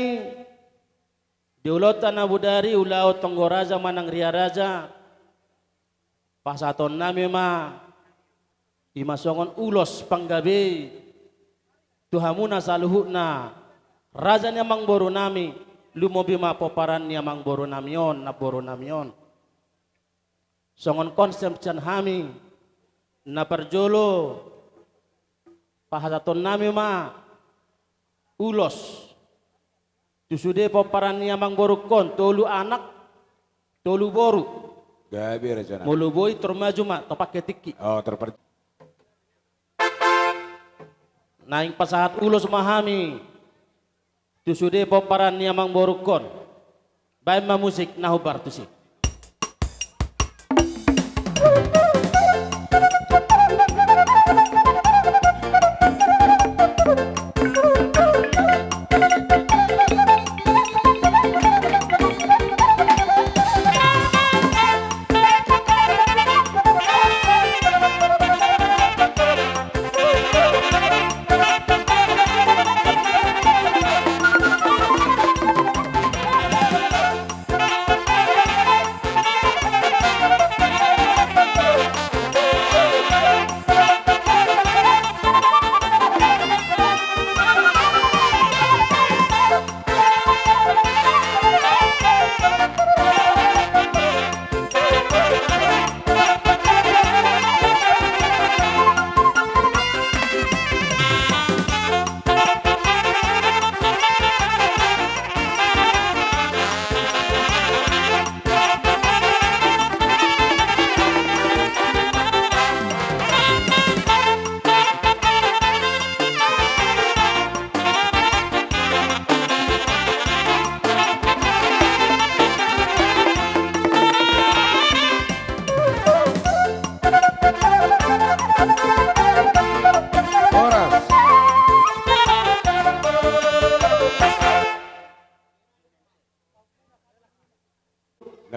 diulotan Abu Dari ulau Tonggoraja manang Ria Raja pasaton nami ma ima songon ulos panggabe tuhamuna saluhutna raja ni amang boru nami lumobi ma poparan ni amang boru namion na boru namion songon konsep can hami na perjolo pahasaton nami ma ulos tusude poparan ni amang boru kon tolu anak tolu boru gabi raja nami mulu boy termaju ma topak ketiki oh terper naing pasahat ulos mahami tusude poparan ni amang boru kon bae ma musik nahubar tusik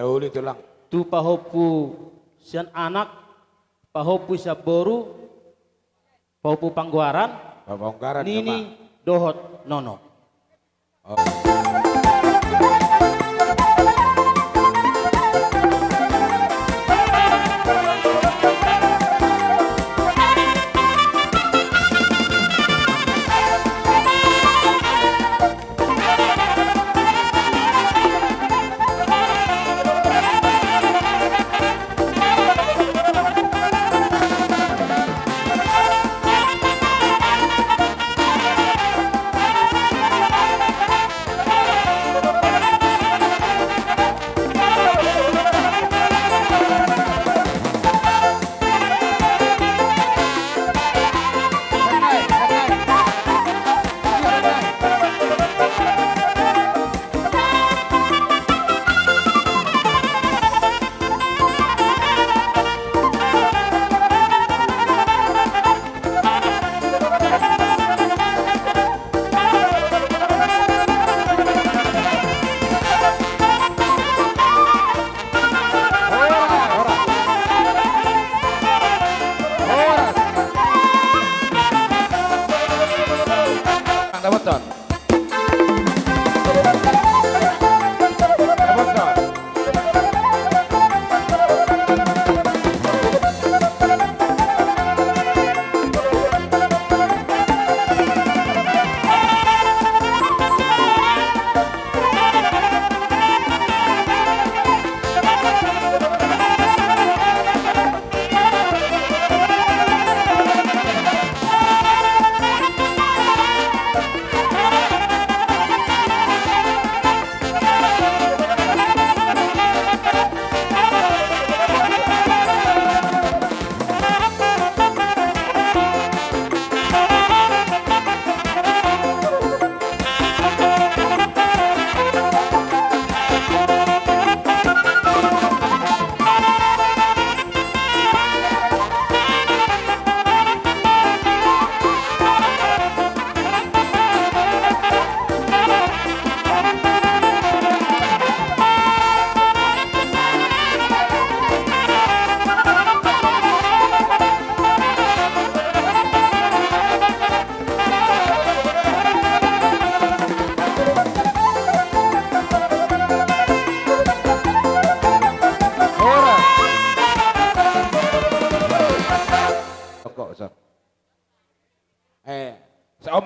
Nauli tulang. Tu pahopu sian anak, pahopu siap boru, pahopu pangguaran, Pabongkaran nini dohot nono. Beton.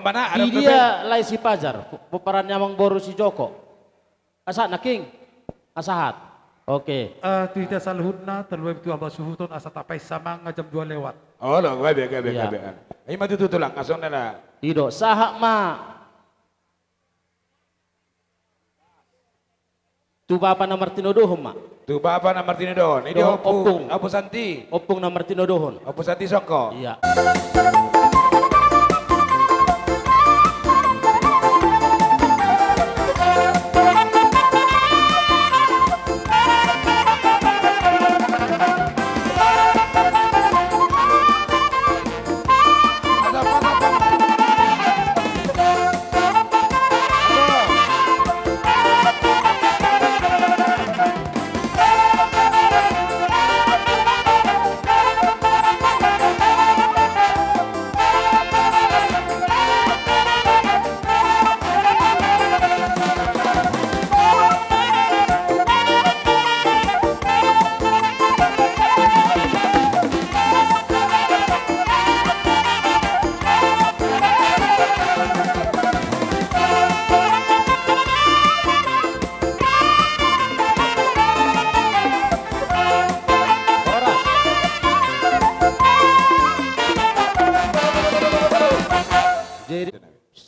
Mana ada dia lai si pajar, peperan nyamang boru si Joko. Asa naking, asahat. Oke. Tidak salhutna terlebih itu abah suhutun asa tapai sama ngajam 2 lewat. Oh lo, gabe. Ini mah tutu tulang, asong nana. Tidak sahak ma. Tu bapa nomor tinodohon ma. Tu bapa nomor tinodohon. Ini opung. Opu Santi. Opung nomor tinodohon. Opu Santi Soko. Iya.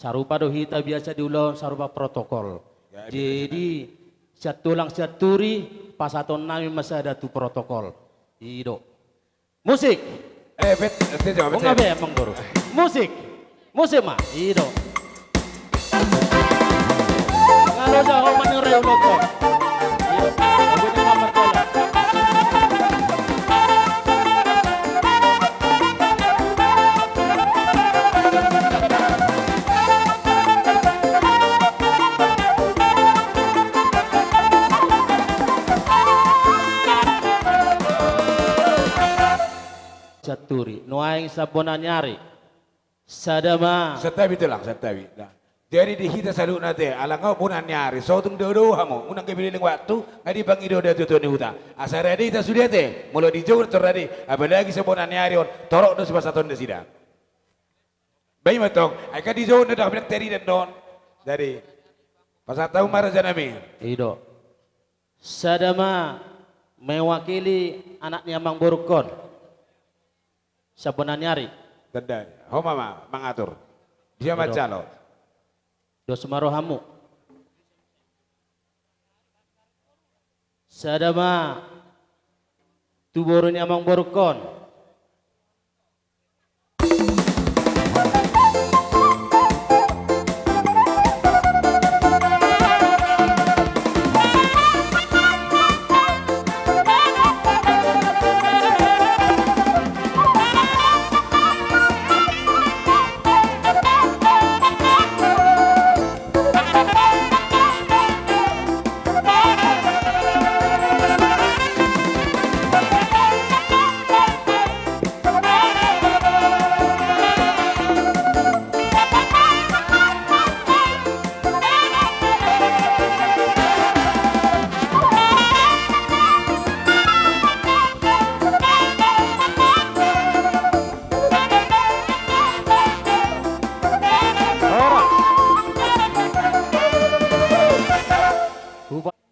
Sarupa dohita biasa diulang sarupa protokol. Jadi siat tulang siat turi pasaton nami masih ada tu protokol. Ido. Musik. Betul. Enggak be emang baru. Musik. Musik mah. Ido. Kalau jauh menurut loko. Ido. Aku ni nomor tolak. Jaturi nuaing sabonan nyari sadama Setabi tulang, setabi. Nah. Jadi di kita selalu nate, alang kau punan nyari, so tung dodo hamu, unang kebililing waktu, ngadi bangi dodo tutu ni huta. Asal ready kita sudah te, mulai di jauh terjadi, apalagi sebulan nyari on, torok dos pas satu sida. Bayi matong, akan di jauh dah bilang teri dan don, dari pas tahu marah janami. Ido sadama mewakili anaknya Mang Borukon sabonan nyari Tendang, oh mama mengatur, dia macam lo. dos marohamu sadama tuborun Amang Borukon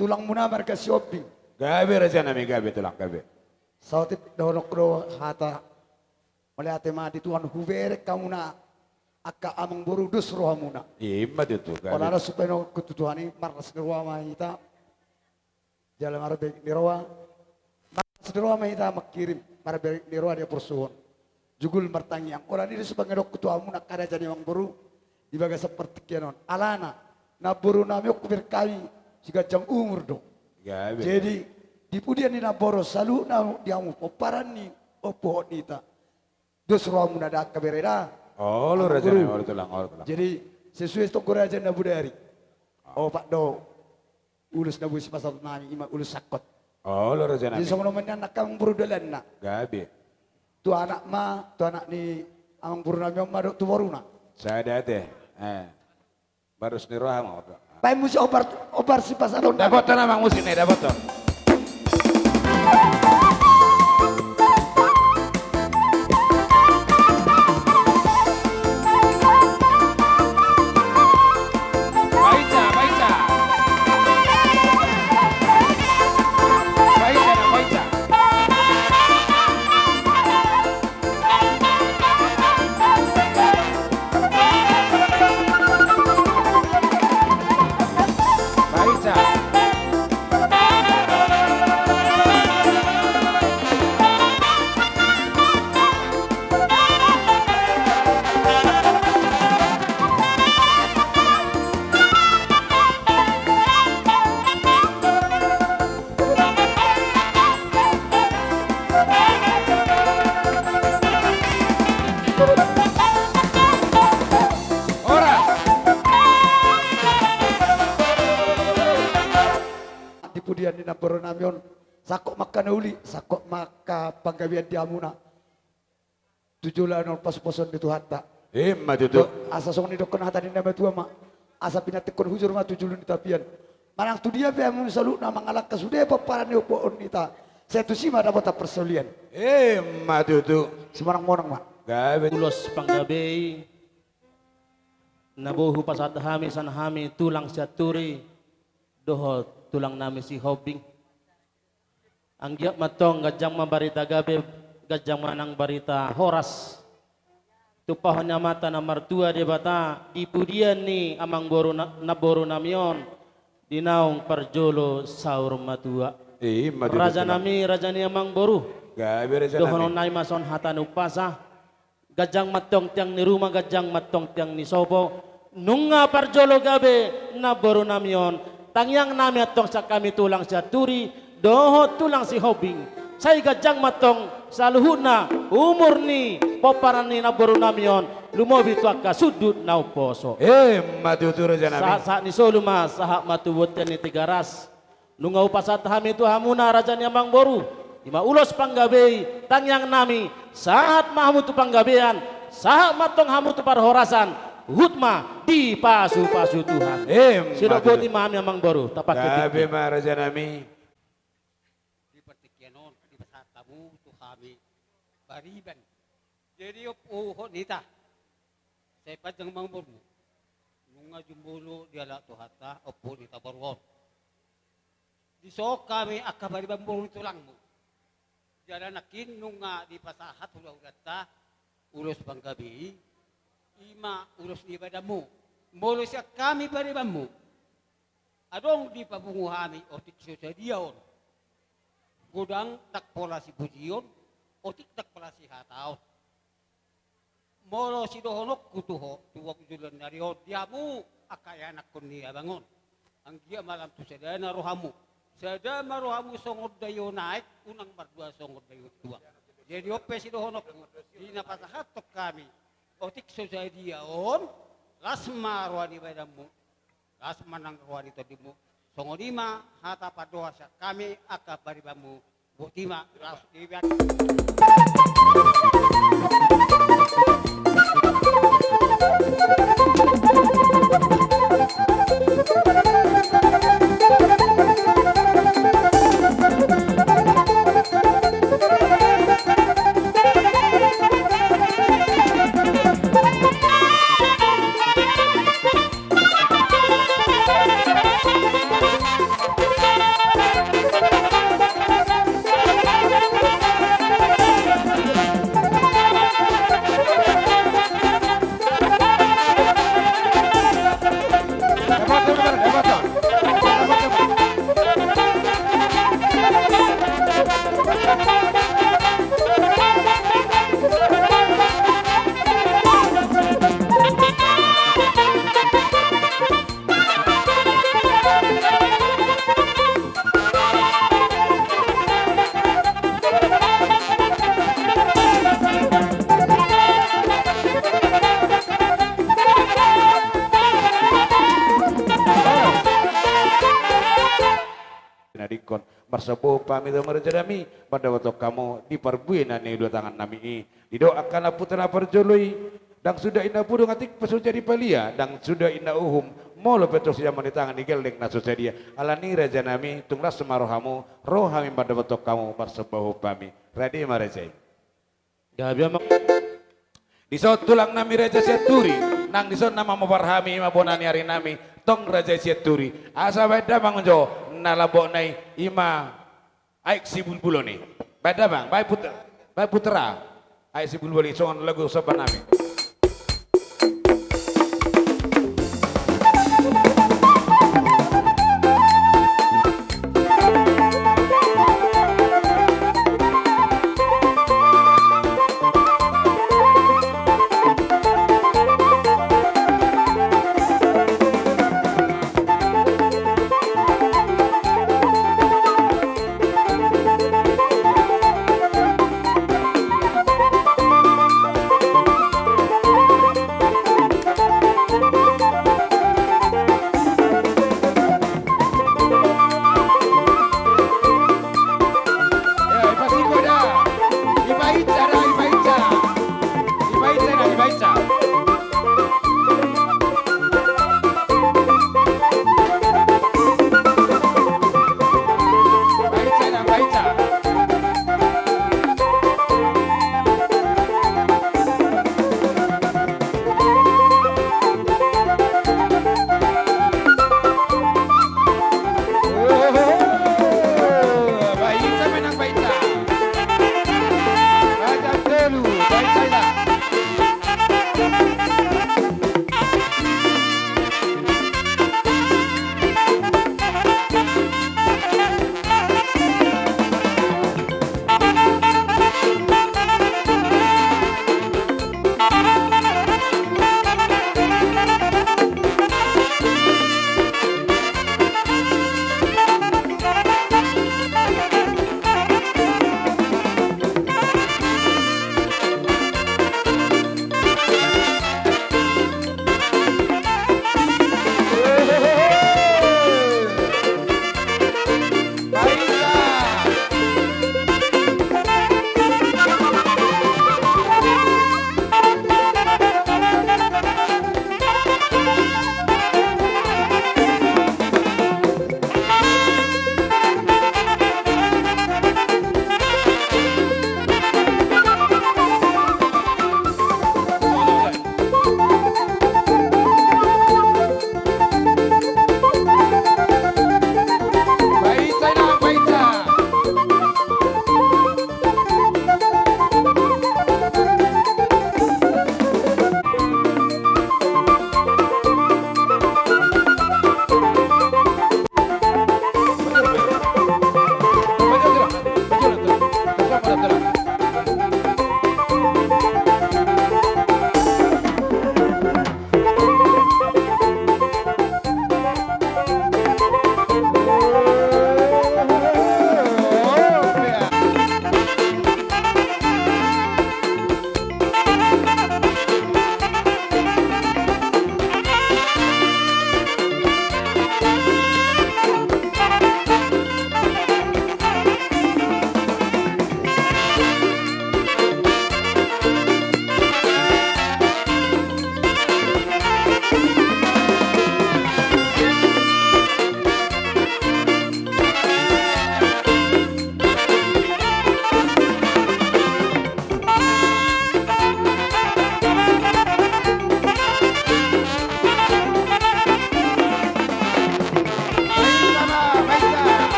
Tulang muna marga shopping. Gabe raja nami gabe tulang gabe. Sautip donok ro hata melihat mati Tuhan hubere kamu na akka Amang Boru dus roh muna. Ima itu gabe. Orang supaya no ketutuhan ini markas roh mahita jalan marbe ni roh markas roh mahita makirim marbe ni roh dia persuon. Jugul martangiang orang ini sebagai dok ketua muna kada jadi Amang Boru dibaga seperti kianon alana na boru nami ok berkali jika jang umur dong. Gabe. Jadi di pudian ni na boros salu na diamu oparan ni opo nita. Dos roh muna da kabereda. Oh lo raja nami orang tulang orang tulang. Jadi sesuai stok raja na budari. Oh pak do ulus na busi pasal nami ima ulus sakot. Oh lo raja nami. Jadi sama namanya anak Amang Boru dalan na. Gabe. Tu anak ni Amang Boru nami madok tu boru na. Saya ada teh. Baru sendiri roh mau. Pai musi obar si pasal na. Dapat tanah mang musim nih dapat tuh. Baca, baca. Baca, baca. Baca. Di pudian ni na boru namion sakok makan uli sakok maka panggawian diamuna. Tujulan on pas-pason itu hatta. Ima itu. Asa song ni dokon hata ni nama tua ma. Asa pinatikon hujur ma tujulun di tapian. Manang tu dia pe amun salu na mangalak kasude paparan ni opoon nita. Saya tu sima dapat persolian. Ima itu. Semarang monang ma. Gabe. ulos panggabay nabuhu pasat hami san hami tulang Jaturi doho tulang nami si Hobing ang giyak matong gajang mabarita gabe gajang manang barita Horas tupahon na mata na martua de bata ipudian ni Amang Boru na boru namion dinaong parjolo saur matua Ima itu. raja nami raja ni Amang Boru Gabe raja dohonon nami. nai mason hatan upasa gajang matong tiang ni rumah gajang matong tiang ni sopo nunga parjolo gabe na boru namion tangyang nami atong sa kami tulang Jaturi doho tulang si Hobing say gajang matong sa luhuna umur ni poparan ni na boru namion lumobi tu akka sudut na uposo Ima itu raja nami. sa ni soluma saha matuwot ni tigaras nunga upasat hami tu hamuna raja ni Amang Boru ima ulos panggabay tangyang nami sahat mahmud tu panggabean, sahat matong hamu tu parhorasan, hutma di pasu-pasu Tuhan. Sudah buat imam yang mangboru, tapak Gabe Raja nami. Di pertikianon, di pasar tamu tu kami bariban. Jadi uho nita. Saya pajang mangboru. Nunga jumbulo diala tu hata opo nita baruon. Di so kami akabari bamburu tulang mo. Jalan nakin nunga di pasahat ulah ugata ulos panggabi. Ima ulos di badamu. Molo siya kami baribamu. Adong di pabunguhami otik siya diyaon. Gudang tak pola si bujion, otik tak pola si hataon. Molo si dohonok kutuho, tuwag julan narion, diamu akayanak kun niya bangon. Ang dia malam tu sadana rohamu. Sadama rohamu songod dayo naik, unang mardua songod dayo tua. Jadi ope si dohonok, di napasahatok kami. Otik siya diyaon, lasma ruani badamu. Lasma nang ruani tadimu. Songodima hata padoa sa kami akabaribamu butima ras dibiak. Marsabu pami do marjadami pada waktu kamu diperbuina ni dua tangan nami didoakanlah putra perjoloi dan sudah ina pudu ngatik pasu jadi palia dan sudah ina uhum molo petos yang manitangan di geldeng nasu sedia alani raja nami tunglas semarohamu rohami pada waktu kamu marsabu pami ready marajai di saat tulang nami raja seturi nang di saat nama mabarhami mabonani hari nami tong raja seturi asa beda mangunjo nalabok nai ima aik si bulbulo ni beda bang baik putra aik si bulbulo ni songon lagu sopan nami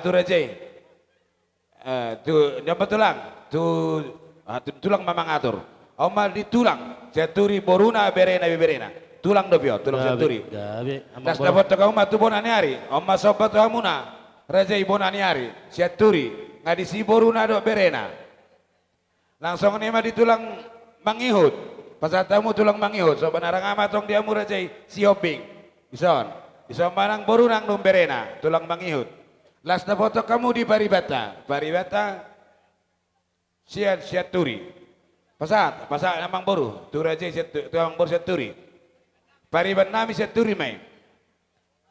tu rejai. Tu dapat tulang. Tu tulang mamang atur. Oma di tulang. Jaturi boruna berena berena. Tulang dobio, tulang jaturi. Das dapat tu oma tu bonani hari. Oma sobat tu amuna. Rejai bonani hari. Jaturi. Ngadisi boruna do berena. Langsung ni mah di tulang mangihut. Pasatamu tulang mangihut. So benarang amatong dia murajai si Hobing. Bison. Bisa manang borunang numberena. Tulang mangihut. Las na foto kamu di Paribata. Paribata siat turi. Pasat namang boru. Turajai tuang boru siat turi. Paribat nami siat turi mai.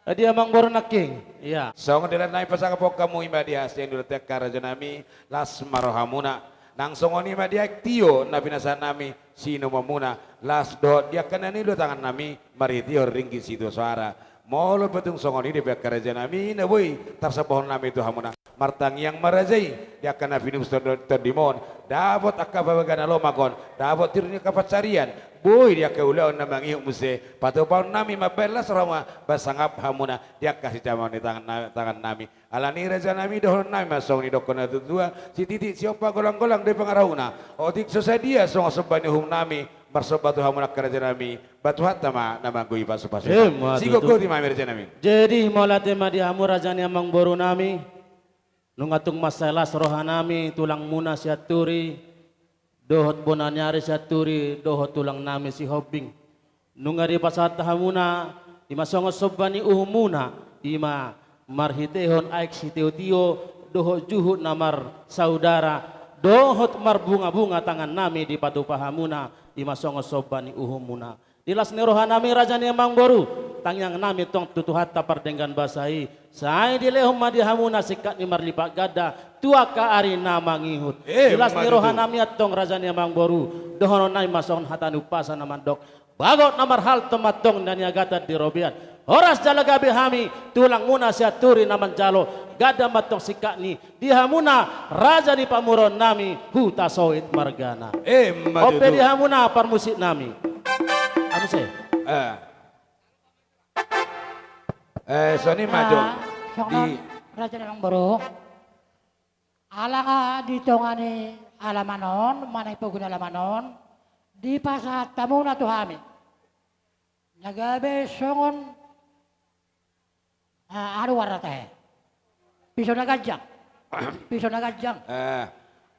Adi amang boru naking. Iya. Song dilan nai pasaka pok kamu ibadia yang dulu tek karaja nami las marohamuna. Nang songoni ma dia tio na binasa nami sino mamuna las do dia kana ni do tangan nami mari tio ringgi situ suara molo betung songoni di pihak kerajaan nami na boy tarsapohon nami itu hamuna martang yang marajai dia kana finus terdimon dapat akabagana lomakon dapat tirnya kapacarian boy dia keulaon na mangiuk muse patupon nami mabelas roma basangap hamuna dia kasih camon di tangan nami alani raja nami dohon nami masong ni dokona tutua si titik siapa golang-golang dari pengarahuna otik sesadia song sebani hum nami bersebatu hamuna kerajaan nami batu hatama nama gui pasu-pasu sigo goti mami raja nami jadi mola tema di hamu rajani amang boru nami nungatung masalah rohanami tulang muna siaturi dohot bonanyari siaturi dohot tulang nami si Hobing nungari pasat hamuna ima songo sobani uhumuna ima marhitehon aik si tio dohot juhut namar saudara dohot mar bunga-bunga tangan nami di patupahamuna ima songo sobani uhumuna dilas nerohanami rajani amang boru tangyang nami tong tutuhat tapar dengan basai sai di lehom madi hamuna sikat ni marlipak gada tua ka ari nama ngihut dilas nerohanami atong rajani amang boru dohono nai masong hatanu pasa naman dok bagot namar hal tematong dan yagata di robian horas jalagabi hami tulang muna siaturi naman jalo gada matong sikat ni di hamuna rajani pamuron nami huta soit margana ope di hamuna parmusik nami apa sih? Soni maju di Raja Nang Boro. Alanga di tongani alamanon, manay paguna alamanon, di pasat tamu na tuhami. Nagabe songon aru warate. Piso nagajang. Piso nagajang.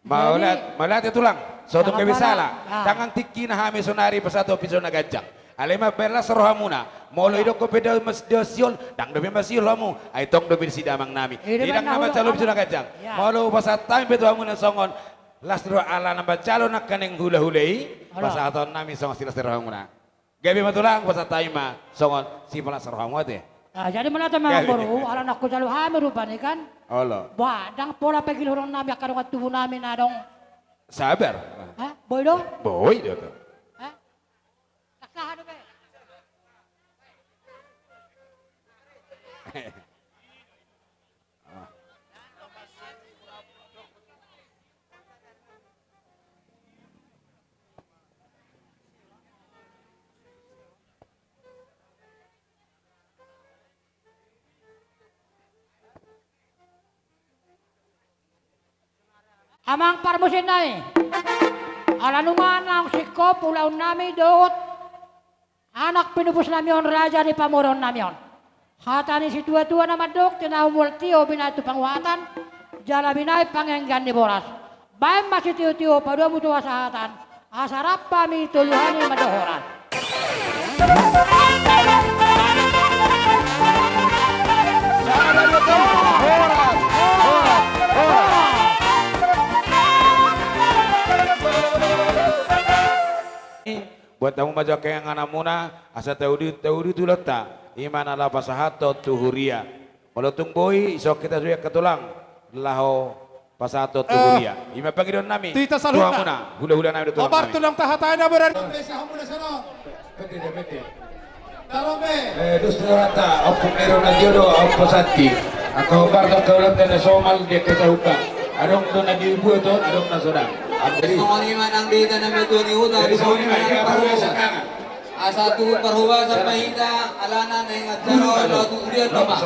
Maulat tulang. Sotong kebisala. Tangan tiki na hami sonari pasato piso nagajang. Alema perlas rohamuna. Molo idok ko peda masdosiol. Dang dobi masiol hamu. Ay tong dobi sidamang nami. Idang nama calo piso nagajang. Molo pasat time beto hamuna songon. Lastro ala namba calo nak kaneng hula-hulai. Pasaton nami songon silas rohamuna. Gabi matulang pasat time ma songon si pelas rohamuna te. Jadi mana teman baru, alam aku jalu hamil rupanya kan? Allah. Badang pola pegil orang nabi akan dengan tubuh nabi nadong. Sabar. Hah? Boy dong? Boy dong. Hah? Taksahan be. Amang parmusin nami. Alanuman ang siko pulau nami doot. Anak pinupus nami on raja di pamuron nami on. Hatani si tua-tua na madok tinahumul tiyo binatu pangwatan. Jala binay pangenggan ni boras. Bayan masih tiyo-tiyo padua mutua sahatan. Asarap pami tuluhani madohoran. Buat tamu majak yang anak muna asa taudi tu letak iman ala pasahato tuhuria molotung boy isok kita suya ketulang laho pasahato tuhuria ima pagidon nami Tita saluna muna hula-hula nami tulang obar tulang tahatana berani Dustu rata oppo mero na diodo oppo satti ako bardo kaulat na somal dia ketahuka adong do na diubu to adong na sodang Pangaliman ang dita na medyo ni Huda. Dari sini mereka baru sekarang. Asatu perhuwa sampai hita alana neng acara latu udian toma.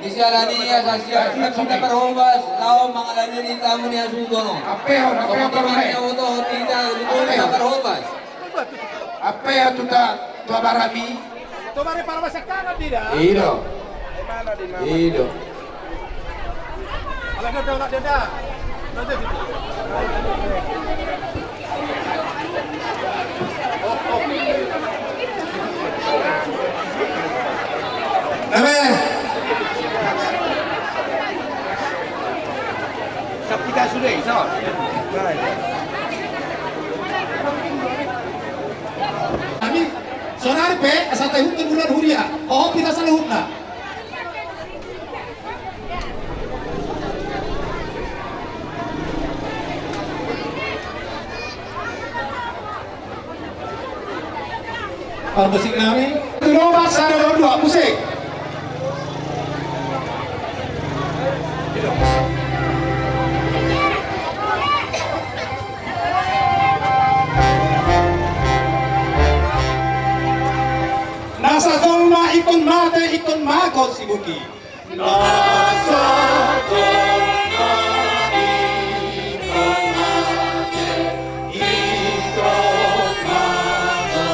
Disialani asasia kita perhuwa lau mangalani ni tamu ni asutono. Apeo perhuwa. Auto hotita lupa perhuwa. Apeo tua barami. Tomare para masakana tidak. Ido. Ido. Alam na daw na denda. Kapita sudah, so. Kami sonar pe asa tahu ke bulan huria. Oh kita salahutna. Kalau musik nami, itu nomor sana nomor 2 musik. Nasa dolma ikon mate ikon magot si Buki. Nasa dolma ikon mate ikon magot.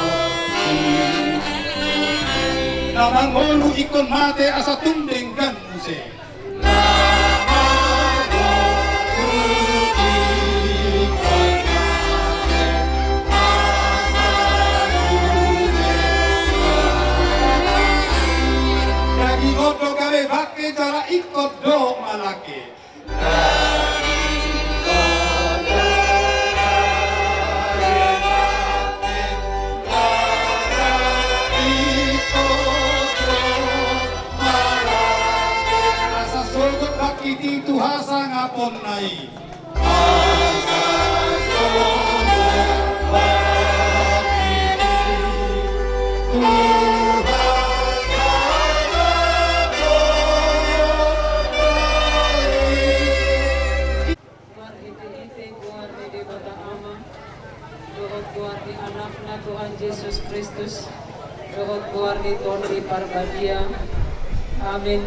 Namangolu ikon mate asa tumbing gan muse. Ikodo gawe bake cara ikodo malake. Asa surga baki titu hasa ngapon nai. Asa surga baki titu anaknya Tuhan Yesus Kristus, rohot kuarni tondi parbadia, amin.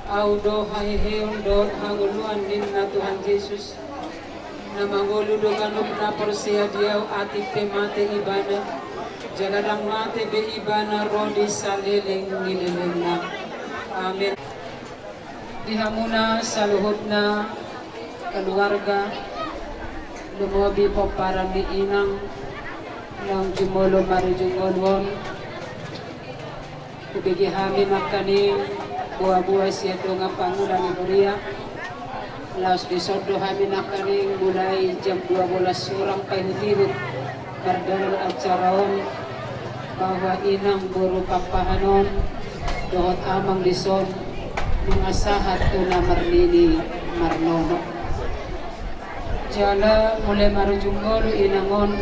Audo haheheon don hanguluan ninna Tuhan Yesus, namangolu doganop na porsia diau atik temate ibana, jagadang mate be ibana rodi saleleng ngilelengna, amin. Dihamuna saluhutna keluarga, lumobi po para ni inang ng Jumolo Marujungolwon kubigi hami makaning buah-buah siya nga Pangulan ni Korea laos disodo hami nakaning mulai jam 12 surang kay hutihut kardaran at saraon bahwa inang buru pampahanon dohot amang dison mga sahat to na marlini marnono jala mulai Marujungolo inangon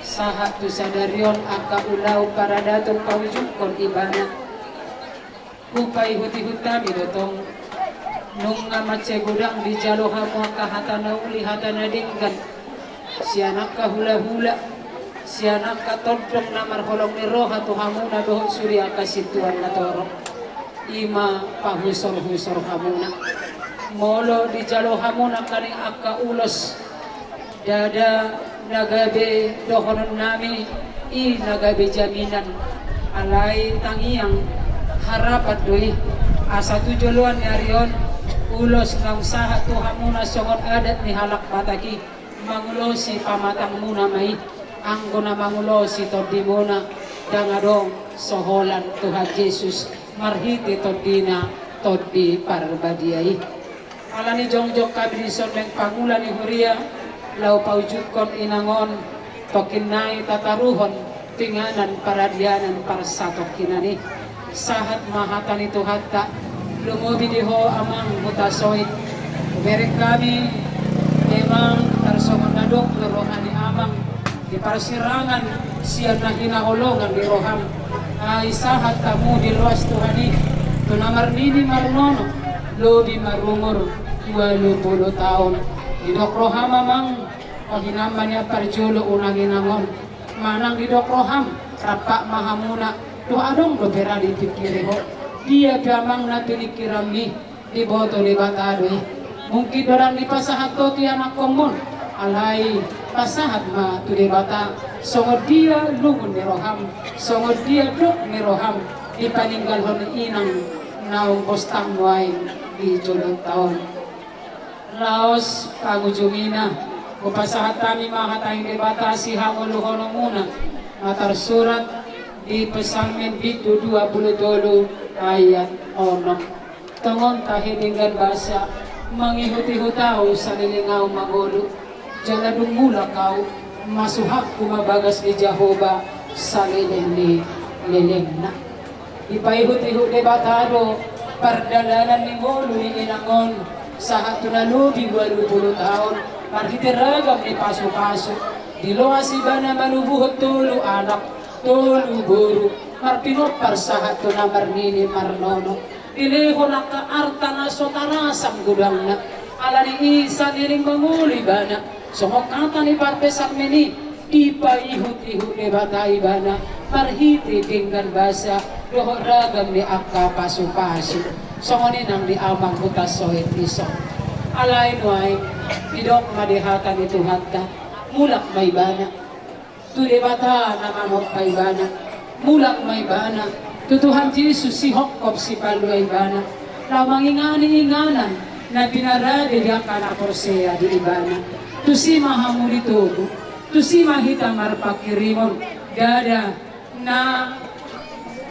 sahat tu sadarion aka ulau para daton paujukon ibana kupai huti-hutami dotong nung nga matsegudang di jalo hamo kahatana uli hatana dinggan sianak ka hula-hula sianak ka todong na marholong ni roha tu hamuna dohon surya kasituan na torok ima pahusor-husor hamuna molo di jalo hamuna kaning aka ulos dada nagabe dohonon nami i nagabe jaminan alay tangiang harapat doi asa tujuluan ni arion ulos ng sahat tuha muna songon adat ni halak bataki mangulo si pamatang muna may anggo na mangulo si todi muna dangadong soholan Tuhan Yesus marhiti todina todi parbadiay ala ni jongjong kabirison ng Pangulan ni Huria lau paujukon inangon tokinay tataruhon tinganan paradianan parsatok kinani sahat mahatan itu hatta lumubi diho amang mutasoy merek kami memang tarsongan nadok na rohani amang di parsirangan siya na hinaholongan di roham ay sahat kamu di luas Tuhani tunamar nini marnono lobi marumur 20 tahun didok roham amang paginaman niya parjulo unang inangon manang didok roham Rapak mahamuna tu adong do pera dipikiri ho. Dia gamang na pinikirami di boto di batadoi. Mungkin dorang di pasahat to ti anak komon. Alai pasahat ma tu di bata. Songod dia lungun ni roham. Songod dia dok ni roham. Dipaninggal hon inang naong postang wai di julong taon. Laos pangujungina. Kupasahat kami mahatay di bata si hanguluhono muna. Matar surat di Psalmen Bitu 27 ayat 6. Tangon tahidinggan basa mangihuti-hutaw sa lilingaw magulo. Janadong mula kau masuhak kumabagas ni Jehovah sa liling na. Ipaihuti-hu debatado pardalanan ni Ngolo ni Inangon sa hatunalubi 80 taon parhitiragam ni paso-paso. Diloa si bana manubuhot tulo anak, tulo guru, marpinopar sa hato na marnini marnono. Dileho na kaarta na sotarasang gudang na, ala ni isa niling manguli bana. Sumokata ni parpesak meni, ipaihut-ihut ni batay bana, marhiti tinggan basa, doho ragam ni akka paso-paso. Songonin ang di amang butas sohit iso. Alay nuay, idok madihatan ito hata. Mulak may bana, tu debata na mamok may bana, mulak may bana, tu Tuhan Yesus si hokop si paluay bana, lamang ingani-inganan na pinarade di akana porseya di ibana, tu si mahamuli tubo, tu si mahita marpakirimon, dada na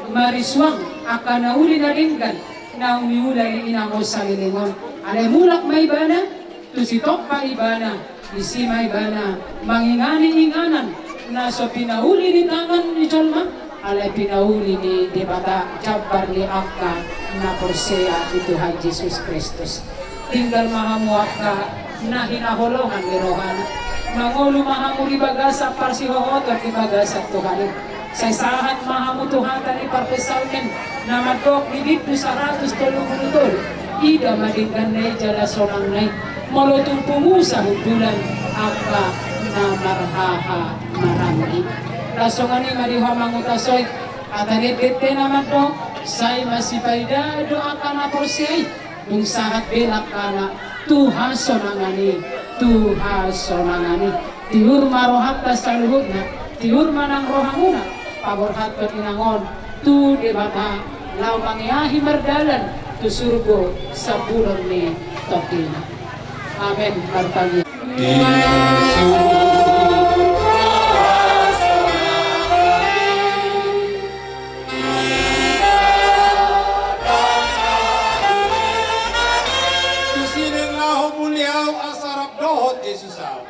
mariswang akana uli na ringgan, na umiulay inangos sa lilingon, alay mulak may bana, tu si tokpa ibana, isimay bana, mangingani-inganan, na so pinahuli ni tangan ni Jolma, alay pinahuli ni debata, jabar ni Akka, na porseya ito hay Jesus Kristus. Tinggal mahamuak ka, na hinaholongan ni Rohana, mangulo mahamu di bagasa, parsihohotor di bagasa Tuhan. Sa isahat mahamu Tuhatan ni parpesalmen, na madok ni dito sa ratos tolong-tulong, ida madinggan na ijala sonang nay, molotong pumusa hudulan akka na marhaha marami. Rasongan ni mariha mangutasoy at anitite naman do say masipayda do akka na porsiyay dung sahat belak kana tuhaso nangani tiur marohat ta sa luhod na tiur manang rohamuna paborhat ko inangon tu debata law mangyahi mardalan tu surgo sa bulon ni Tokina. Amen. Martanya. Tusining laho muliaw asarap dohot Yesus aw.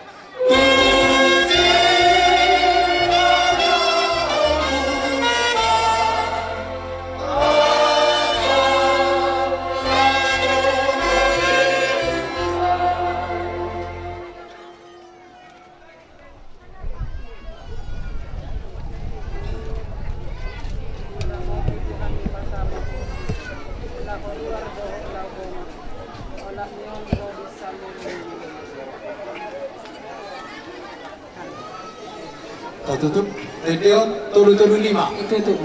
Tutup radio tulu-tulu 5 itu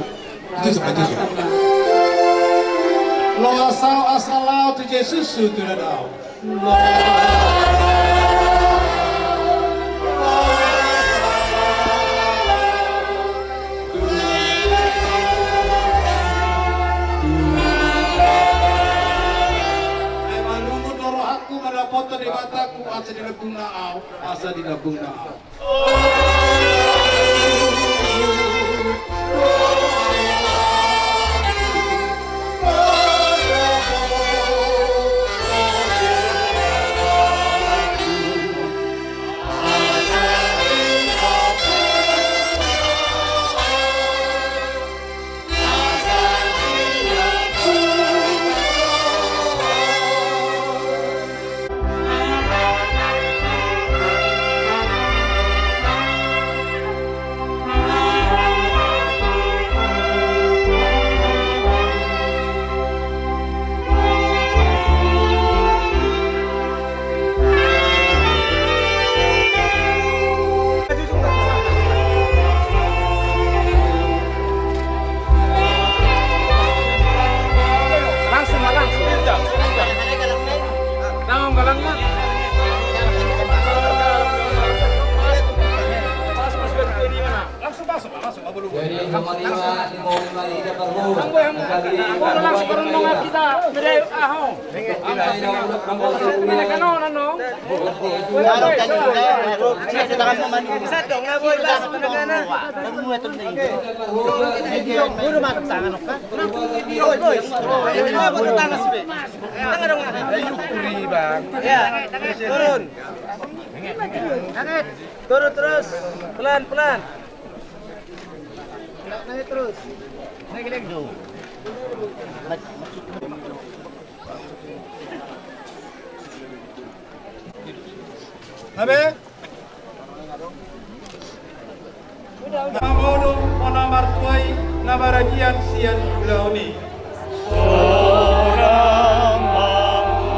lo asal tu Yesus tu dadau di mataku asa dilebung naau asa dilebung naau. Jadi pemerintah di mau mari dapat hu. Ako lang siguro mga kita, mere aho. Mina kanon ano? Turun terus, pelan-pelan. Naik terus. Naik dulu. Abe? Namono monamartuai nabaragian sian ulauni. Orang mamodo,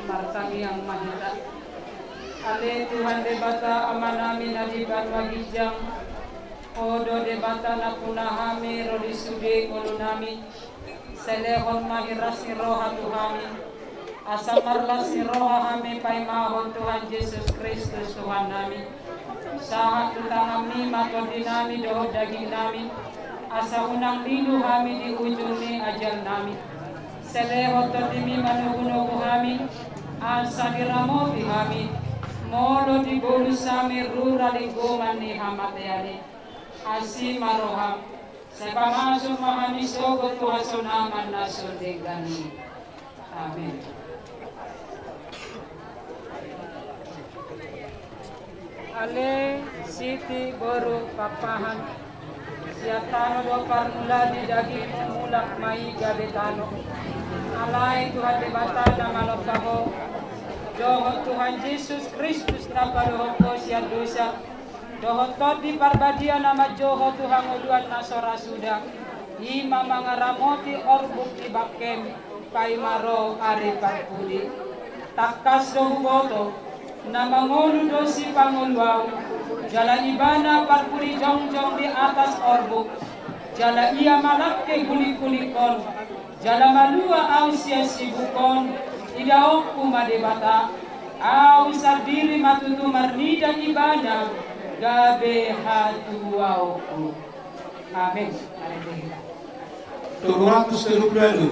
Martani yang mahita. Ale Tuhan debata amanami nadiban magijang. Odo debata na punahami rodi sude kolunami. Selehon mahiras ni roha Tuhami. Asamarlas ni roha hami paimahon Tuhan Yesus Kristus Tuhan nami. Sahat tutangami matodinami doho daging nami. Asa unang lidu hami di ujung ni ajal nami. Selehon todimi manugunogu hami. Asa diramoti hami. Molo di bolu sami rura di goman ni hamatayani. Asi maroham. Sepa masuk mahani sogo Tuhan sunaman na sundegani. Amin. Ale siti boru papahan. Siatano do parmula di daging mulak mai gabetano. Alay Tuhan debata na malokaho. Dohot Tuhan Yesus Kristus na paruhoko siya dosa. Dohot di parbadia nama Joho Tuhan uduan nasora sudah. Ima mangaramoti orbuk di bakem. Paimaro ari parpudi. Takas do boto. Nama ngolu dosi pangulwaw. Jala ibana parpudi jong-jong di atas orbuk. Jala ia malakke kulik-kulikon. Jala malua au sia sibukon. Idaok kumadebata. Au sardiri matutu marnida ibana. Gabe hatuauku. Amin. 232.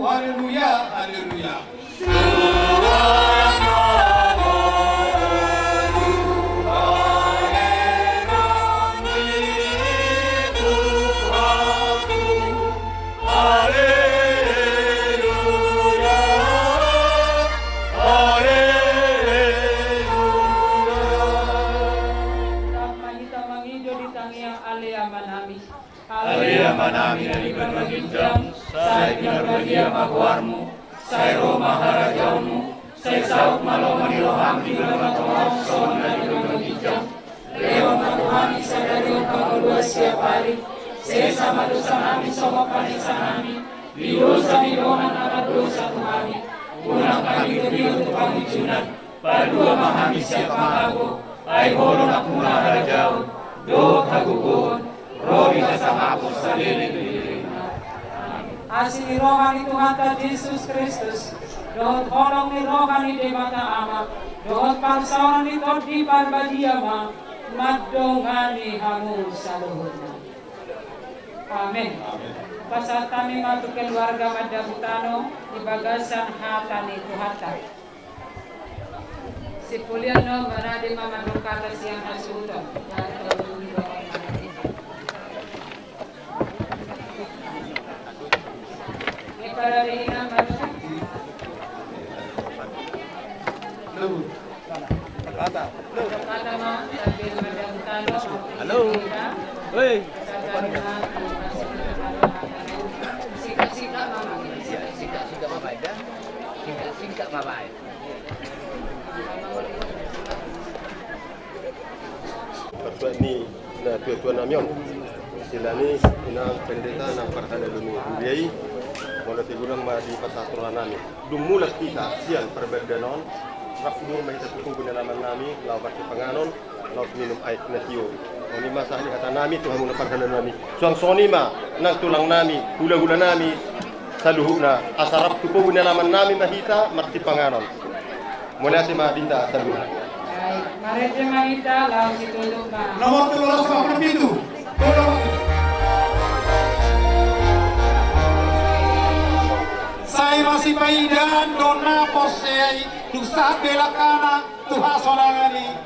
Haleluya, haleluya. Alia manami dari berbaginjam, saya berbahagia magwarmu, saya Roma harajaumu, saya sauk maloma di roham di dalam toham sona di berbaginjam. Leo matuhami sadari pangolua siap hari, saya sama dosa nami sama panisa nami, di dosa di dohan amat dosa Tuhani, unang kami kedua untuk pangujunan, padua mahami siapa mahago, ay holo na kumarajau, do hagugon. Rohi sama aku sendiri. Asih rohani Tuhan Yesus Kristus. Dohot holong ni rohani debata ama. Dohot pangsauran ni todi parbadiama. Madongani hamu saluhuna. Amin. Pasal kami matu keluarga Madabutano di bagasan hatani Tuhata. Si Puliano manadi mamadukata siang hasuto. Halo. Hei. Singkat-singkat mama. Singkat mama dah. Singkat mama. Pertua ni na tuan namion. Sila ni inang pendeta nang perhana lumi biai. Mula tigurang ma di pasaturan nami. Dumulat kita sian perbedaanon. Rakdur mai satu pengalaman nami lau bakti panganon lau minum air natio. Oni masa ni kata nami Tuhan mula perhana nami. Suang soni ma nang tulang nami, hula-hula nami saluhuna asarap tu pengalaman nami mahita marti panganon. Mula si ma dinda saluh. Baik, mari jemaah kita langsung duduk nah. Nomor 257. Tolong. Saya masih paidan dona posei dusa belakana Tuhan sonangani.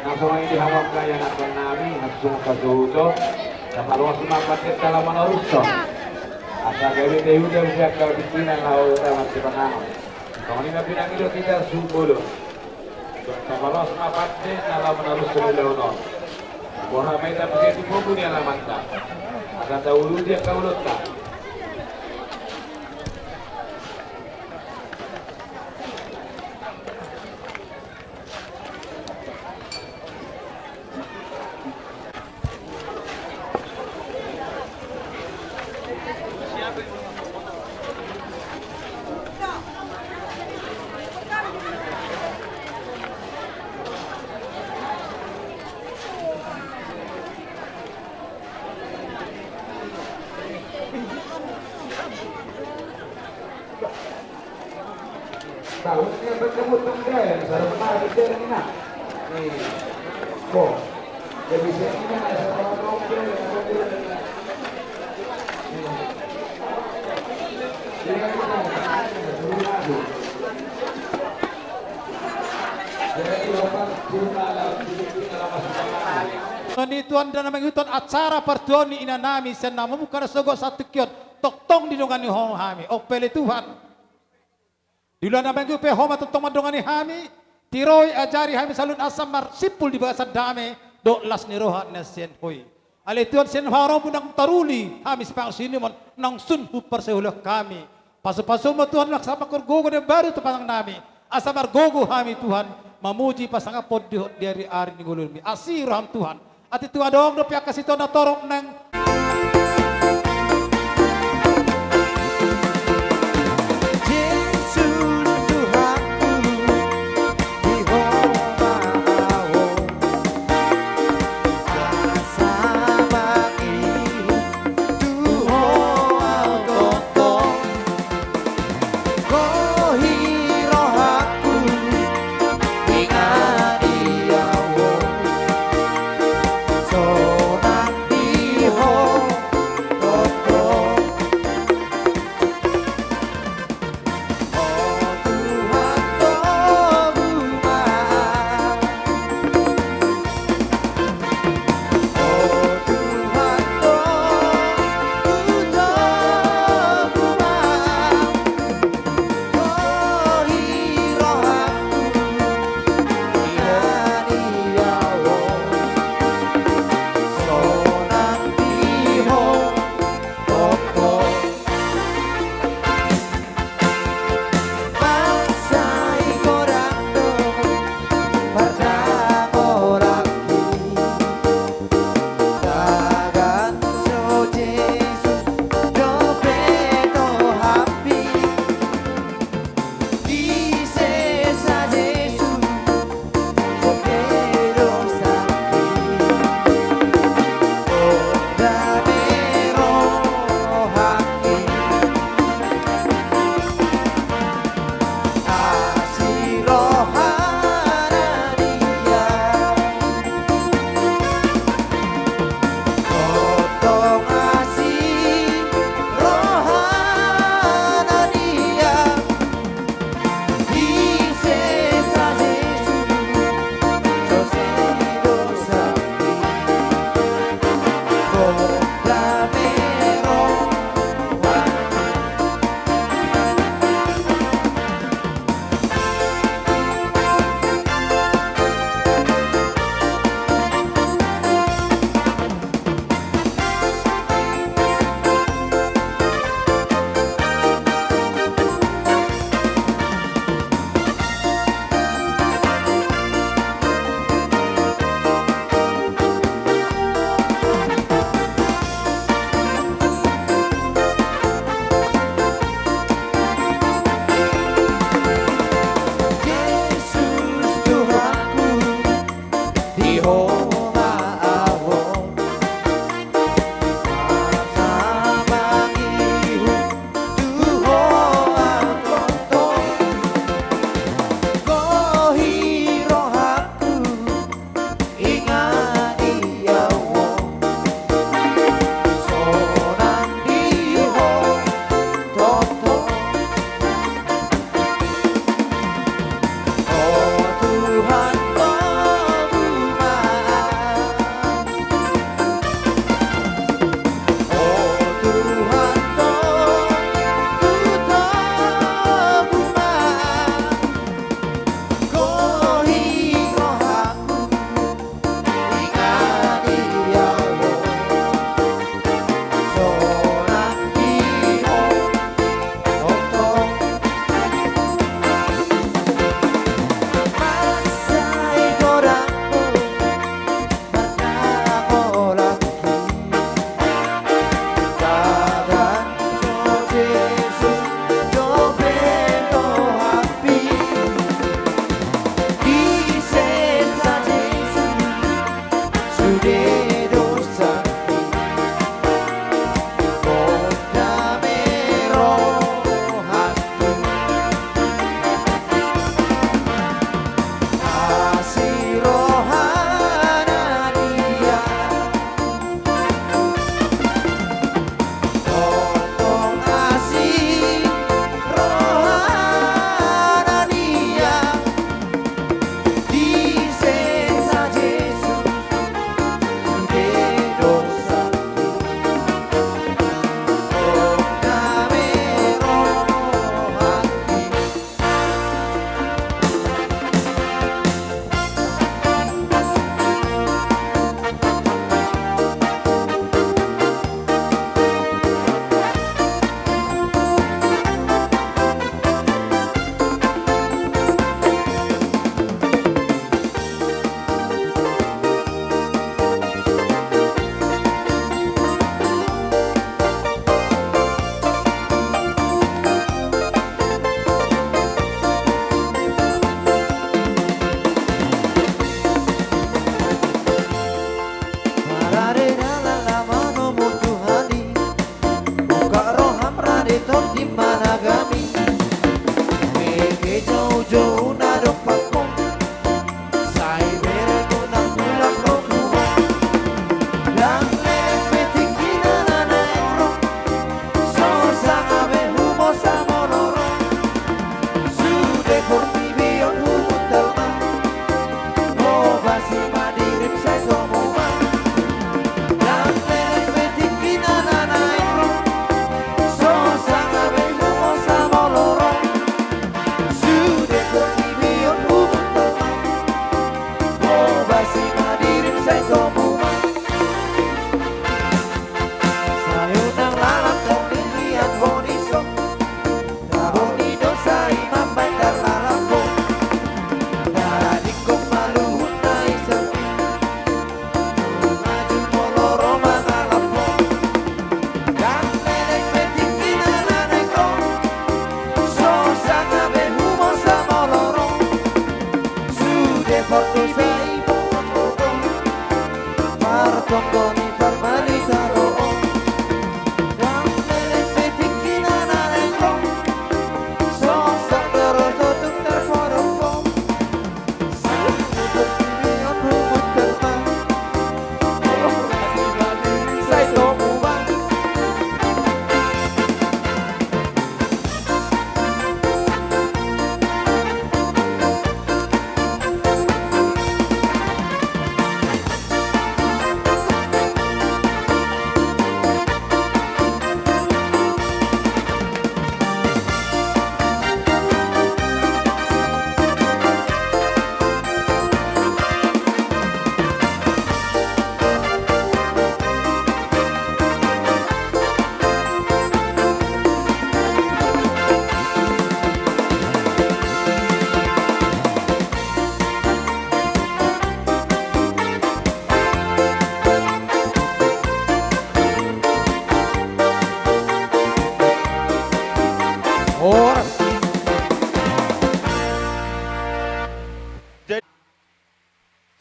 Langsung ini dihawak kaya nak nami langsung ke Zuhuto sama luas mapat kita lama narusso asal gawe dehu dia bisa kau bikinan lau masih penganon kalau ini pinang itu kita sumbolo sama luas mapat kita lama narusso leonon buah meta begitu buku dia lamanta asal tahu dia kau letak. Tahunnya bertemu tanggal, baru pernah berjalan ini nak. Nih, kok, jadi sini ada orang ngobrol yang ngobrol. Ni tuan dan mengutan acara pertuan ina nami senama bukan sogo satu kiot tong di dongani hong hami opele Tuhan. Di luar nama gue pehoma tentang madongani hami, tiroi ajari hami salun asamar sipul di bahasa dame do las niroha nesen hoi. Ale tuan sen harong punang taruli hami sepang sini mon nang sun hu perseulah kami. Pasu-pasu mo Tuhan laksama kurgogo de baru tu pasang nami. Asamar gogo hami Tuhan memuji pasang apod dari ari ni gulumi. Asir ham Tuhan. Ati Tuhan dong do pihak kasih Tuhan torong nang Sonang di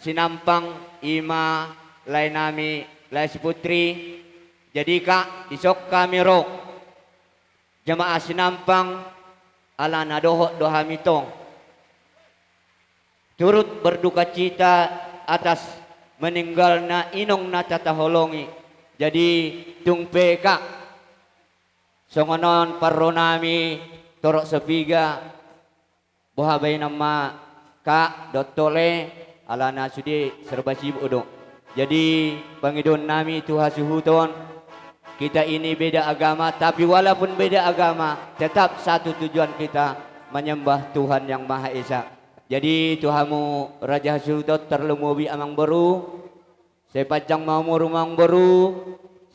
sinampang ima lain nami lain si putri. Jadi kak isok kami ro jamaah sinampang ala nadoho doha mitong turut berduka cita atas meninggalna inong na tataholongi. Jadi tungpe kak songonon parro nami torok sepiga bohabay nama kak dotole ala na sudi serba sibuk dong. Jadi pangidon nami Tuhan suhuton kita ini beda agama tapi walaupun beda agama tetap satu tujuan kita menyembah Tuhan yang Maha Esa. Jadi Tuhanmu Raja Suhuton terlumubi amang baru sepajang mau rumang baru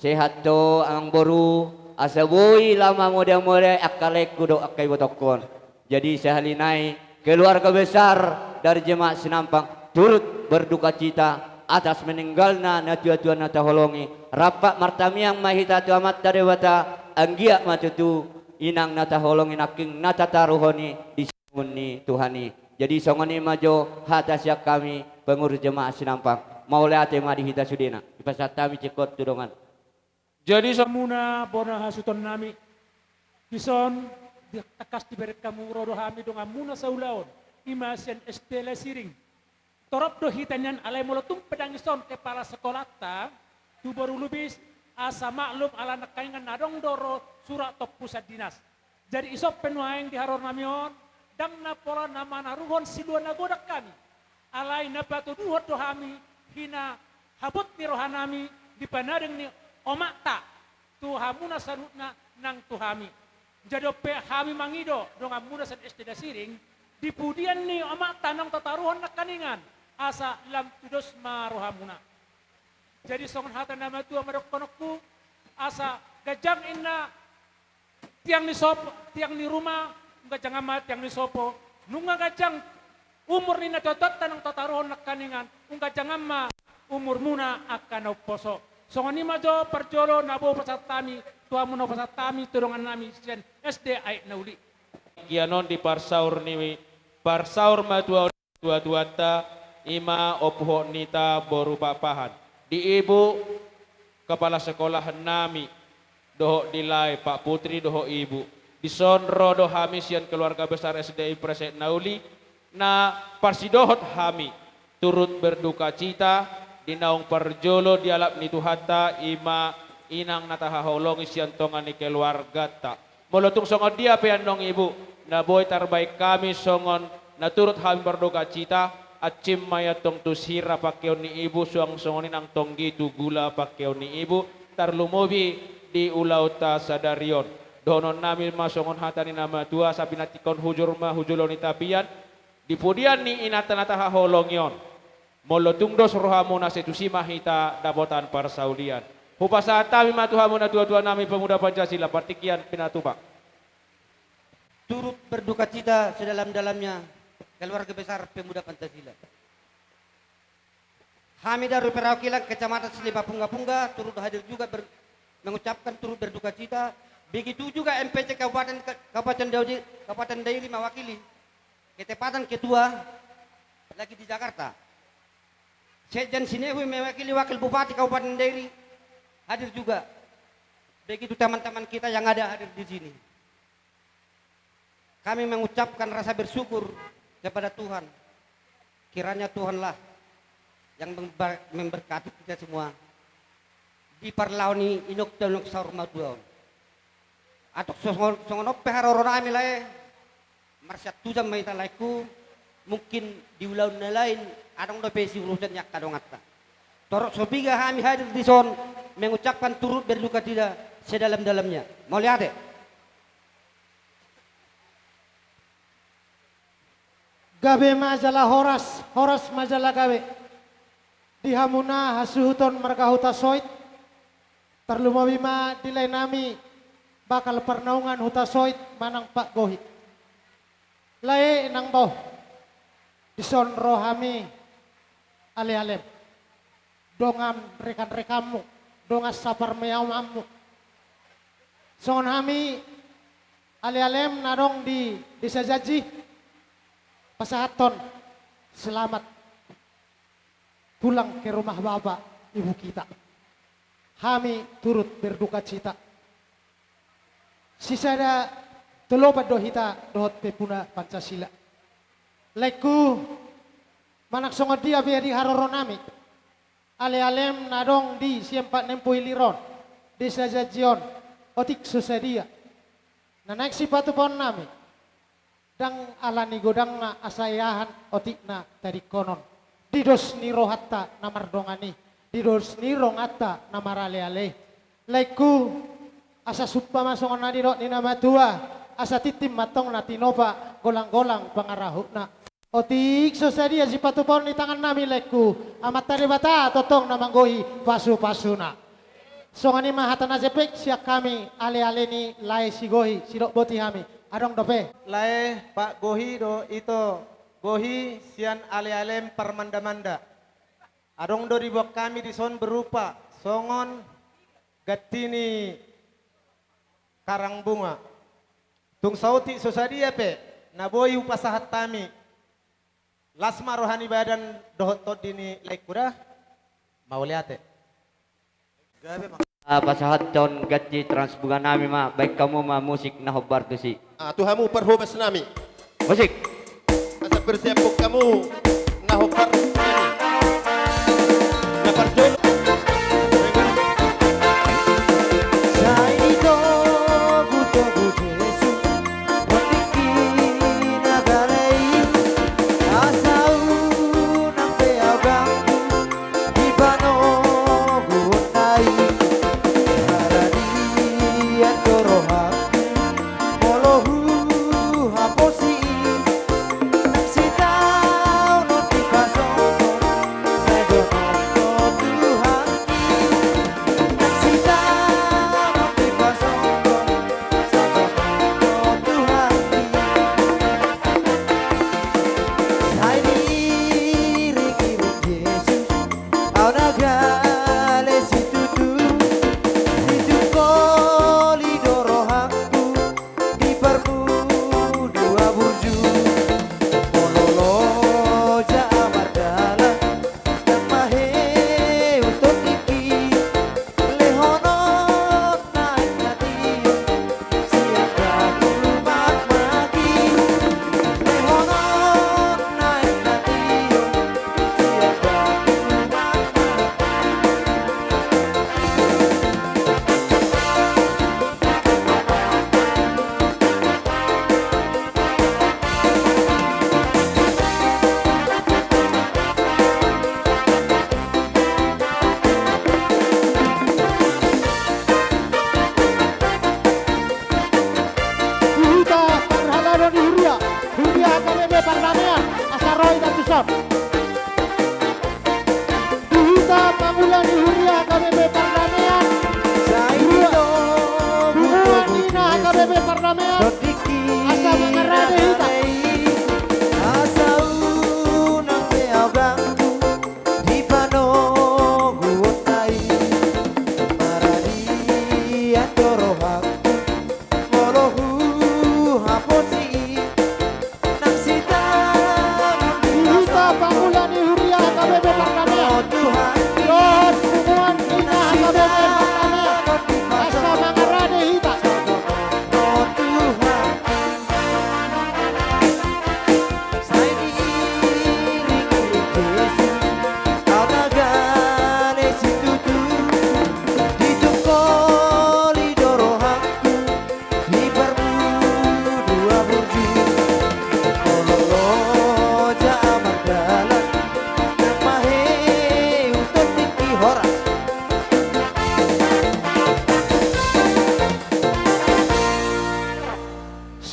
sehat to amang baru asaboy lama muda-muda akalek kudo akai botokon. Jadi sehalinai keluarga besar dari jemaah Sinampang turut berduka cita atas meninggalna natua-tua nataholongi rapak martamiang mahita tu amat tarewata anggia matutu inang nataholongi naking natataruhoni disimuni Tuhani. Jadi songoni majo hatasyak kami pengurus jemaah Sinampang mau leate madi hita sudena ipasatami cekot tudongan. Jadi samuna bona hasuton nami bison takas diberi kamu rodo hami donga muna saulaon imasian estela siring torop do hitanyan alai molotum pedang ison kepala sekolah ta tu baru lubis asa maklum ala nakaingan nadong doro surat top pusat dinas. Jadi isop penuaing di haror namion dang na pola nama naruhon siluan nagodak kami alai napatu duhot dohami hina habut ni rohanami di panadeng ni omak ta tu hamuna sarutna nang tuhami. Jadi pe hami mangido dong amuna san esteda siring di pudian ni omak ta nang tataruhon nakaningan asa lam tudos marohamuna. Jadi songon hata nama tua merok konokku asa gajang inna tiang ni sopo tiang ni rumah gajang amat tiang ni sopo nunga gajang umur nina totot tanang tataruhon nakaningan gajang amma umur muna akan oposo. Songon ni majo perjolo nabo pasatami tua muno pasatami turungan nami sen SD ai nauli. Kianon di parsaur ni parsaur matua tua ta ima opuho nita boru papahan di ibu kepala sekolah nami doho dilai Pak Putri doho ibu di sonro doho hami sian keluarga besar SDI Presek Nauli na parsidohot hami turut berduka cita di naung perjolo dialap ni tuhata ima inang natahaholong sian tongani keluarga ta molotung songon dia peandong ibu na boy terbaik kami songon na turut hami berduka cita acim mayatong tu sira pakeo ni ibu suang songonin ang tonggi tu gula pakeo ni ibu tarlumobi di ulauta sadarion donon nami masongon hatani nama tua sabinatikon hujur ma hujuloni tapian di pudian ni inata-nata holongyon molotung dos rohamuna setusi mahita dapotan parsaulian hupasatami matuhamuna tua-tua nami pemuda Pancasila partikian pinatubak turut berduka cita sedalam-dalamnya keluarga besar pemuda Pancasila. Kami dari perwakilan Kecamatan Selipa Pungga-Pungga turut hadir juga mengucapkan turut berduka cita. Begitu juga MPC Kabupaten Dairi mewakili ketepatan ketua lagi di Jakarta. Sekjen Sinehui mewakili wakil Bupati Kabupaten Dairi hadir juga. Begitu teman-teman kita yang ada hadir di sini. Kami mengucapkan rasa bersyukur kepada Tuhan. Kiranya Tuhanlah yang memberkati kita semua di parlauni inok tanok saurmatuan atau songonop peharoro nami lae marsyat tujam maita laiku mungkin di ulaun lain adong dopesi urusan yak kadongatta torok sobiga kami hadir di son mengucapkan turut berduka tidak sedalam-dalamnya. Mau lihat deh gabe majalah horas majalah gabe di hamuna hasuhuton markahuta soit terlumawima dilay nami bakal pernaungan huta soit manang Pak Gohit lae nang bau dison rohami ale-alem dongam rekan-rekanmu dongas sapar meyawamu songon hami ale-alem narong di desa Jaji Pasahaton selamat pulang ke rumah bapak ibu kita. Kami turut berduka cita. Sisada telopat dohita dohot pepuna Pancasila. Leku manak songot dia biar di haroron nami. Ale-alem nadong di siempat nempo iliron. Desa Jajion otik sesadia. Nanak si patu pon nami. Dang alani godang na asayahan otik na tadi konon. Didos ni rohatta namar dongani. Didos ni rongata namar ale-ale. Leku asa suppa masongon na didot ni nama tua. Asa titim matong na tinopa golang-golang pangarahuna. Otik sesadia si patupon di tangan nami leku. Amat tadi bata totong na manggohi pasu-pasuna. Songani mahatana jepek siak kami ale-ale ni lae si gohi sidok boti kami. Adong dope. Lae Pak Gohi do itu Gohi sian ale-alem permanda-manda. Adong do dibok kami di son berupa songon gatini karang bunga. Tung sauti sosadia pe naboi upasahat tami. Lasma rohani badan dohot todini laikura mau lihat Pasahat ton gaji transbuga nami ma baik kamu ma musik na hobar tu si. Tuhamu perhubas nami. Musik. Asa bersiapuk kamu na hobar ini. Na parjol.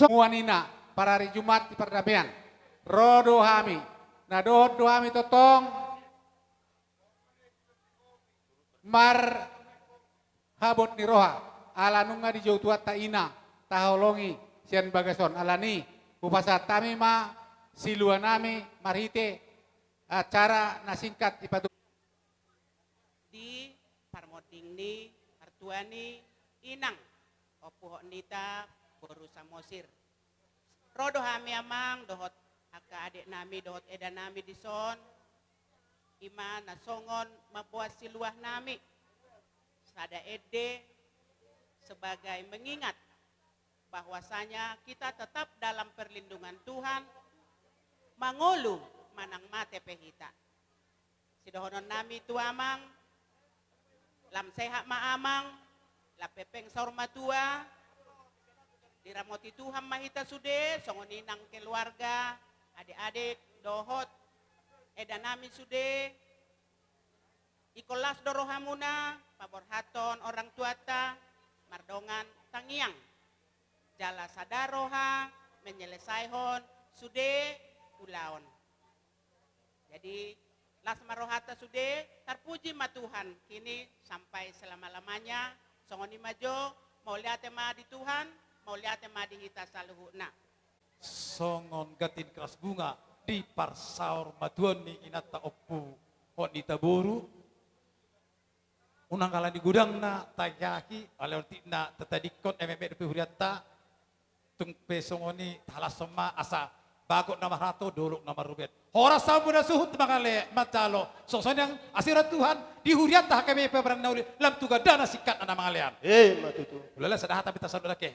Muanina para hari Jumat di perdamaian. Rodo hami. Nah dohot dohami totong mar habot ni roha ala nunga di jauh tuat taina taholongi sian bagason alani upasat tami ma siluan nami marhite acara nasingkat ipatu di parmoding ni artuani inang opuhok nita boru samosir rodo hami amang dohot aka adik nami dohot edan nami di son ima nasongon mabuat siluah nami sada ede sebagai mengingat bahwasanya kita tetap dalam perlindungan Tuhan mangulu manang mate pehita sidohonon nami tuamang lam sehat maamang la pepeng saur matua diramoti Tuhan mahita sude songoninang keluarga adik-adik dohot edan nami sude ikolas dorohamuna paborhaton orang tuata mardongan tangiang jala sadaroha menyelesaihon sude ulaon jadi las marohata sude terpuji ma Tuhan kini sampai selama-lamanya songoni majo mau lihat ma di Tuhan mau lihat ma di hita saluhuna songon gatin keras bunga di parsaur matuani inata oppu honita boru unang kala di gudang na tayaki alorti na tatadikon MMB depi huriata tung pesongoni talasoma asa bagot nama rato dolok nama rubet hora sambu na suhut mangale matalo soson yang asirat Tuhan di huriata kami peberang nauli lam tuga dana sikat ana mangalean matutu ulala sadah tapi tasadu dake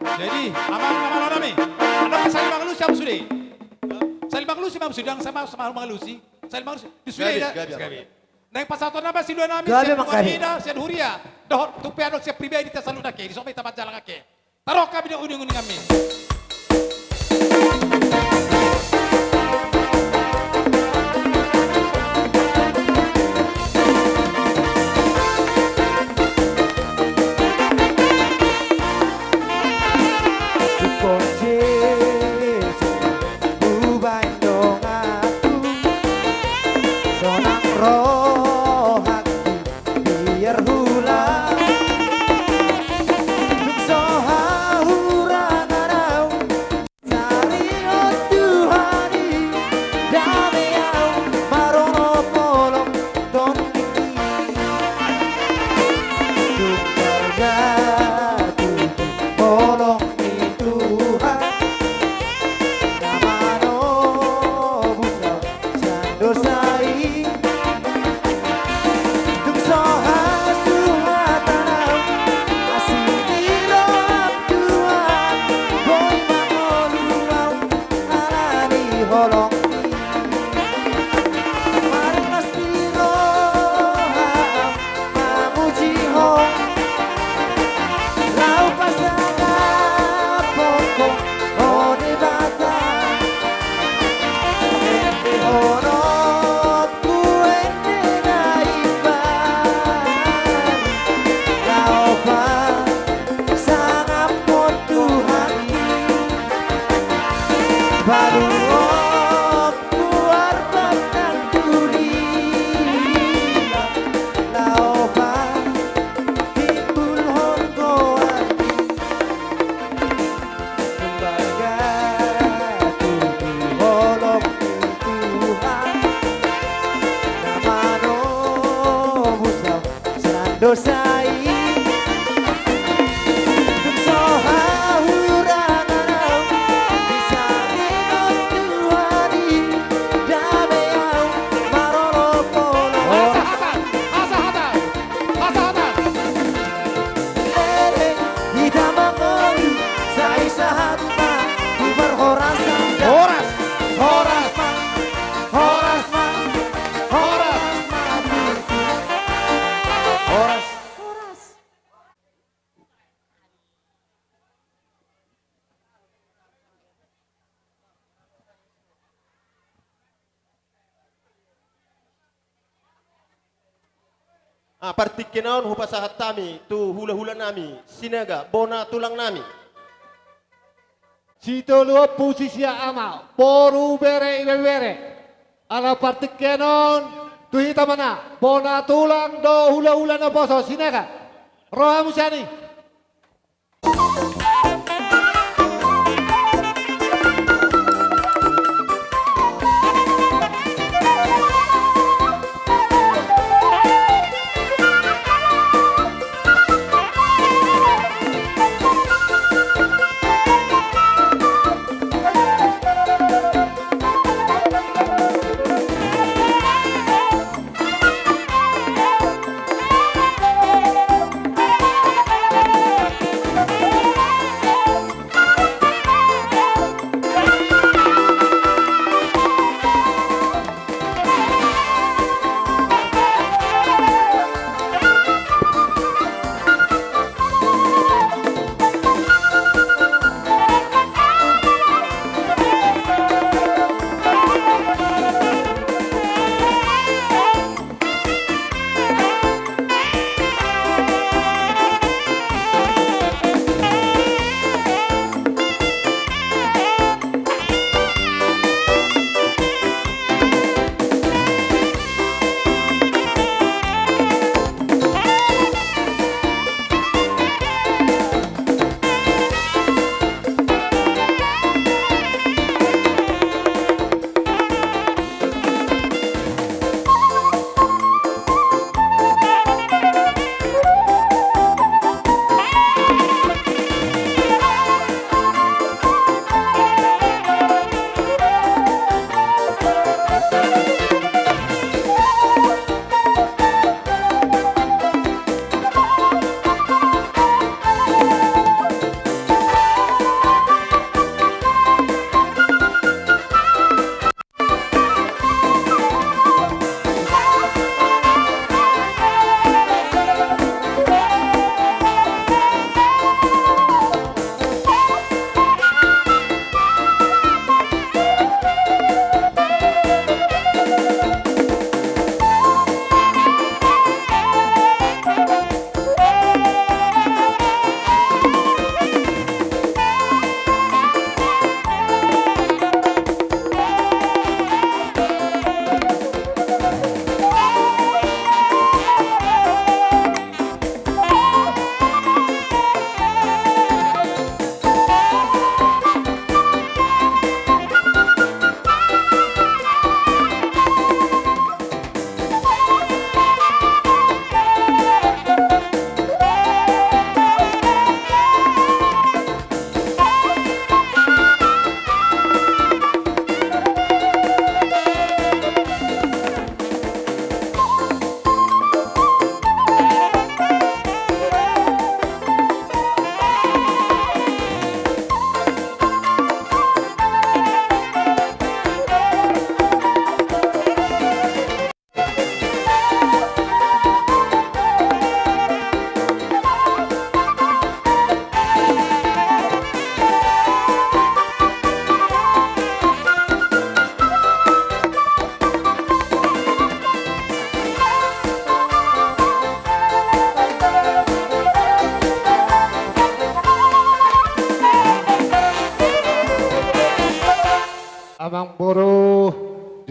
jadi amang nama nami anak saling mangalusi am sude saling mangalusi am sudang sama mangalusi saling mangalusi di sude gabi naik pasal nama si dua nami sian muamida sian huria dohot tupe anok siap pribadi tasalu dake di somai tamat jalan kake taruh kami di uning-uning kami Partikenaon hupasahat tami tu hula-hula nami sinaga bona tulang nami Cito luo posisia amal poru bere ibe ala partikenaon tu hita mana bona tulang do hula-hula na poso sinaga roha musani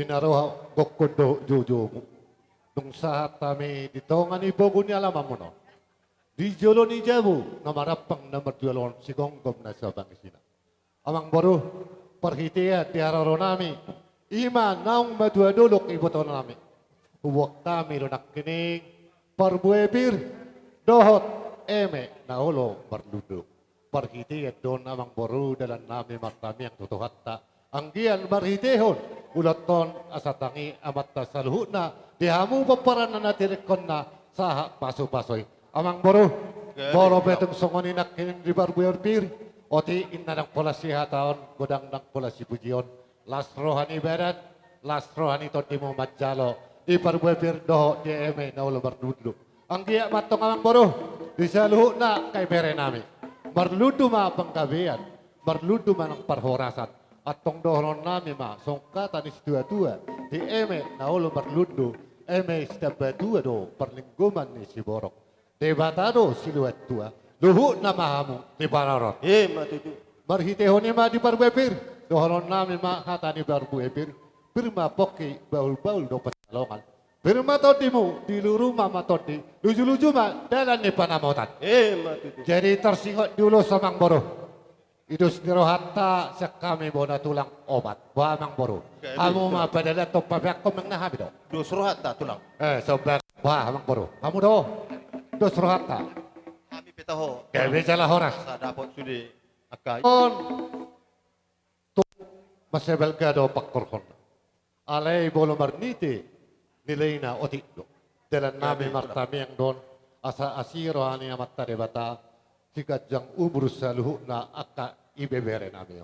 Sinaroha kokodo jojomu. Nung saat kami ditongan ibogo ni alamam mo no. Di jolo ni jabu namarapang namar dualon si gonggom na sa bangisina. Amang baru perhitia tiararo nami. Ima naung madua dulok iboton nami. Huwag kami lunak kining parbuebir dohot eme na ulo berluduk. Perhitia don amang baru dalam nami martami yang tutuhatta. Anggian marhitehon ulaton asatangi amat saluhuna dihamu paparan na natirikon na saha paso-pasoy. Amang baru boro betong songoni nak kining di barbuebir oti inna ng polasi hataon godang ng polasi pujion. Las rohani berat, las rohani todi mo majalo. Di parbuebir doho di eme na ulo berdudlu. Ang giya matong amang boro, di saluho na kay bere nami. Marludo ma pangkabian, marludo ma ng parhorasan. At tong dohonon nami ma, songkata ni situa-tua, di eme na ulo marludo, eme istabadua do, perlingguman ni si borok. Di batado siluet tua, luhu na mahamu di pararot. Matutu. Marhiteho ni ma di parbuebir, dohonon nami ma hata ni parbuebir, birma poki baul-baul do petalongan. Birma todi mu, di luru mama todi, luju-luju ma dalan ni panamotan. Matutu. Jadi tersingot dulu samang boro. Idus nirohatta sa kami bona tulang obat. Wamang boro. Kamu ma padala to pabyak ko mang nahabi do. Dus rohatta tulang. Sobat. Wah, amang boro. Kamu do. Dus rohatta. Kami pitaho. Kaya bisalah horas. Sa dapat sudi akai. On. Masebel gado pakkorkon. Alay bolo marniti nilay na otikdo. Dalan namin martami ang don asa asiro ani amat tare bata sikat jang umur sa luhu na aka ibebere namin.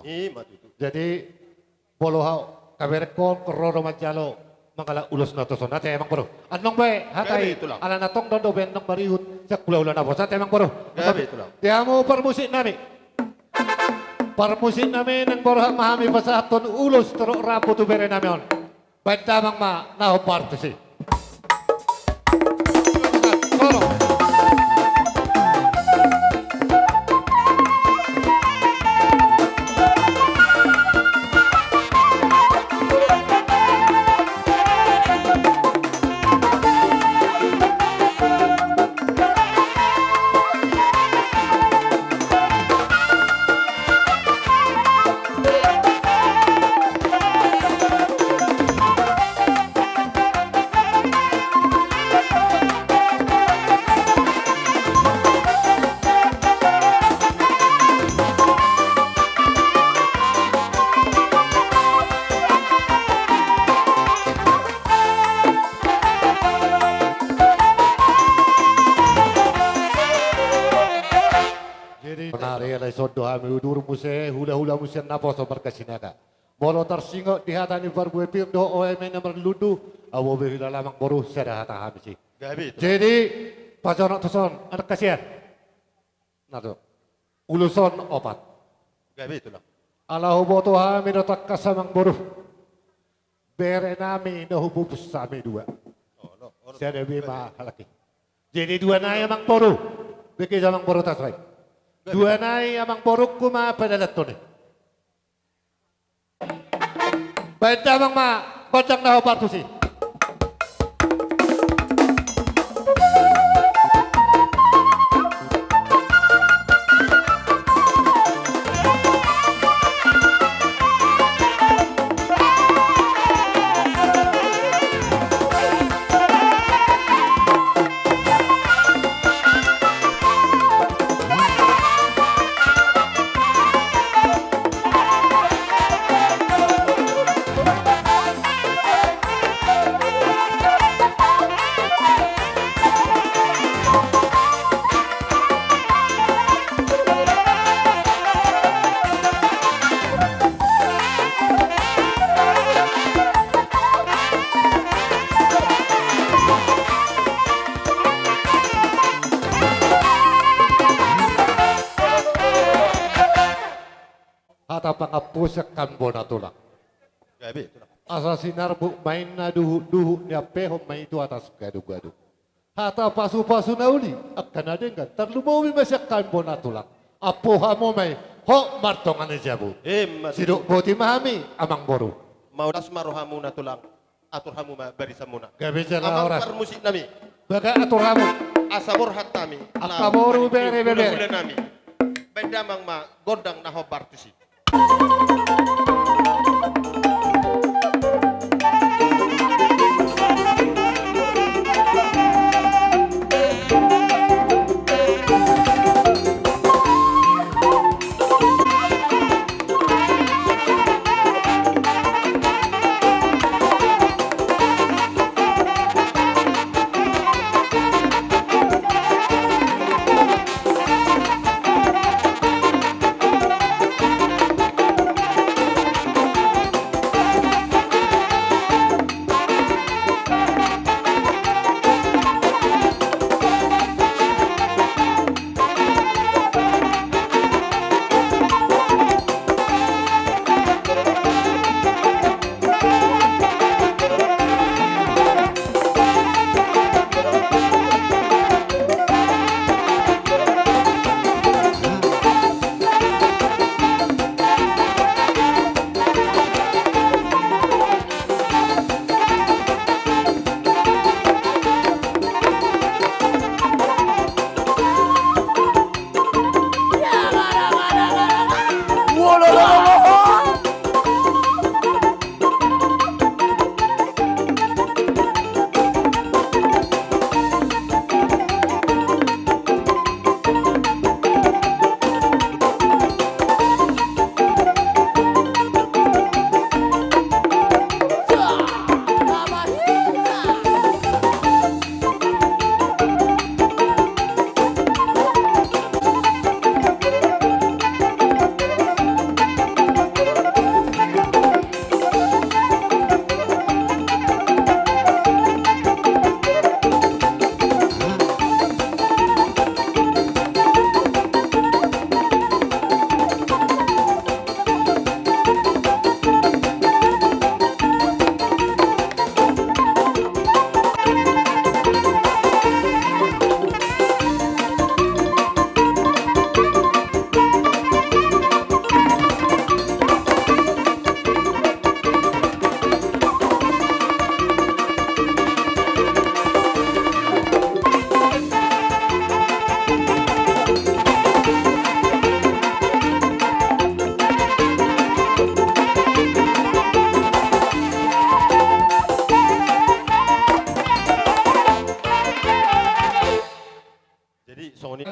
Jadi bolo hao kaberekon kororo majalo mangala ulos na toson ate emang bro. Anong ba hatay ala natong dondo ben nang marihut sa kulaw na bosa ate emang bro. Dia mo permusik nami. Permusik nami nang borhak mahami pasaton ulos teruk rapu tu bere nami on. Baik damang ma naho partu si. Sodo hami udur muse hula-hula muse napo so berkasinaka. Bolo tersingo di hatani barbuepir do OM nomor ludu awo behila lamang boru sada hata hami si. Jadi pasono toson anak kasihan. Nado. Uluson opat. Gabi itulah. Alahu boto hami do tak kasamang boru. Bere nami do hububus sami dua. Sada bima halaki. Jadi dua na yamang boru. Beki jamang boru tasrai. Dua nai amang boruk kuma padalat to ni. Baik amang ma kodang na partu si. Hata pangapusak kan bona tulak. Gabi itulah. Asa sinar bu main na duhu niya peho main itu atas gadu-gadu. Hata pasu-pasu nauli akan ada enggak terlumawi masyak kan bona tulak. Apo hamo may ho martongan jabu. Sidok boti mahami amang boru. mau dasma rohamuna tulang atur hamuma barisamuna. Gak bicara Amar orang. permusik nami. Baga atur kamu. Asabur hatami. Akaboru bere bere. Hula nami. Bendamang ma gondang naho bartusi.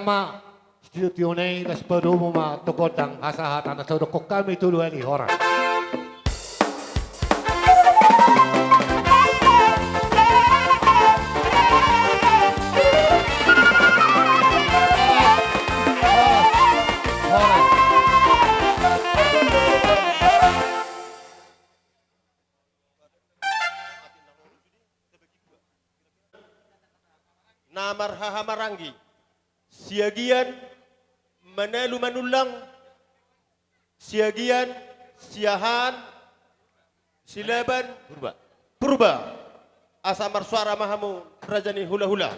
Ma istituzione resperumu ma tokodang asahatan na sodok kami tuluan ni orang. Namar hahamarangi. Siagian menalu manulang, siagian siahan, silaban purba, asamar suara mahamu rajani hula hula.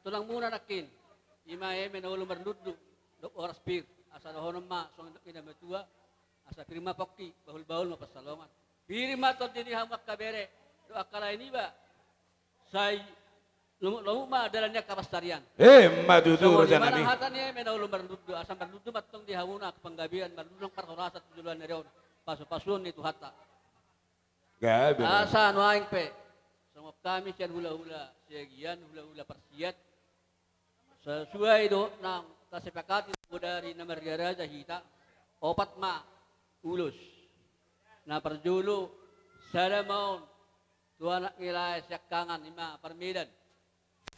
tulang muna nakin. Ima menaulo marludu dok oras pir asa dohono ma song ina matua asa pirma pokki bahul mapasalongan. Pirma to dini hamak kabere do akala ini ba. Sai lumu ma dalannya kapastarian. Madudur jangan janami. Mana hatanya menaulo marludu asa marludu matong di hamuna penggabian marludu parhorasat tujuan nereon. Pasu-pasun itu hatta. Gabi. Asa no aing pe. Semua kami sian hula-hula segian hula-hula persiat. Sesuai do nang kasepakati dari nama raja hita opat ma ulus. Na perjulu salamaun dua anak nilai syakangan lima permidan.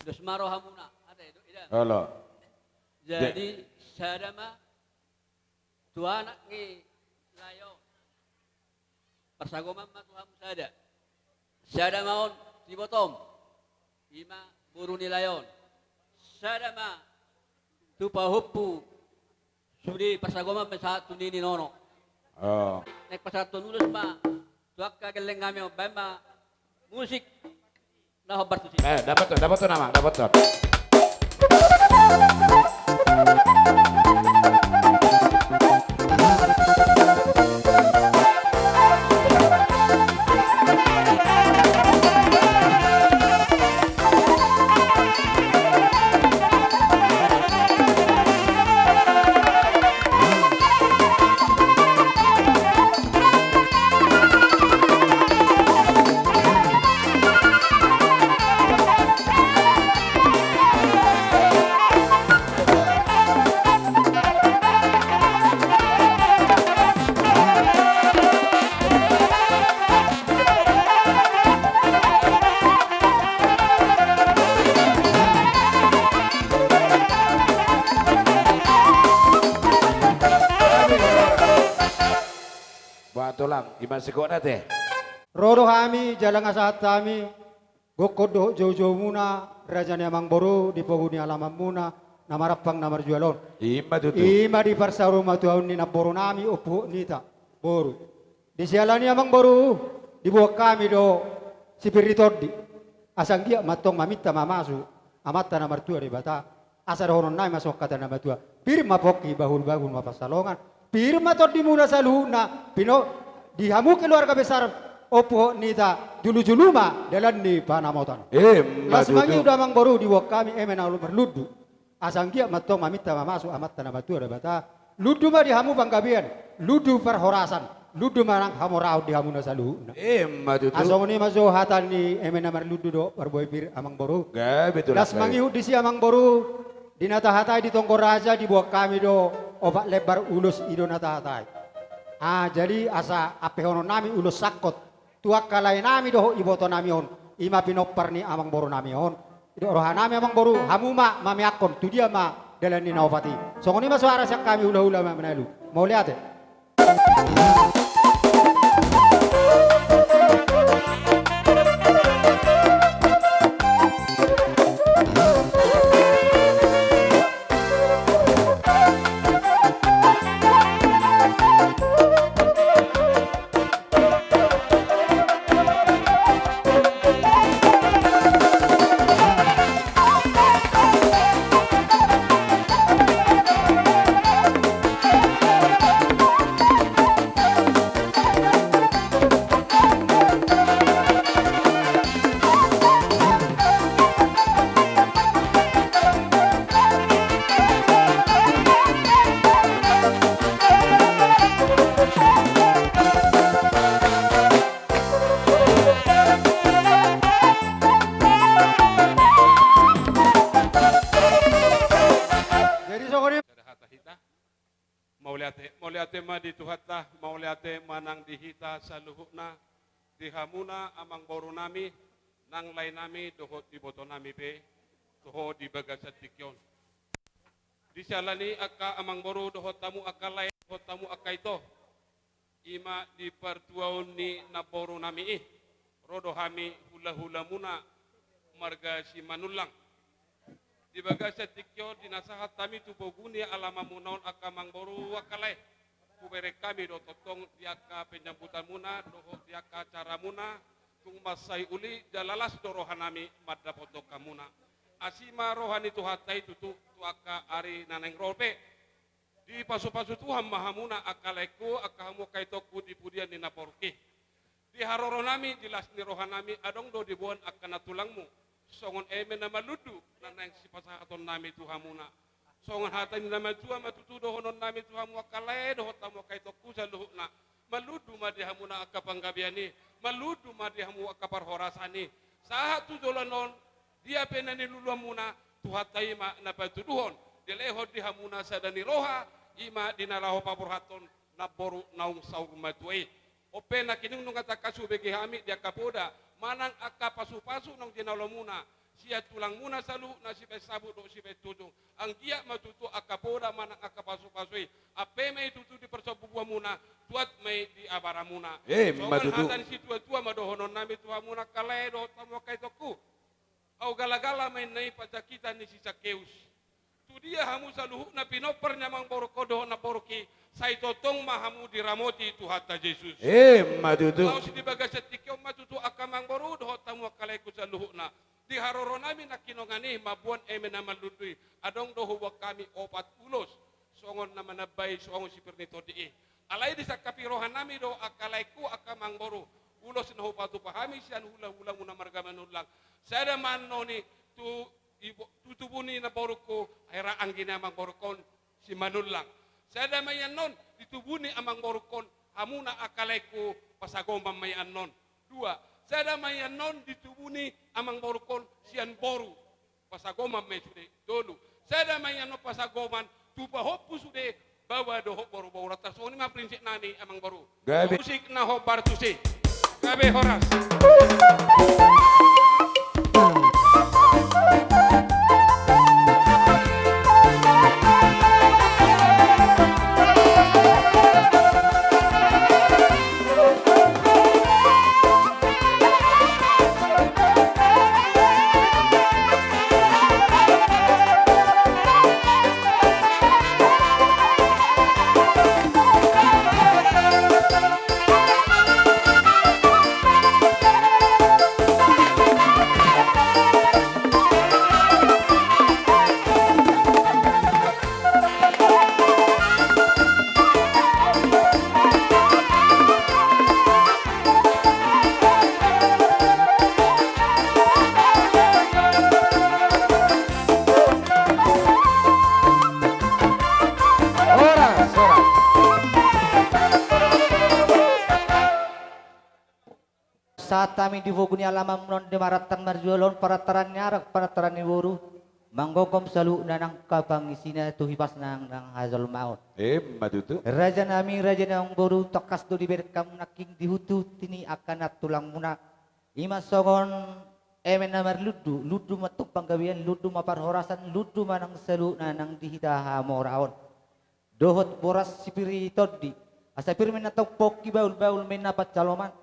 Dos maro hamuna ada itu ida. Halo. Jadi sadama dua anak ngilayo persagoman ma Tuhan sada. Sada maun dibotom. Ima buru nilayon. Sada ma tupa huppu. Sudi persagoman pesatu nini nono. Oh. Nek pasatu nulus ma. Tuak kageleng kami bamba musik. Nah hobar tu. Dapat tuh nama, dapat tuh. Batulang, gimana sekolah teh? Rodo kami, jalan asat kami, gokodo jauh-jauh muna, rajanya amang boru, di poguni alaman muna, namarapang namar jualon. Ima tutu. Ima di parsaru matuaun ni naboru nami upu nita, boru. Di sialani amang boru, dibuat kami do, sipiritordi. Asang dia matong mamita mamasu, amata namar tua di bata. Asar honon nai masuk kata nama tua. Pirma poki bahul-bahul mapasalongan. Pirma tot di muna saluna, pino dihamu keluarga besar opo nita julu-julu ma dalam di panamotan. Las mangi udah mang boru di wak kami emena lu berludu. Asang kia matong mamita mamasu amat tanah batu ada bata. Ludu ma dihamu panggabian, ludu perhorasan, ludu marang hamorau dihamu na saluna. Matutu. Asong ni maso hatan ni emena marludu do barboy pir amang boru. Betul. Las mangi di si amang boru. Di nata hatai di tonggo raja dibuat kami do obat lebar ulus ido nata hatai. Jadi asa ape hono nami ulus sakot. Tuak kalai nami do iboto nami on. Ima pinopar ni amang boru nami on. Ido roha nami amang boru hamuma mami akon. Tu dia ma dalan ni naopati. Songoni ma suara sak kami hula-hula ma menalu. Mau lihat ya? Mauliate ma di tuhatlah, mauliate manang dihita sa luhukna, dihamuna amang boru nami, nang lain nami dohot di boto nami be, dohot di bagasat tikyon. Di salani akka amang boru dohot tamu akka lain, dohot tamu akka ito. Ima di pertuaun ni na boru nami rodo hami hula-hula muna marga si manulang. Di bagasat tikyo dinasahat kami tu boguni alama munaon akamang boru wakalai. Kubere kami do totong tiaka penyambutan muna, doho tiaka cara muna, tung masai uli jalalas dorohanami madda potok kamuna. asima rohani tuhatai tutu tuaka ari naneng rope di pasu-pasu Tuhan mahamuna akalaiku akahamu kaitoku di pudian ni naporki di haroro nami jelas ni rohanami adong do dibuan akana tulangmu songon eme nama ludu naneng si pasahaton nami tuhamuna songon hatani nama tua matutu dohonon nami tuhamu akalai dohotamu kaitoku saluhna maludu madihamuna akapanggabiani maludu madihamu akaparhorasani sahat tu dolanon dia penani luluamuna tuhatai ma napatuduhon dileho dihamuna sadani roha ima dinaraho paburhaton naboru naung saur matuai opena kining nung kata kasu begi hami dia kapoda manang akka pasu-pasu nong dinalomuna sia tulang muna salu nasi sabu do si tudung ang dia matutu akapoda manang akka pasu-pasui ape mai tutu di persobuwa muna tuat mai di abaramuna matutu hatan si tua-tua madohonon nami tuhamuna kalai do tamo kaitoku au gala-gala main nai pacakita ni si Sakeus tu dia hamu saluhu na pinoper nyamang borokodo na boroki sai totong mahamu diramoti tu hatta Yesus matutu au si dibaga setikyo matutu akamang boru do tamu kalaiku saluhu na di haroro nami na kinongani mabuan emena malutui adong do huwa kami opat ulos songon na manabay songon si pernito di alai di sakapi rohanami do akalaiku akamang boru ulos na hupatu pahami sian hula-hula muna margamanulang sada manoni tu tutubuni na boruko aira anggina amang borukon si manulang sada mayan non ditubuni amang borukon hamuna akalaiku pasagomba mayan non dua sada mayan non ditubuni amang borukon sian boru pasagomba may sude dolu sada mayan non pasagoman tupa hopu sude bawa do hop boru-boru ratas so ni ma prinsip nani amang boru musik na ho bartusi Gabe Horas. Saat kami divoguni alamam non demaratan marjualon parataran nyarak parataran niboru manggogom salu nanang kapangisina tuhipas nang hazal maut matutu raja nami raja nang boru tokas do diberkam naking dihutu tini akan tulang muna ima songon emen namar ludu matuk panggawian ludu maparhorasan ludu manang salu nanang dihitaha moraon dohot boras sipiri todi asa pirmen atau poki baul menapat caloman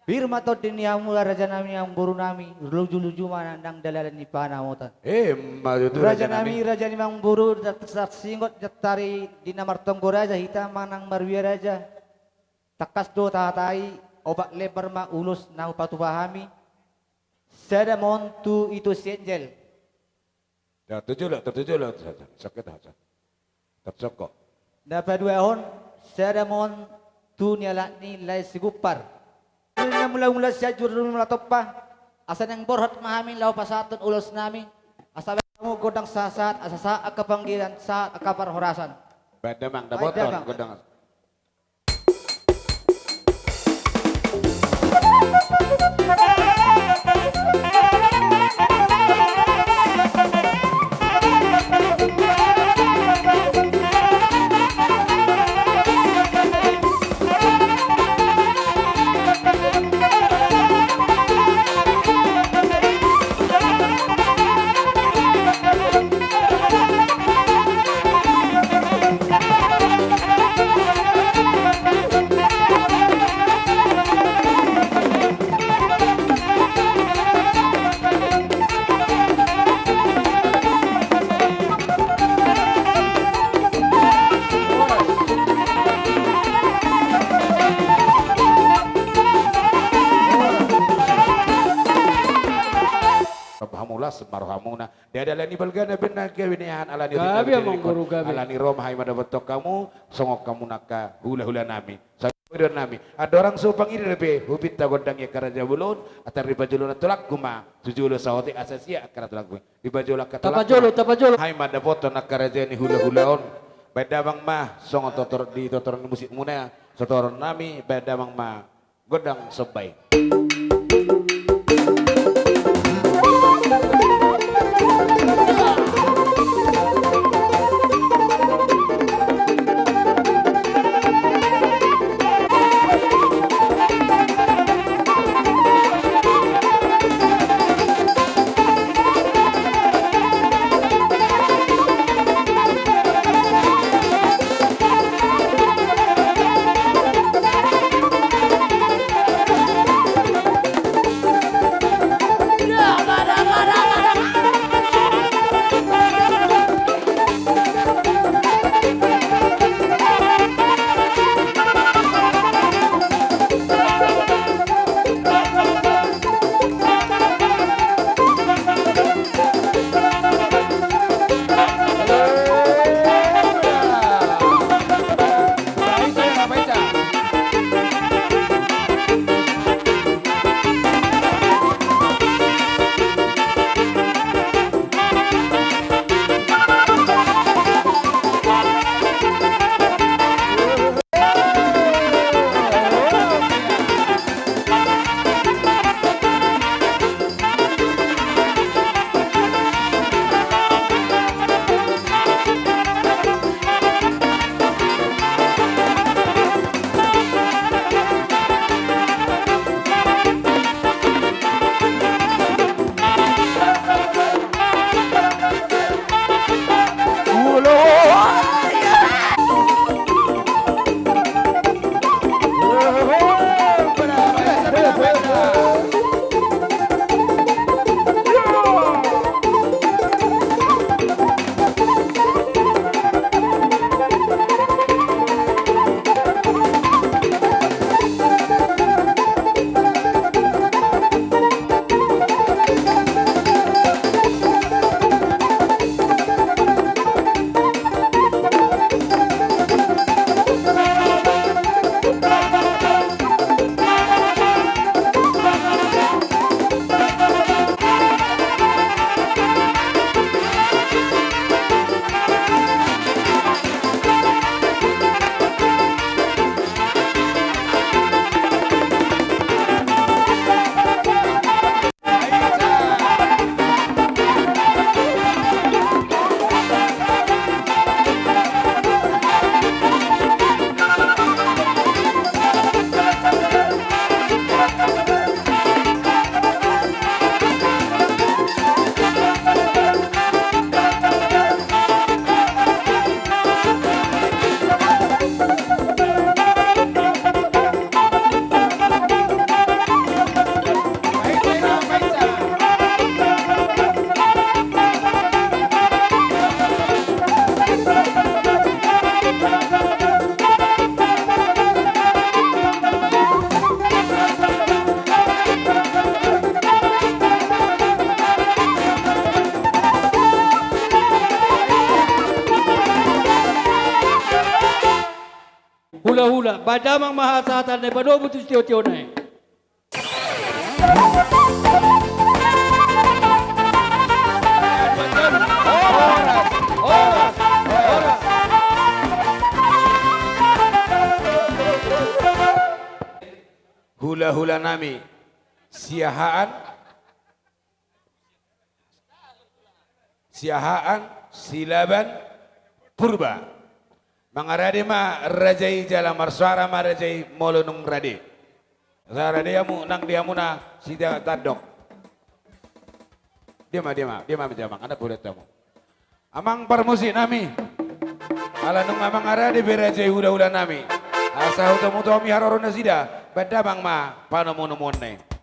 Firma to diniamu raja nami yang boru nami luju-luju mana nang dalalan ni panamotan. Matutu raja nami raja ni mang boru dat singot jatari dinamar tonggo raja hita manang marwia raja. Takas do tatai obat lebar ma ulus nau patu pahami. Sada montu itu senjel. Tertuju lah sakit aja. Tercokok. Dapat dua on sada montu nyala ni lai sigupar. Mula-mula siya jurul mula topa asa nang borhot mahami lau pasatun ulos nami asa kamu godang sasat asa sa akapanggilan sa akaparhorasan bada mang da boton godang pas marhamuna dia adalah ni balgana benar kewinihan alani Gabi amang guru gabi. alani rom hai mada betok kamu songok kamu naka hula-hula nami sabar nami ada orang supang ini lebih hubit tagodang ya karaja bulun atar di bajulun tulak kuma tujulo sawati asasia akara tulak kuma di bajulah katulak Tapajolo. hai mada boto nak karaja ni hula-hulaon beda bang mah songo totor di totor musik muna sotoron nami beda bang mah godang sebay. Hula-hula, badamang mahasatan na padobo tu tiyo-tiyo na eh. Hula-hula nami siahaan silaban purba mangarade ma rajai jala marswara ma rajai molonung rade zara diamu nang diamu na sida tadok dia ma jamang anda boleh tamu amang permusik nami ala nung amang arade berajai hula-hula nami asa utamu tomi harorona sida badabang ma panomonomone.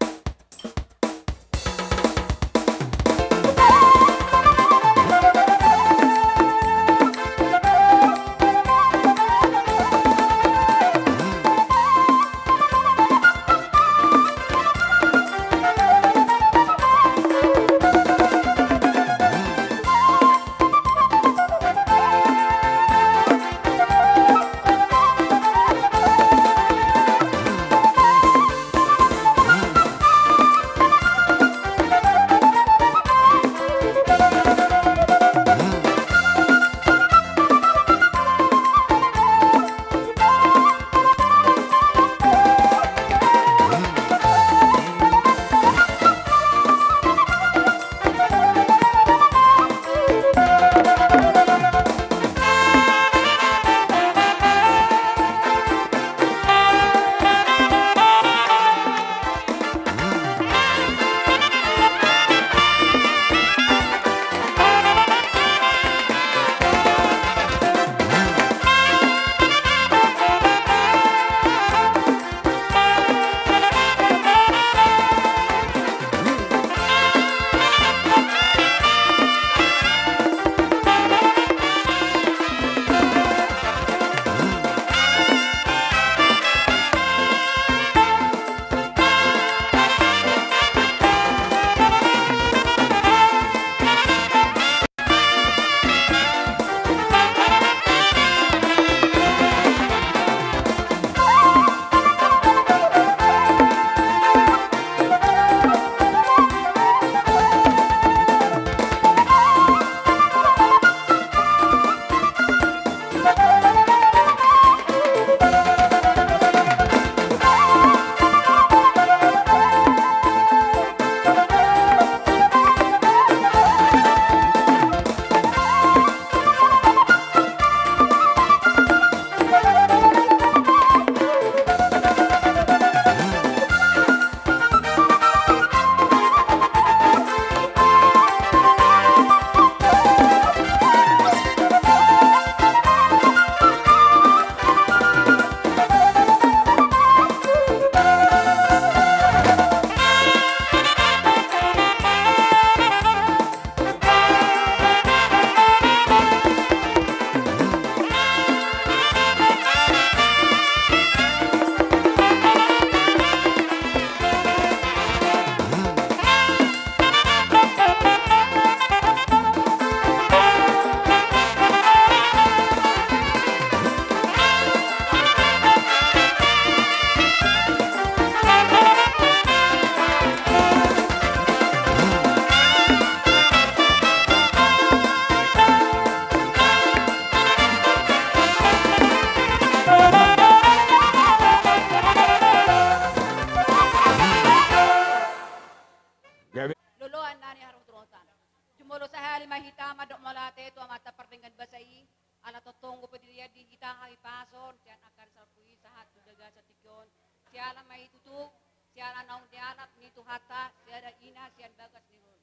sian akan sarpui sahat tudaga satikyon siala may tutu siala naung dianap ni tuhata siada ina sian bagas ni ron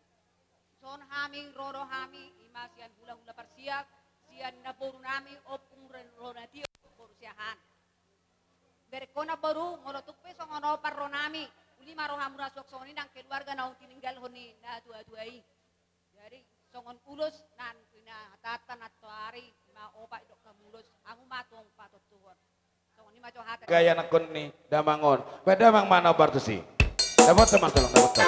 son hami roro hami ima sian hula-hula parsiak sian naboru nami opung ronatio boru siahan berekona baru ngolotukpe songono parronami uli marohamura soksoni nang keluarga naung tininggal honi na tua-tuai jadi songon ulus nan pina hatatan atau hari ma opak dok kamulus aku matong patot tuhon songon ni maco hata Gaya nakon ni damangon. Pada mang mana bartusi. Dapat teman tolong dapat.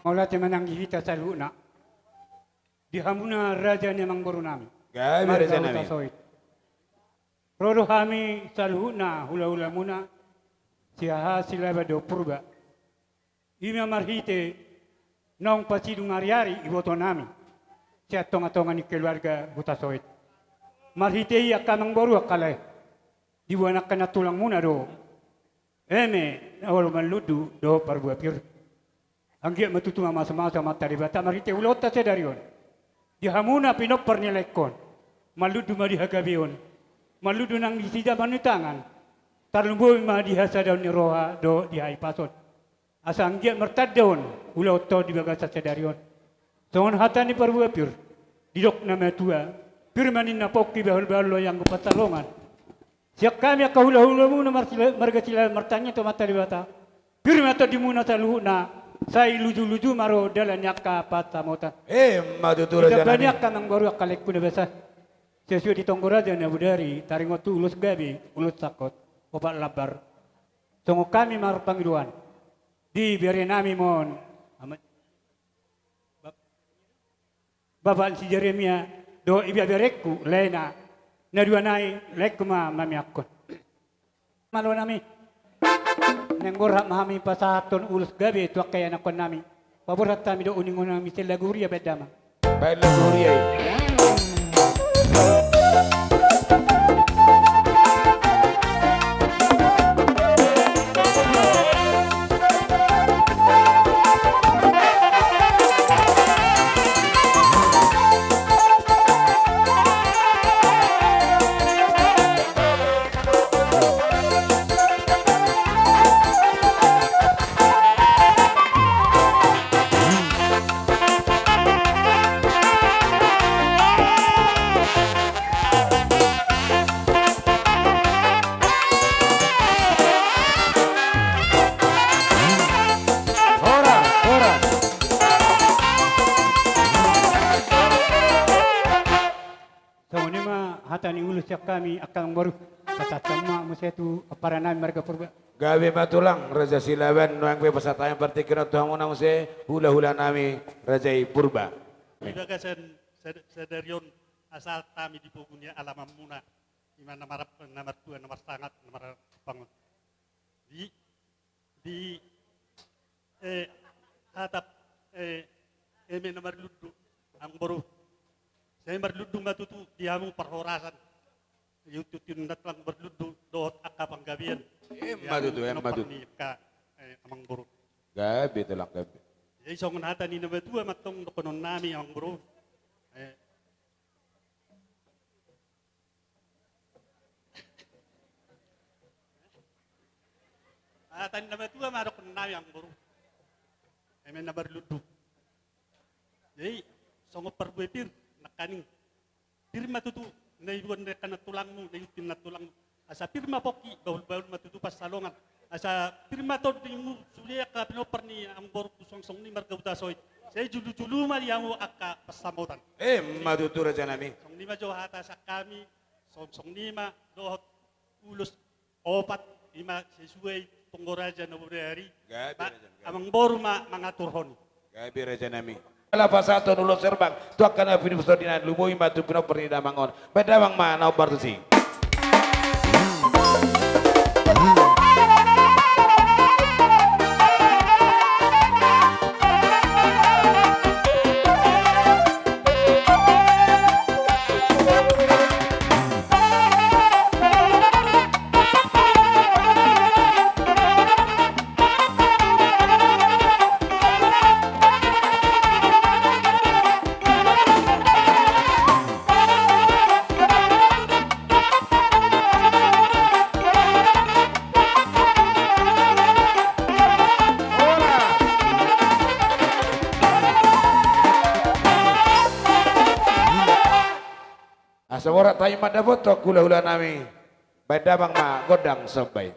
Maulah temanang hita saluna. Dihamuna raja nemang baru nami. Gabi raja nami. Rodo kami saluna hula-hula muna. Siaha silaba do purba. Imi marhite nong pasidung ari-ari iboto nami. Sia tonga-tonga ni keluarga buta soit. Marhite iya kamang baru akalai. Dibuanak kana tulang muna do. Eme awal maludu do parbuah pir. Anggia matutuma masa-masa matari bata marite ulota sedarion. Dihamuna pinok pernilekon. Maludu madihagabion. Maludu nang disida manutangan. Tarlumboy madihasa daun ni roha do dihai pasot. Asa anggia mertadaon ulota di bagasa sedarion. Songon hata ni parbuapir. Didok nama tua. Pirmanin na poki bahul-bahul yang kepatalongan. Siap kami akahula-hula muna marga sila mertanya to matari bata. Pirma to dimuna taluhuna. Saya luju-luju maro dalan yakka pata mota. Madu raja kita nami. banyak kamang baru akalek kuna besa. Sesuai di tonggora dan budari taring waktu ulus gabi ulus sakot obat labar. Tunggu kami mar panggiluan. Di biari nami mon. Bapak si Jeremia do ibia berekku lena. Nadua nai lekuma mami akon. Malu nami. Nenggorak mahami pasaton ulus gabe tu kaya nakon nami. Paborat kami do uning nami sila guria bedama. Baik guria. Hata ni ulus yak kami akan baru pasatama musetu para nami mereka purba. Gabi matulang Raja Silaban noang pe pasatayang partikira tuhamu nang se hula-hula nami Raja Purba. Ibaga sedarion asal kami di pugunya alam muna. Imana nomor 2 nomor sangat nomor bangun. Di hatap eme nomor ludu ang baru. Saya berludung matutu diamu perhorasan. YouTube natlang berludung dot akapang gabian. Matutu matutu. Amang buru. Gabi telang gabi. Jadi songon hata ni nomor 2 matong konon nami amang buru. Hata ni nomor 2 marok konon nami amang buru. Eme na berludung. Jadi songo perbuepir nakaning pirma tutu na ibuan na kanatulangmu na yutin na tulangmu asa pirma poki baul-baul matutu pas salongan asa pirma to dimu sulia ka pinoper ni ang borok song-song ni marga utasoy Saya julu-julu maliamu akka pasamutan. Madutu Raja Nami. Song lima jo hata sa kami, song lima dohot ulus opat lima sesuai penggoraja na budayari. Amang borma mangaturhon. Gabi Raja Nami. Ala pasato nulo serbang, tuak kana pini pusodinan lumui matu pino pernida mangon. Bedawang mana opartusi. Asawara tayo madaboto gula-gula nami. Bedawang ma godang sebay.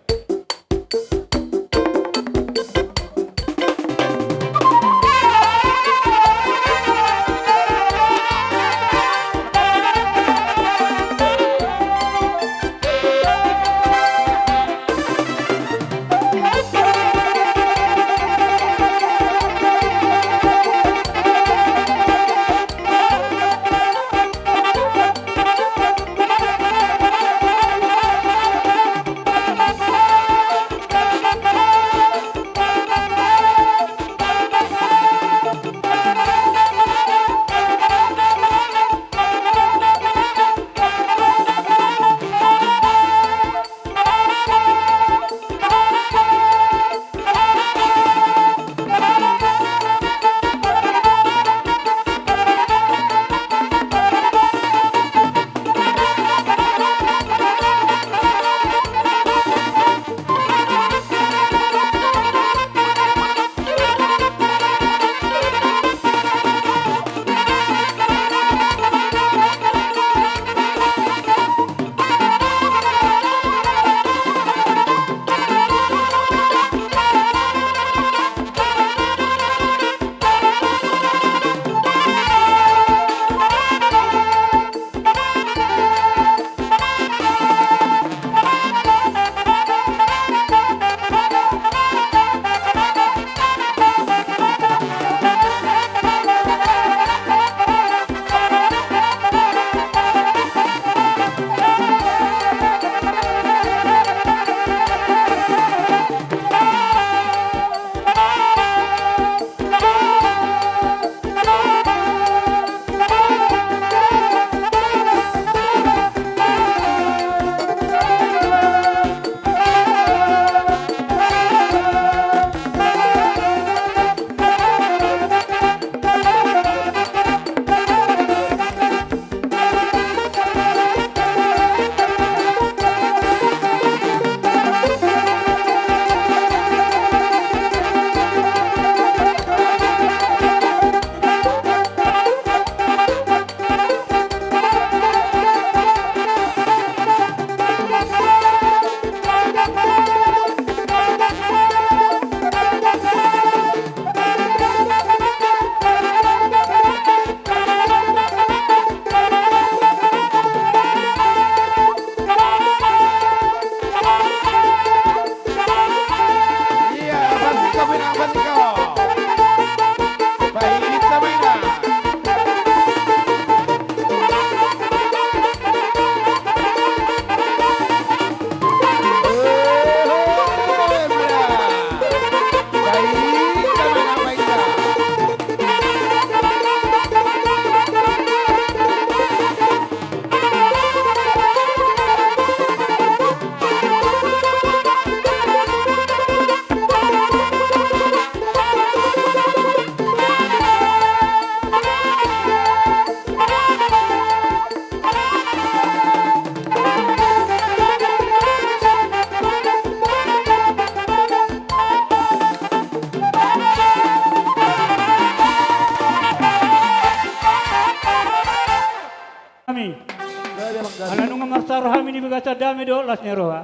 rohami ni bagasa dami do lasnya roha.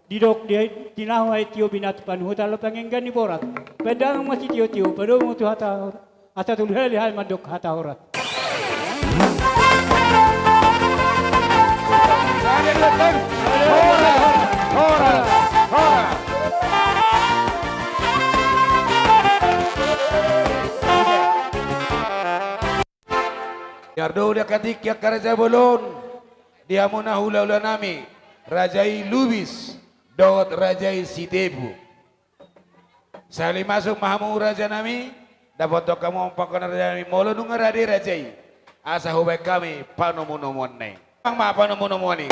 Didok dia tinahu ai tio binat pan huta lepangenggan ni borat. Pedang masih tio-tio, pedo mutu hata Ata tulheli hai madok hata horat. Yardo udah katik ya karaja bolon. Dia muna hula-hula nami. Rajai Lubis. Dot Rajai Sitebu. Sali masuk mahamu raja nami. Dapat to kamu pakon raja nami. Molo nunga rade rajai. Asa hubay kami panomunomon na. Ang mga panomunomon ni.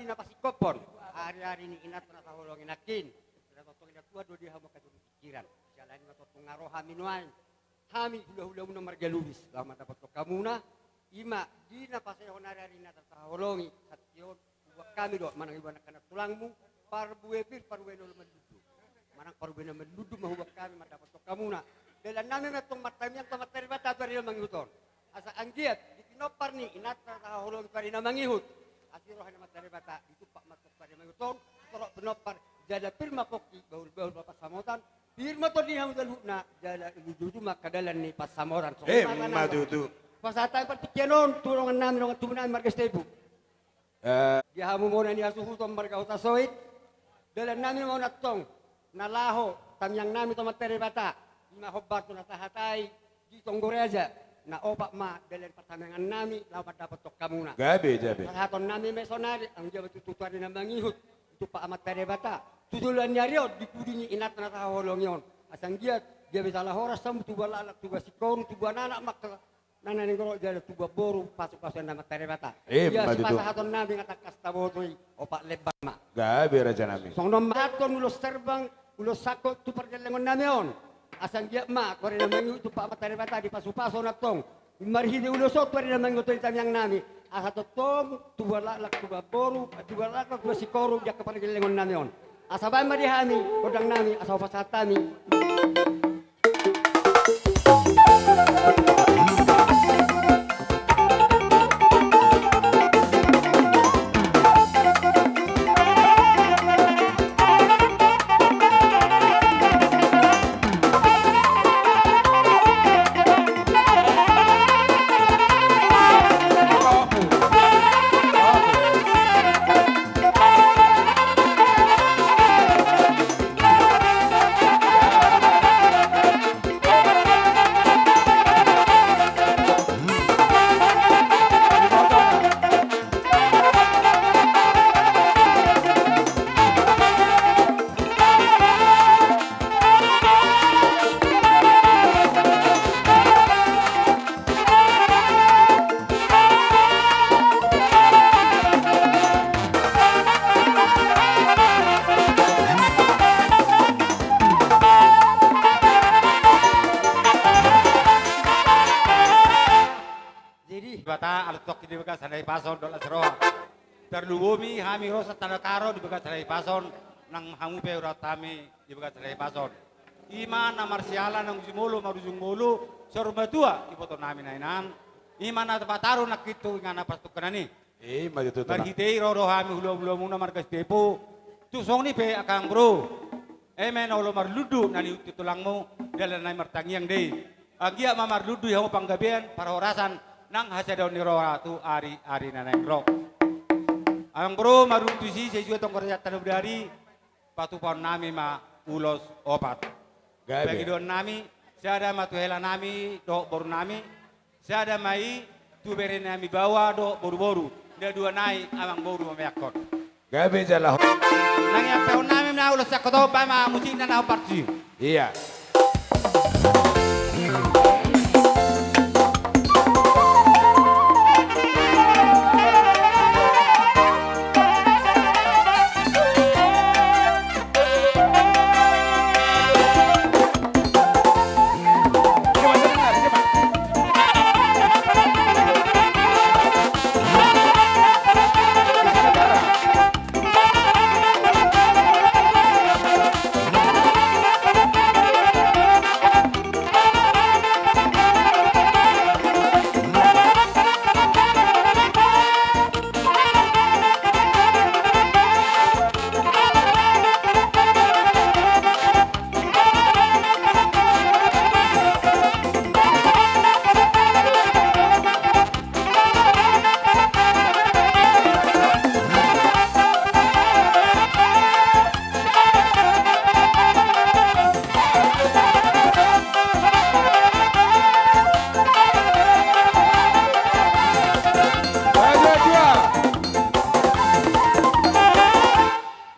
di napasikopon. Hari-hari ini inat na tahulongin akin. Totong ina tua do di hamo katulong pikiran. Jalan nga totong ngaro hami nuain. Hami hula-hula mo na margalubis. Lama dapat to kamuna. Ima di napasayon hari-hari na tahulongi. At yun, buwak kami do manang iwan na tulangmu. Parbuebir parweno maludu. Manang parweno maludu mahuwak kami madapat to kamuna. Dahil namin matong matamiyang tamatari bata pa rin ang mangihuton. Asa anggiat, di pinopar ni inat na tahulong pa rin ang mangihut. Asiro na matari bata, dito pa matok pa rin ang mangihuton. Pero pinopar, jala pirma poki, bahul-bahul pasamotan. Pirma to di hamudal na, jala ilududu makadalan ni pasamoran. So, madudu. Pasatay partikyanon, tulungan namin ang tubunan margas tebu. Gihamu mo na niya suhuton marga utasoit. Dahil namin mo natong, nalaho, tamyang namin to matari bata. Mahobat na tahatay ditong goreja na opak ma dalen patamangan nami lapat dapat tok kamuna. Gabi. Haton nami mesonari ang jabat tutuari na mangihut itu pa amat perebata. Tudulan niya rio dipudinyi inat na taholong yon. Asang giat dia bisa lahoras sam tuba lalak tuba sikon tuba anak mak nananing goro jala tuba boru pasuk-pasuk na materebata. Dia sepasa haton nami ngatakas tabotoi opak lebar ma. Gabi raja nami. Song nom haton ulos terbang ulos sakot tu pergelengon nami on. Asang dia mak, kore na mangu tu pa matari bata di pasu-paso na tong. Marhidi ulusot kore na mangu tu itam yang nami. Asa tong tuba lalak tuba boru, tuba lalak tuba sikoru dia kepada gelengon nami on. Asa bay marihami, kodang nami, asa pasatami. Bata altok di bekas sanai pason dola seroa. Terluwumi hami rosa tanda karo di bekas sanai pason nang hamu pe uratami di bekas sanai pason. Ima na marsiala nang jumulu marujung mulu sormatua ipoto nami nainan. Ima na tapataro nakitu ngana pastukanani. Madudu. Barhitei roro hami hulo muna markas tepo. Tusong ni pe akang bro. Men olo marludu nani tutulangmu dalan nai martangiang dei. Agia mamarludu yang panggabian para orasan nang hasadaw ni roha tu ari nanay rok. Ang bro marutusi sesuai tong kerja tanub dari patupon nami ma ulos opat. Bagi don nami siada matuhela nami do boru nami siada mai tu bere nami bawa do boru dia dua nai amang boru memakot. Gabe jalah. Nang yang peon nami na ulos sakoto pa ma musik na parti. Iya.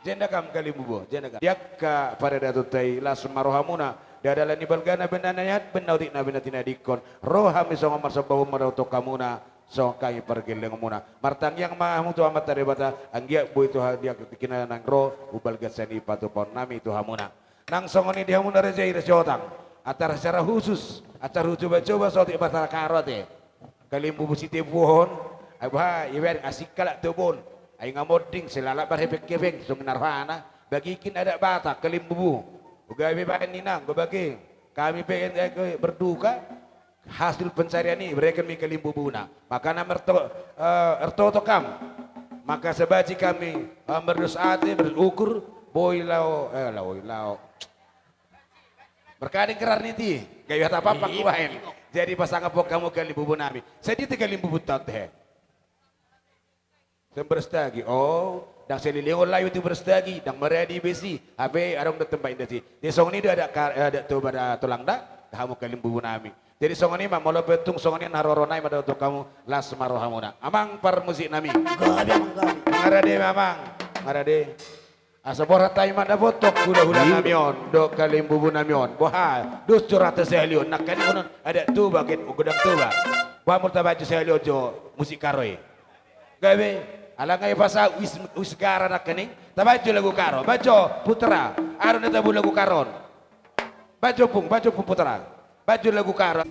Jendakam kalimubo, jendakam. Yakka pada datutai lasum marohamuna. Dadalani balgana benanayat benautik na benatina dikon. Roham isong marsabahu marauto kamuna. so kami pergi dengan muna martang yang mahamu tu amat dari bata anggiak bu itu dia kena nang ro ubal gasani patu pon nami itu hamuna nang songoni dia muna rejai resotang atar secara khusus atar coba-coba so di batara karot kalimbu busiti buhon abah iwer asik kalak tebon ay ngamoding selala barhepek-kepek so narhana bagikin ada bata kalimbu ugawi bahan ninang bagi kami pengen berduka hasil pencarian ini mereka mikir bubuna maka erto kam maka sebaci kami berdosaati berukur boilau berkadang kerar niti gaya apa kuahen jadi pasangan pok kamu kali bubu nami sedih kali bubu teh berstagi dan selilih layu itu berstagi dan meredi besi abe arong tempat indasi di song ini ada tu pada tulang dak kamu kali bubu nami jadi song ini mah mau petung song ini naroronai pada untuk kamu las marohamuna amang par musik nami ngarade mamang ngarade asapora tayo man fotok hula-hula namion do kali bubu namion boha dus curata sehlion nak kani konon ada tuba ken ugudang tuba wa murtabaju sehlion jo musik karoy gawe ala ngay pasa usgara nak kani tabajo lagu karo bajo putra aron na tabu lagu karon bajo pung putra bajo lagu karo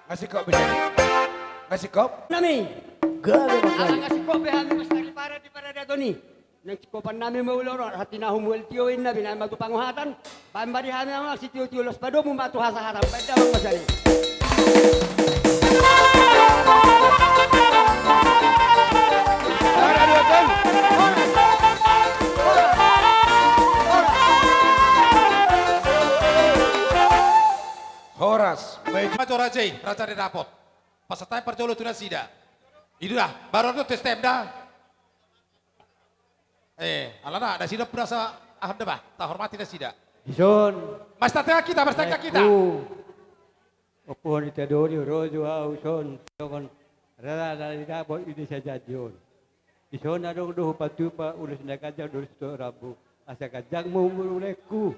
Ngasih kop bisa. Ngasih kop. Nami. Gabe Alang ngasih kop behami mas para di para dato ni. Nang kopan nami mauloro hati na humuel tioin na binay matu panguhatan. Pambari hami ang si tio los pado mo matu hasa-hasa. Beda bang masali. Horas. Majo rajai, raja di dapot. Pasatay perjolo tu sida. Itu dah, baru tu testem dah. Alana, dah sida berasa aham dah, tak hormati dah sida. Ison. Mas tatya kita. Opo ni tadori rojo au son kon rada dari dapot ini saja jon. Ison adong doh patupa ulus nakaja dolis to rabu. Asa kajang mo muleku.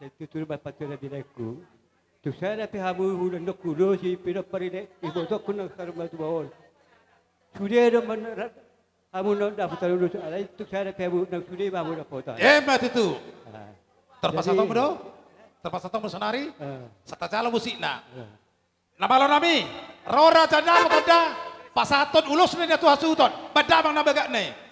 Itu tu patu na dileku. Tu sana pe habu hulan dok kudo si pira paride ibo dok kun sarma tu bawol. Sudah ada mana hamu nak dapat tahu tu ada tu sana pe habu nak sudah habu dapat tahu. Mat itu. Terpasatong bro. Terpasatong bersenari. Satajala musikna. Namalo nami. Rora janda makada. Pasaton ulus ni tu hasuton. Badamang nabagak ni.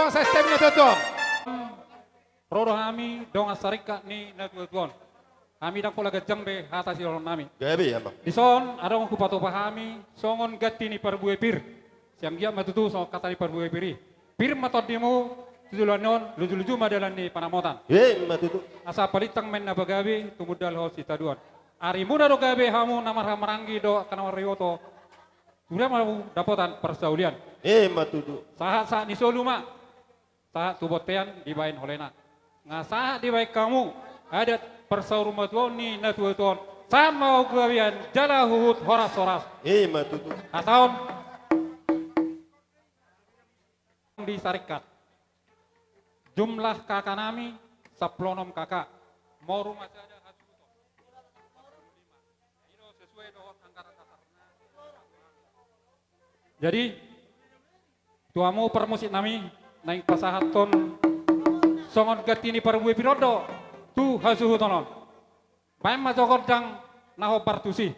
Sistemnya tutup. Roro kami dong asarika ni natutuan. Kami dak pola gajang be hata si orang nami. Gabi ya bang. Dison ada orang kupato pahami songon gati ni perbuai pir. Siang dia matutu so kata ni perbuai piri. Pir matod demo tujulanon luju-luju madalan ni panamotan. Matutu. Asa palitang men na bagabi tumudal ho si taduan. Ari muda do gabe hamu namar marangi do kanawar rioto. Sudah mau dapotan persaulian. Matutu. Sahat ni soluma. Sahat tubotean dibain holena. Ngasahat dibaik kamu ada persaurumatuan ni natuatuan. Sama gawian jala huhut horas-horas. Matutu. Atau disarikat. Jumlah kakak nami saplonom kakak. Mau rumah saya ada hasuto. Ini sesuai dengan anggaran kasar. Jadi tuamu permusik nami naik pasahaton songon gatini parbuai pirodo tu hasuhutonon. Paem majokor dang naho partusi.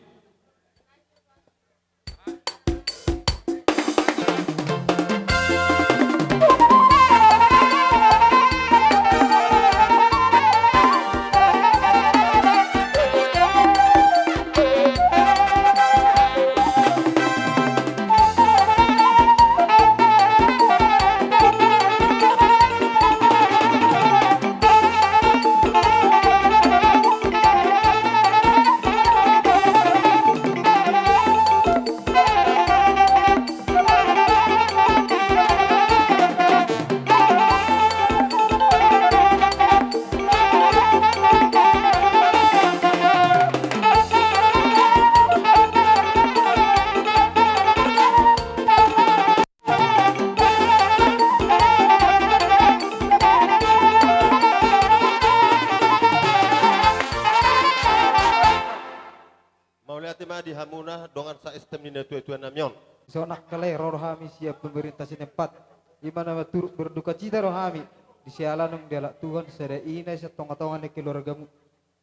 di hamunah dongan sa estemina tua-tua namion. Sonak kalai rohami siap pemerintah setempat. Di mana turut berduka cita rohami. Di sialanung dialak Tuhan sada ina sa tonga-tonga ni keluargamu.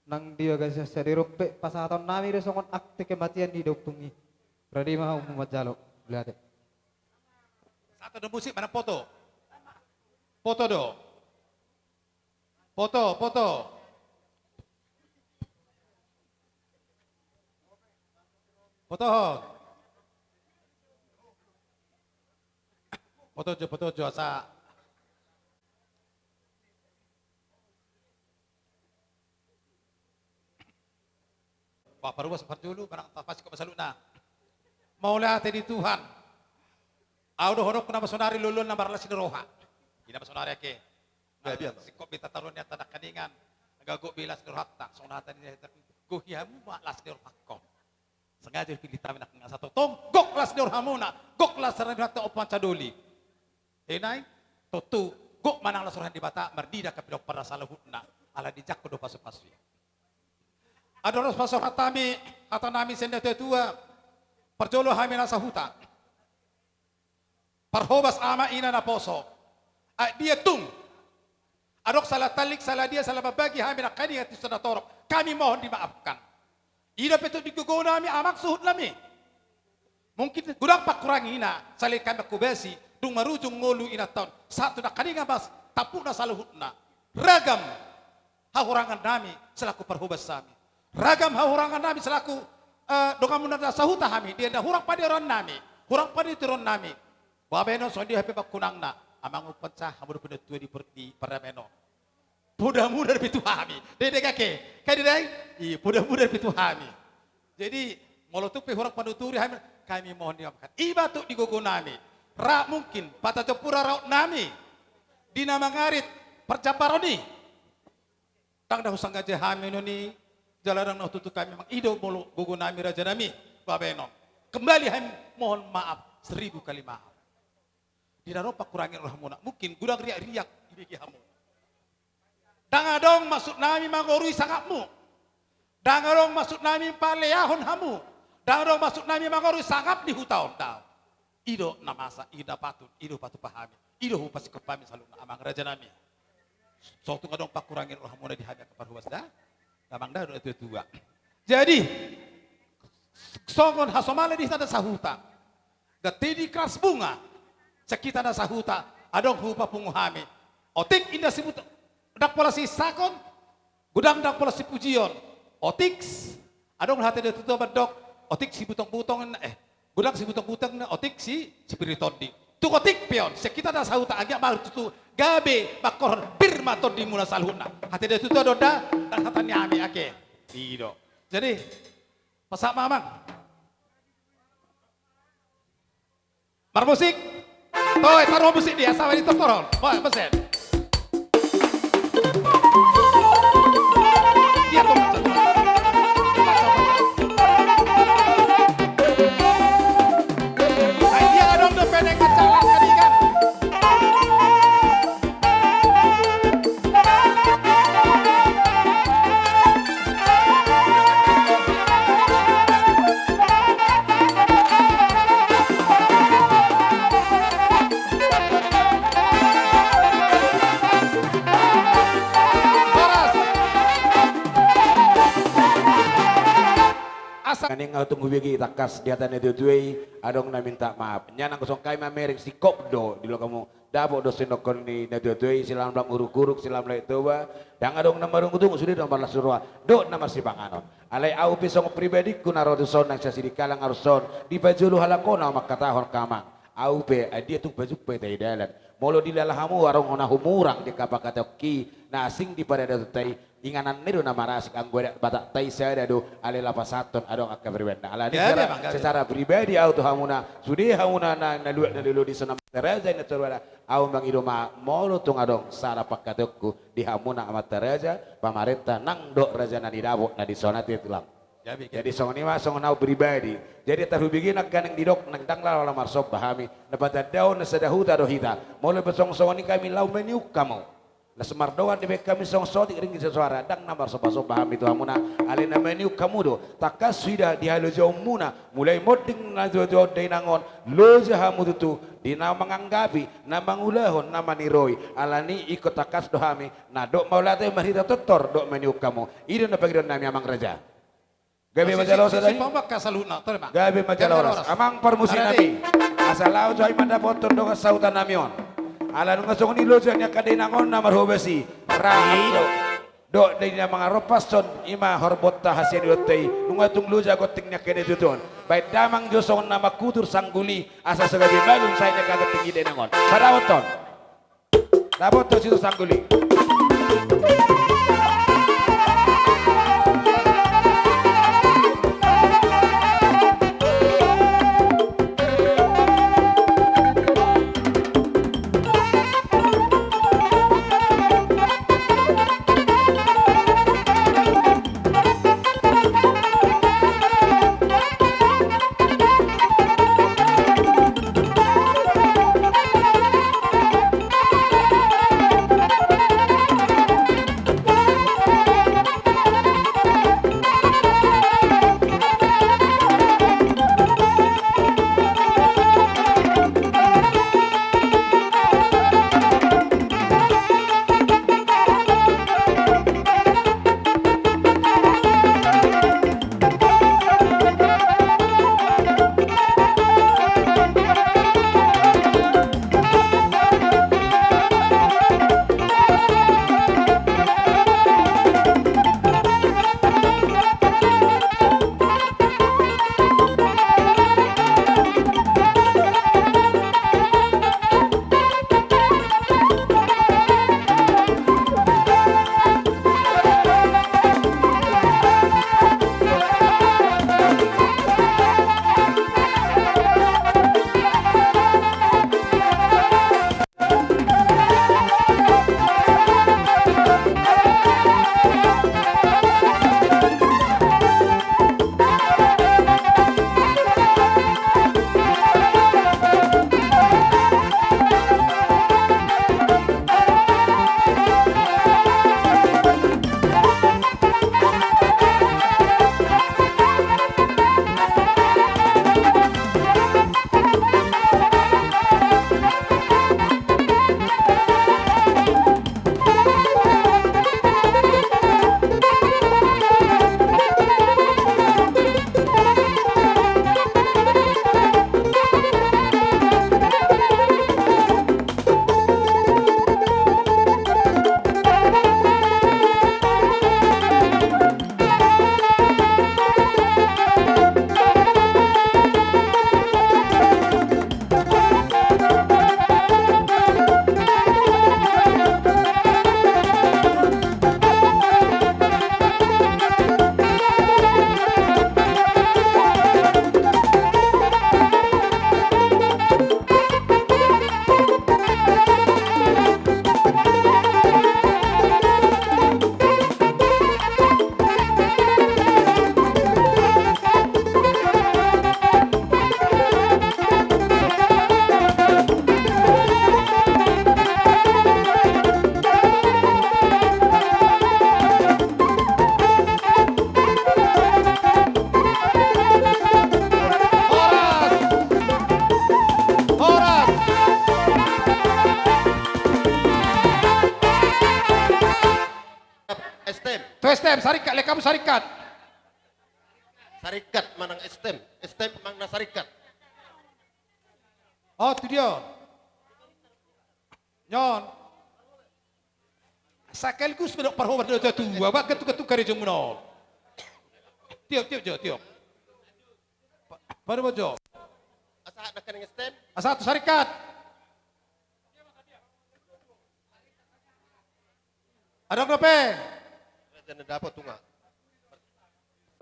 Nang dia gasa sa dirope pasaton nami resongon akte kematian di doktungi. Radi maha umat jalok. Belade. Satu do musik mana foto? Foto do. Foto. Foto jo sa Pak Parubas seperti dulu, barang pasti kau masaluna. Maulah di Tuhan. Audo hodok na masonari lulun na marlas ni roha. Ina masonari ake. Si kau bita taruh niya tanak kaningan. Nagago bilas ni roha tak. Sonatan niya guhiamu malas ni roha ko. Sengaja pilih tamin nak nga satu. Tong gok las ni roha muna. Gok las ni roha ta opan cadoli. Hinay, tutu, gok manang lasuran di bata, merdida kapilok para salahutna, ala dijak ko do paso-paso. Adoros paso hatami, hata nami senda tua, perjolo hami nasa huta. Parhobas ama ina na poso. Dia tung. Adok salah talik, salah dia, salah babagi hami na kani hati sudah torok. Kami mohon dimaafkan. Ida petu digugo nami amak suhut nami. Mungkin gudang pak kurangi ina, salih kami kubesi. Dung marujung ngolu ina tahun satu nak kaninga bas tapuna saluhutna ragam hahurangan nami selaku perhubas sami ragam hahurangan nami selaku dongamun nada sahuta hami dia dah hurang padiron nami hurang padiron nami babeno sondi hape bakunangna amang upecah hamu punya tua di parameno mudah-mudah pitu hami dede kake kadidai iya mudah-mudah pitu hami jadi molotup hurang paduturi kami mohon dimaafkan iba tu digogo nami Ra mungkin pata cepura raut nami di nama ngarit percaparoni tang dah usang gaje hami noni jalarang no tutu kami memang ido bolu gugu nami raja nami babeno kembali ham mohon maaf 1000 kali maaf di daropa kurangin rahmuna mungkin gudang riak-riak ibigi hamu dangadong maksud nami mangorui sangapmu dangadong maksud nami paleahon hamu dangadong maksud nami mangorui sangap di hutaon-taon Ido namasa, ida patut pahami. Ido pasti kepami selalu amang raja nami. Suatu kadang pak kurangin orang muda di hanya keparhuas dah. Amang dah itu tua. Jadi songon hasomale di sana sahuta. Gatidi keras bunga. Sekita na sahuta. Adong hupa punguhami. Otik indah sibut. Dak pola si sakon. Gudang dak pola si pujion. Otik. Adong hati dia tutup bedok. Otik si butong-butong Gudang si butang-butang na otik si Piritondi. Tu otik pion, sekita na sahuta agak baru tu gabe bakor birma tondi mula salhuna. Hati dia tutu adoda dan hatanya ami ake. Tido. Jadi pasak mamang. Mar musik. Toy taruh musik dia sama di totoron. Boy, pesen. Dia tuh. Pendek kecalan keringan. Kaning ngau tunggu bagi takas di atas itu tuai adong na minta maaf. Nyanang kosong kai mamerek si kopdo di lo kamu dapok do sendokon ni na tuai silam lam uruk-uruk silam lai toba dang adong nama dong kutung sudah nomor la surwa do nama si panganon. Alai au pisong pribadi kuna rodu son nang sasi di kalang arson di bajulu halakona makatahon kamang. Au pe dia tu baju pe tai dalan. Molo di lalahamu warung ona humurang di kapakatoki na asing di pada datu tai inganan niru nama rasik anggoda batak tai saya do ale lapasaton adong akka berbeda ala secara pribadi auto hamuna sudi hamuna na luat na di sana teraja na terwala au bang idoma molo tung adong sara pakatokku di hamuna amat teraja pamarenta nang dok raja na didabok na di sana titulang jadi songon ima songon au pribadi jadi tarubigin akan yang didok nang tangla wala marsob bahami dapat daun na sadahuta do hita molo besong songon kami lau meniuk kamu la semar doan di kami song sotik ring sesuara dang namar sopa-sopa ham itu hamuna alena meniu kamu do takas sudah di halo jauh muna mulai moding na jojo denangon loja hamu tu di nama menganggapi nama ngulahon nama niroi alani ikut takas do hami na dok maulate marita totor dok meniu kamu ide na pagiran nami amang raja gabe majalah sadai gabe majalah amang permusi nabi asalau joy manda foto do sautan namion ala nung ngasong ni loja niya kadinangon na marhobesi rahido do day na mga ropason ima horbota hasin yotay nung atong loja goting niya kene tuton bay damang josong na makutur sangguli asa sa gabi bagong sa niya kagating idinangon parawoton labot to situ sangguli STM, sarikat, kamu sarikat. Sarikat manang STM, STM mangna sarikat. Oh, itu dia. Nyon. Sekaligus menok perhobat do tua, bak ketuk-ketuk kari jumuno. Tiup. Baru bojo. Asa nak kan STM? Asa tu sarikat. Ada berapa? Jangan dapat tunga.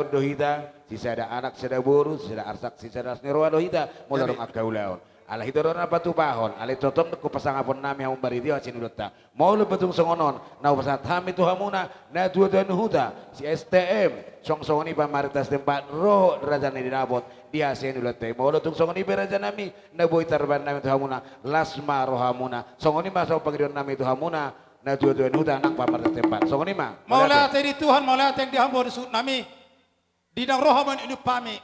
Dohita, sisa ada anak, sisa ada boru, sisa ada arsak, sisa ada sneroa dohita, mau dorong agaulaon. Alah itu orang apa tuh pahon, alah totom ku pasang apon nami yang bari dia cini dota. Mau lu betung songonon, na pasang tami tu hamuna, na dua huta, si STM, song-song ini pamaritas tempat roh raja ni dinabot, dia sini dota. Mau lu tung song ini beraja nami, na boy tarban nami tu hamuna, lasma roh hamuna, song ini masuk panggilan nami tu hamuna, na dua huta anak pamaritas tempat. Song ini mah. Mau lihat dari Tuhan, mau lihat yang dihambur disut nami, di nang roh hamun ini pami,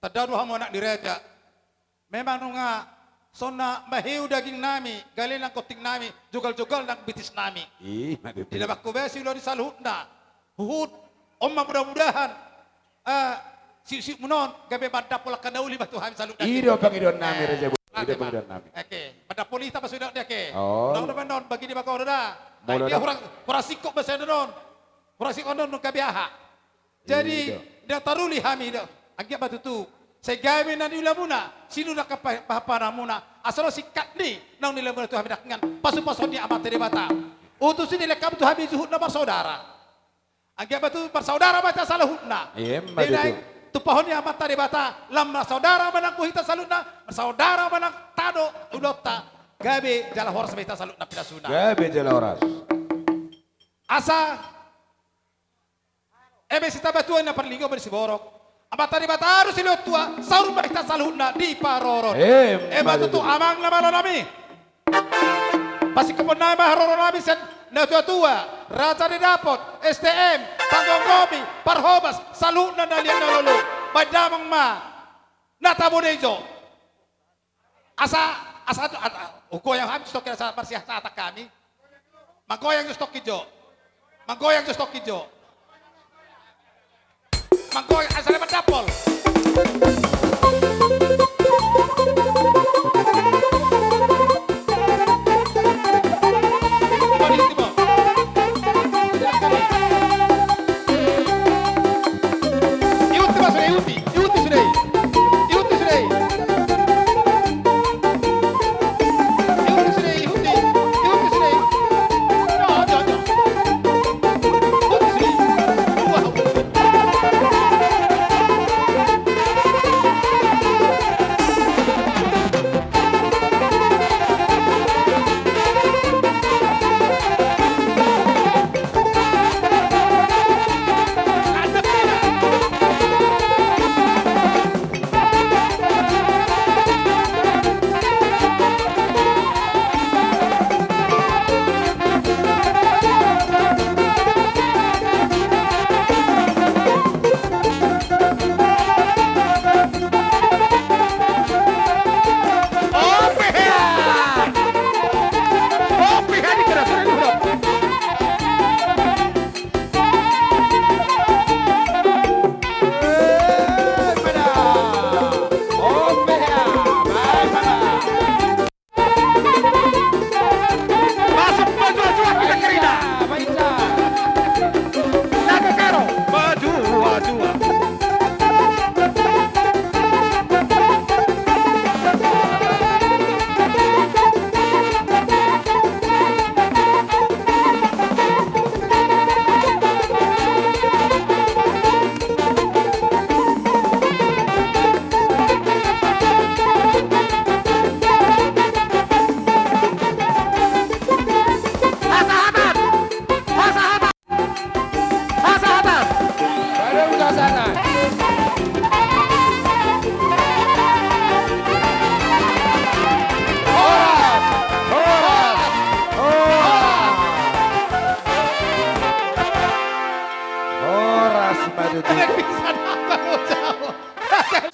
tadaru hamun nak direja. Memang nunga sona mahiu daging nami, galin ang koting nami, jugal-jugal ng bitis nami. Dilabak ko ba silo di saluhut na. Huhut, omma mudah-mudahan. Si munon, gabi banda pula kanauli batu kami salut. Ido pangidon nami reja bu. Ido pangidon nami. Oke, banda polita pa sudah dia ke. Oh. Non bagi di bako dah. Dia kurang sikok bahasa non. Kurang sikok non gabi aha. Jadi dia taruli kami dah. Agak batu tu. Saya gawe na nila muna, sino na kapapana muna, asal sikat ni, nang nila muna Tuhan minakngan, pasu-pasu ni amat dari bata. Utusin nila kamu Tuhan bijuhut na bersaudara. Agak batu bersaudara baca salah hutna. Iya, mbak tu pahon ni amat dari bata, lamna saudara manang kuhita salutna, bersaudara manang tado udota, gawe jala horas beta salutna pidasuna. Gawe jala horas. Asa, sita batuan na perlingo bersiborok. Amatari bataru silot tua, saur baita salhuna di paroron. Batu tu amang na malo nami. Pasti kemenai maharoron nami sen na tua, raja di dapot, STM, tanggung gomi, parhobas, salhuna na lian na lolo. Badamang ma, natabo dejo. Asa uko yang habis stok sa parsiah sa atak kami. Manggoyang yung stok kijo. Manggoyang yung stok kijo. Manggoy, asal mendapol.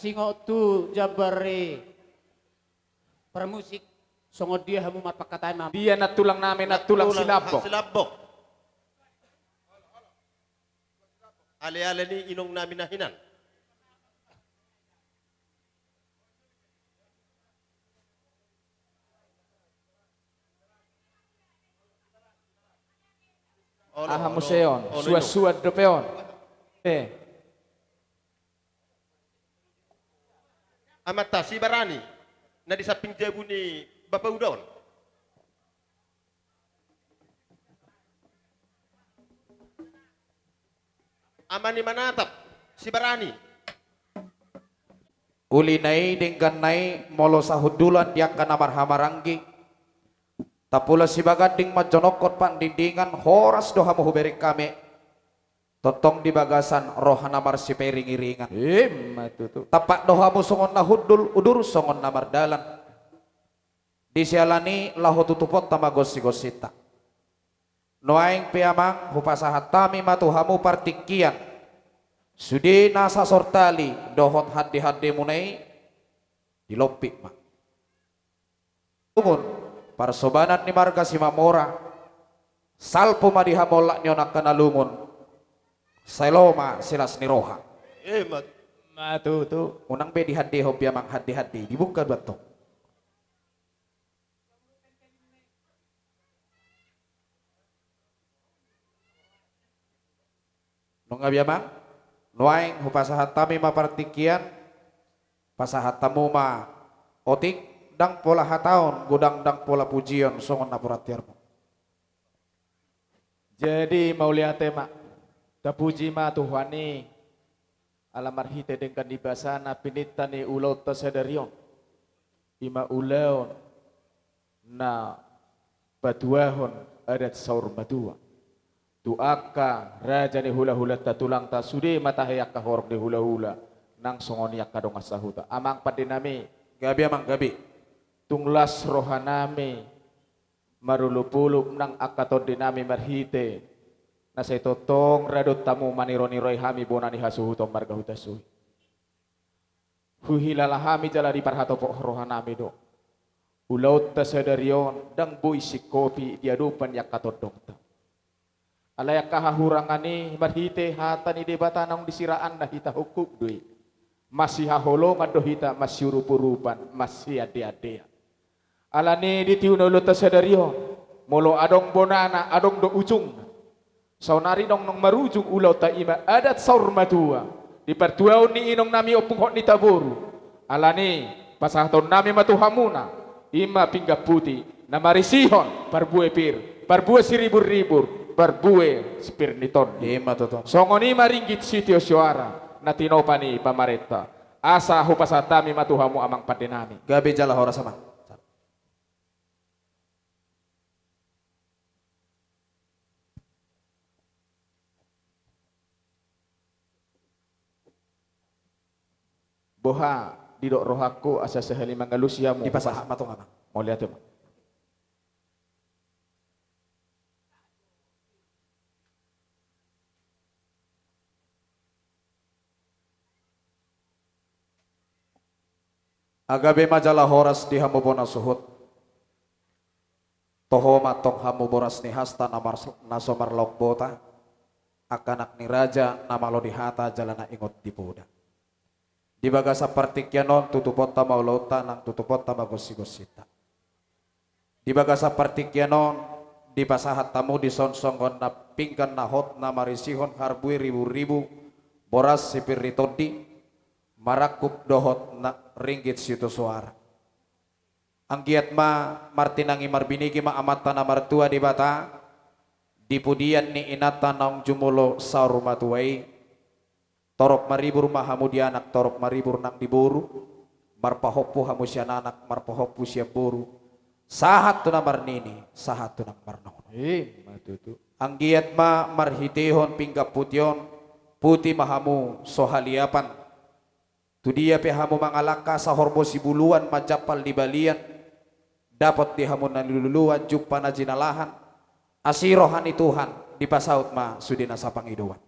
Singo tu jabari permusik songo dia hamu mat pakatan Dia natulang namin natulang silabok. Silabok. Ale-ale ni inong namin nahinan. Aha museon, suat-suat dopeon. Amata si Barani na di sa pingjabu ni Bapak Udon. Amani manatap si Barani. Ulinay dingganay molo sahudulan yang kana marhamaranggi. Tapula si bagading majonokot pandindingan horas doha muhuberi kami. Totong di bagasan rohana marsi peringiringan. Matutu. Tapak doha musongon na hudul udur songon na mardalan. Disialani lahu tutupot tamagosi-gosita. Noaing piamang hupasahat tami matuhamu partikian. Sudi nasa sortali dohot hadi-hadi munai dilopik mak. Tungun parsobanan ni marga si Mamora. Salpo madihamolak nyonak kanalungun. Sailoma silas ni roha. Matutu. Unang be dihadi hobiamang hadi-hadi dibuka dua tong. Nungabiamang nuaing hupasahat tami mapartikian pasahat tamu ma otik dang pola hataon gudang dang pola pujian songon napuratiarmu. Jadi mau lihat tema tapuji ma tuhani alamar hite dengan dibasana pinitani ulau tasadarion ima ulaon na batuahon adat saur madua. Tuaka raja ni hula-hula tatulang ta sude matahayak kahorok ni hula-hula nang songoniak kadong asahuta amang padinami gabi amang gabi tunglas rohanami marulupulup nang akaton dinami marhite nasay totong radot tamu maniro-niroy hami bonani hasuhutong margahutasuy huhilalahami jala di parhatopok rohanami do ulaut tasadarion dang buisi kopi diadupan yak katodong ta alayak kahahurangani marhite hatani debata nang disiraan na hita hukuk dui masih haholong ado hita masih rupurupan masih ade-ade alani ditiuno luta sadario molo adong bonana adong do ujung saunari dong nong marujung ulau ta ima adat saur matua di pertuaun ni inong nami opung hot ni taboru alani pasahton nami matuhamuna ima pinggap putih namarisihon parbue pir parbue siribur-ribur barbue spirniton songoni maringgit sitio suara natinopani pamareta asa hupasatami matuhamu amang padenami gabi jala hora sama boha didok rohaku asa sehali mangalusiamu di pasah matong amang mau lihat tuh agabe majalah horas di hamu bona suhut toho matong hamu boras ni hasta namar nasomar logbota akanak ni raja nama lo dihata jalana ingot di puda di bagasa partikyanon tutupot ta maulota nang tutupot ta magosi-gosita di bagasa partikyanon di pasahat tamu di sonsongon na pingkan na hot na marisihon harbui ribu-ribu boras sipir ritodi marakup dohot na ringgit situ suara. Anggiat ma martinangi marbinigi ma amata na martua di bata dipudian ni inata naong jumulo saur matuai torok maribur ma hamudianak torok maribur nang diburu marpahopu hamusiananak marpahopu siap buru sahat tu na marnini sahat tu nang marnono. Matutu. Anggiat ma marhitihon pinggap pution puti mahamu sohaliapan tu dia pehamu mangalaka sa horbo sibuluan majapal di balian dapat dihamu nalululuan jumpa na jinalahan asirohan Tuhan di pasaut ma sudina sapang iduan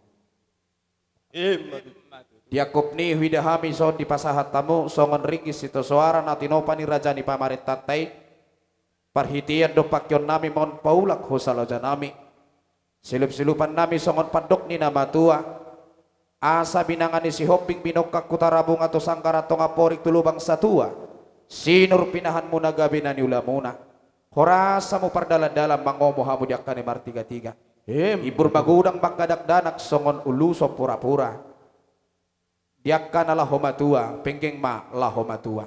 diakup ni widahami so di pasahat tamu songon ringis itu suara natinopa ni raja ni pamarit tatai parhitian do pakyon nami mon paulak husaloja nami silup-silupan nami songon padok ni nama tua asa binangani si hoping binokak kutarabung atau sangkara tonga porik tulubang satua sinur pinahan muna gabi na niulamuna horasa mo pardalan-dalam mangomo hamu diakani martiga-tiga ibur magudang bangkadak danak songon uluso pura-pura diakkan ala homatua pengkeng ma la homatua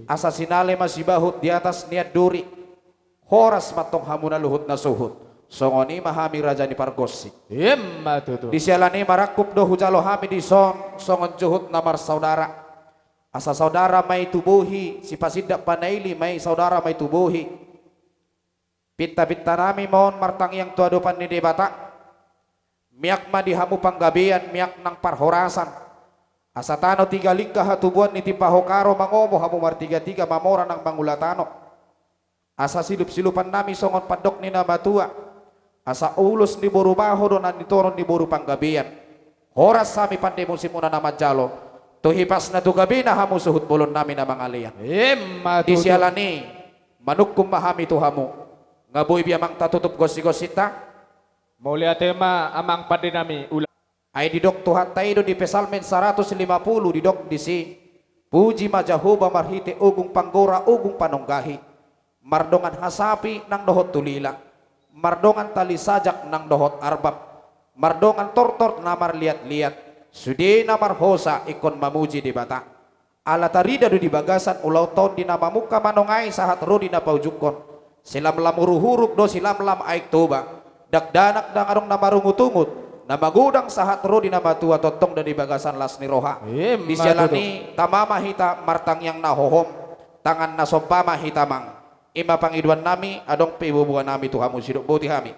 asa sinale masih bahut di atas niat duri horas matong hamuna luhut na suhut songoni mahami raja ni pargosi di sialani marakup do hujalo hami di songon juhut namar saudara asa saudara may tubuhi si pasidak panaili may saudara may tubuhi pinta-pinta nami mohon martang yang tuadupan ni debata miak ma di hamu panggabian miak nang parhorasan asa tano tiga lingkah hatubuan ni tipahokaro mangomo hamu martiga-tiga mamora nang mangulatano asa silup-silupan nami songon padok ni namatua asa ulus di boru baho donan ditoron di boru panggabian horas sami pandai musim una nama jalo tuhipas na tu gabina hamu suhut bulon nami na mangalian di sialani manukum mahami tu hamu ngaboy biamang tatutup gosi-gosita Mulia tema amang pandai nami ay didok Tuhan taido di pesalmen 150 didok di si puji majahuba marhite ugung panggora ugung panonggahi mardongan hasapi nang dohot tulila mardongan tali sajak nang dohot arbab mardongan tortor namar liat-liat sudi namar hosa ikon mamuji di bata ala tarida du di bagasan ulau ton di nama muka manongai sahat rodi na paujukon silam lam huruk do silam lam aik toba dak danak dang arong namarungut-ungut nama gudang sahat rodi nama tua totong dari bagasan lasni roha di jalani tamama hita martang yang nahohom tangan nasompama hitamang ima pangiduan nami adong pibubuan nami Tuhamu siduk boti hami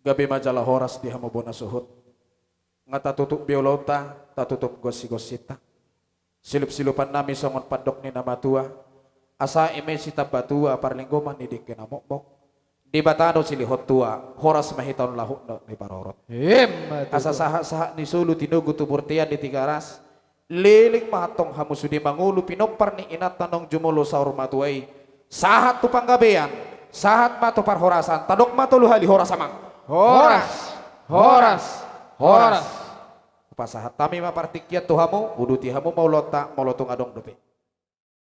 gabi majalah horas di hamu bona suhut. Ngata tutup biolota, ta tutup gosi-gosita. Silup-silupan nami songon padok ni nama tua. Asa ime sita batua parlinggoman ni dikena mokmok. Di batano silihot tua, horas mahiton lahuk no ni parorot. Asa saha-saha ni sulu tinugu tuburtian di tigaras. Lilik mahatong hamu sudi mangulu pinopar ni inat tanong jumulo saur matuai. Sahat tu panggabean, sahat matu parhorasan, tadok matu luhali horasamang. Horas, horas, horas. Pasahat tami mapartikiat tuhamu, uduti hamu mau lotak mau lotung adong dope.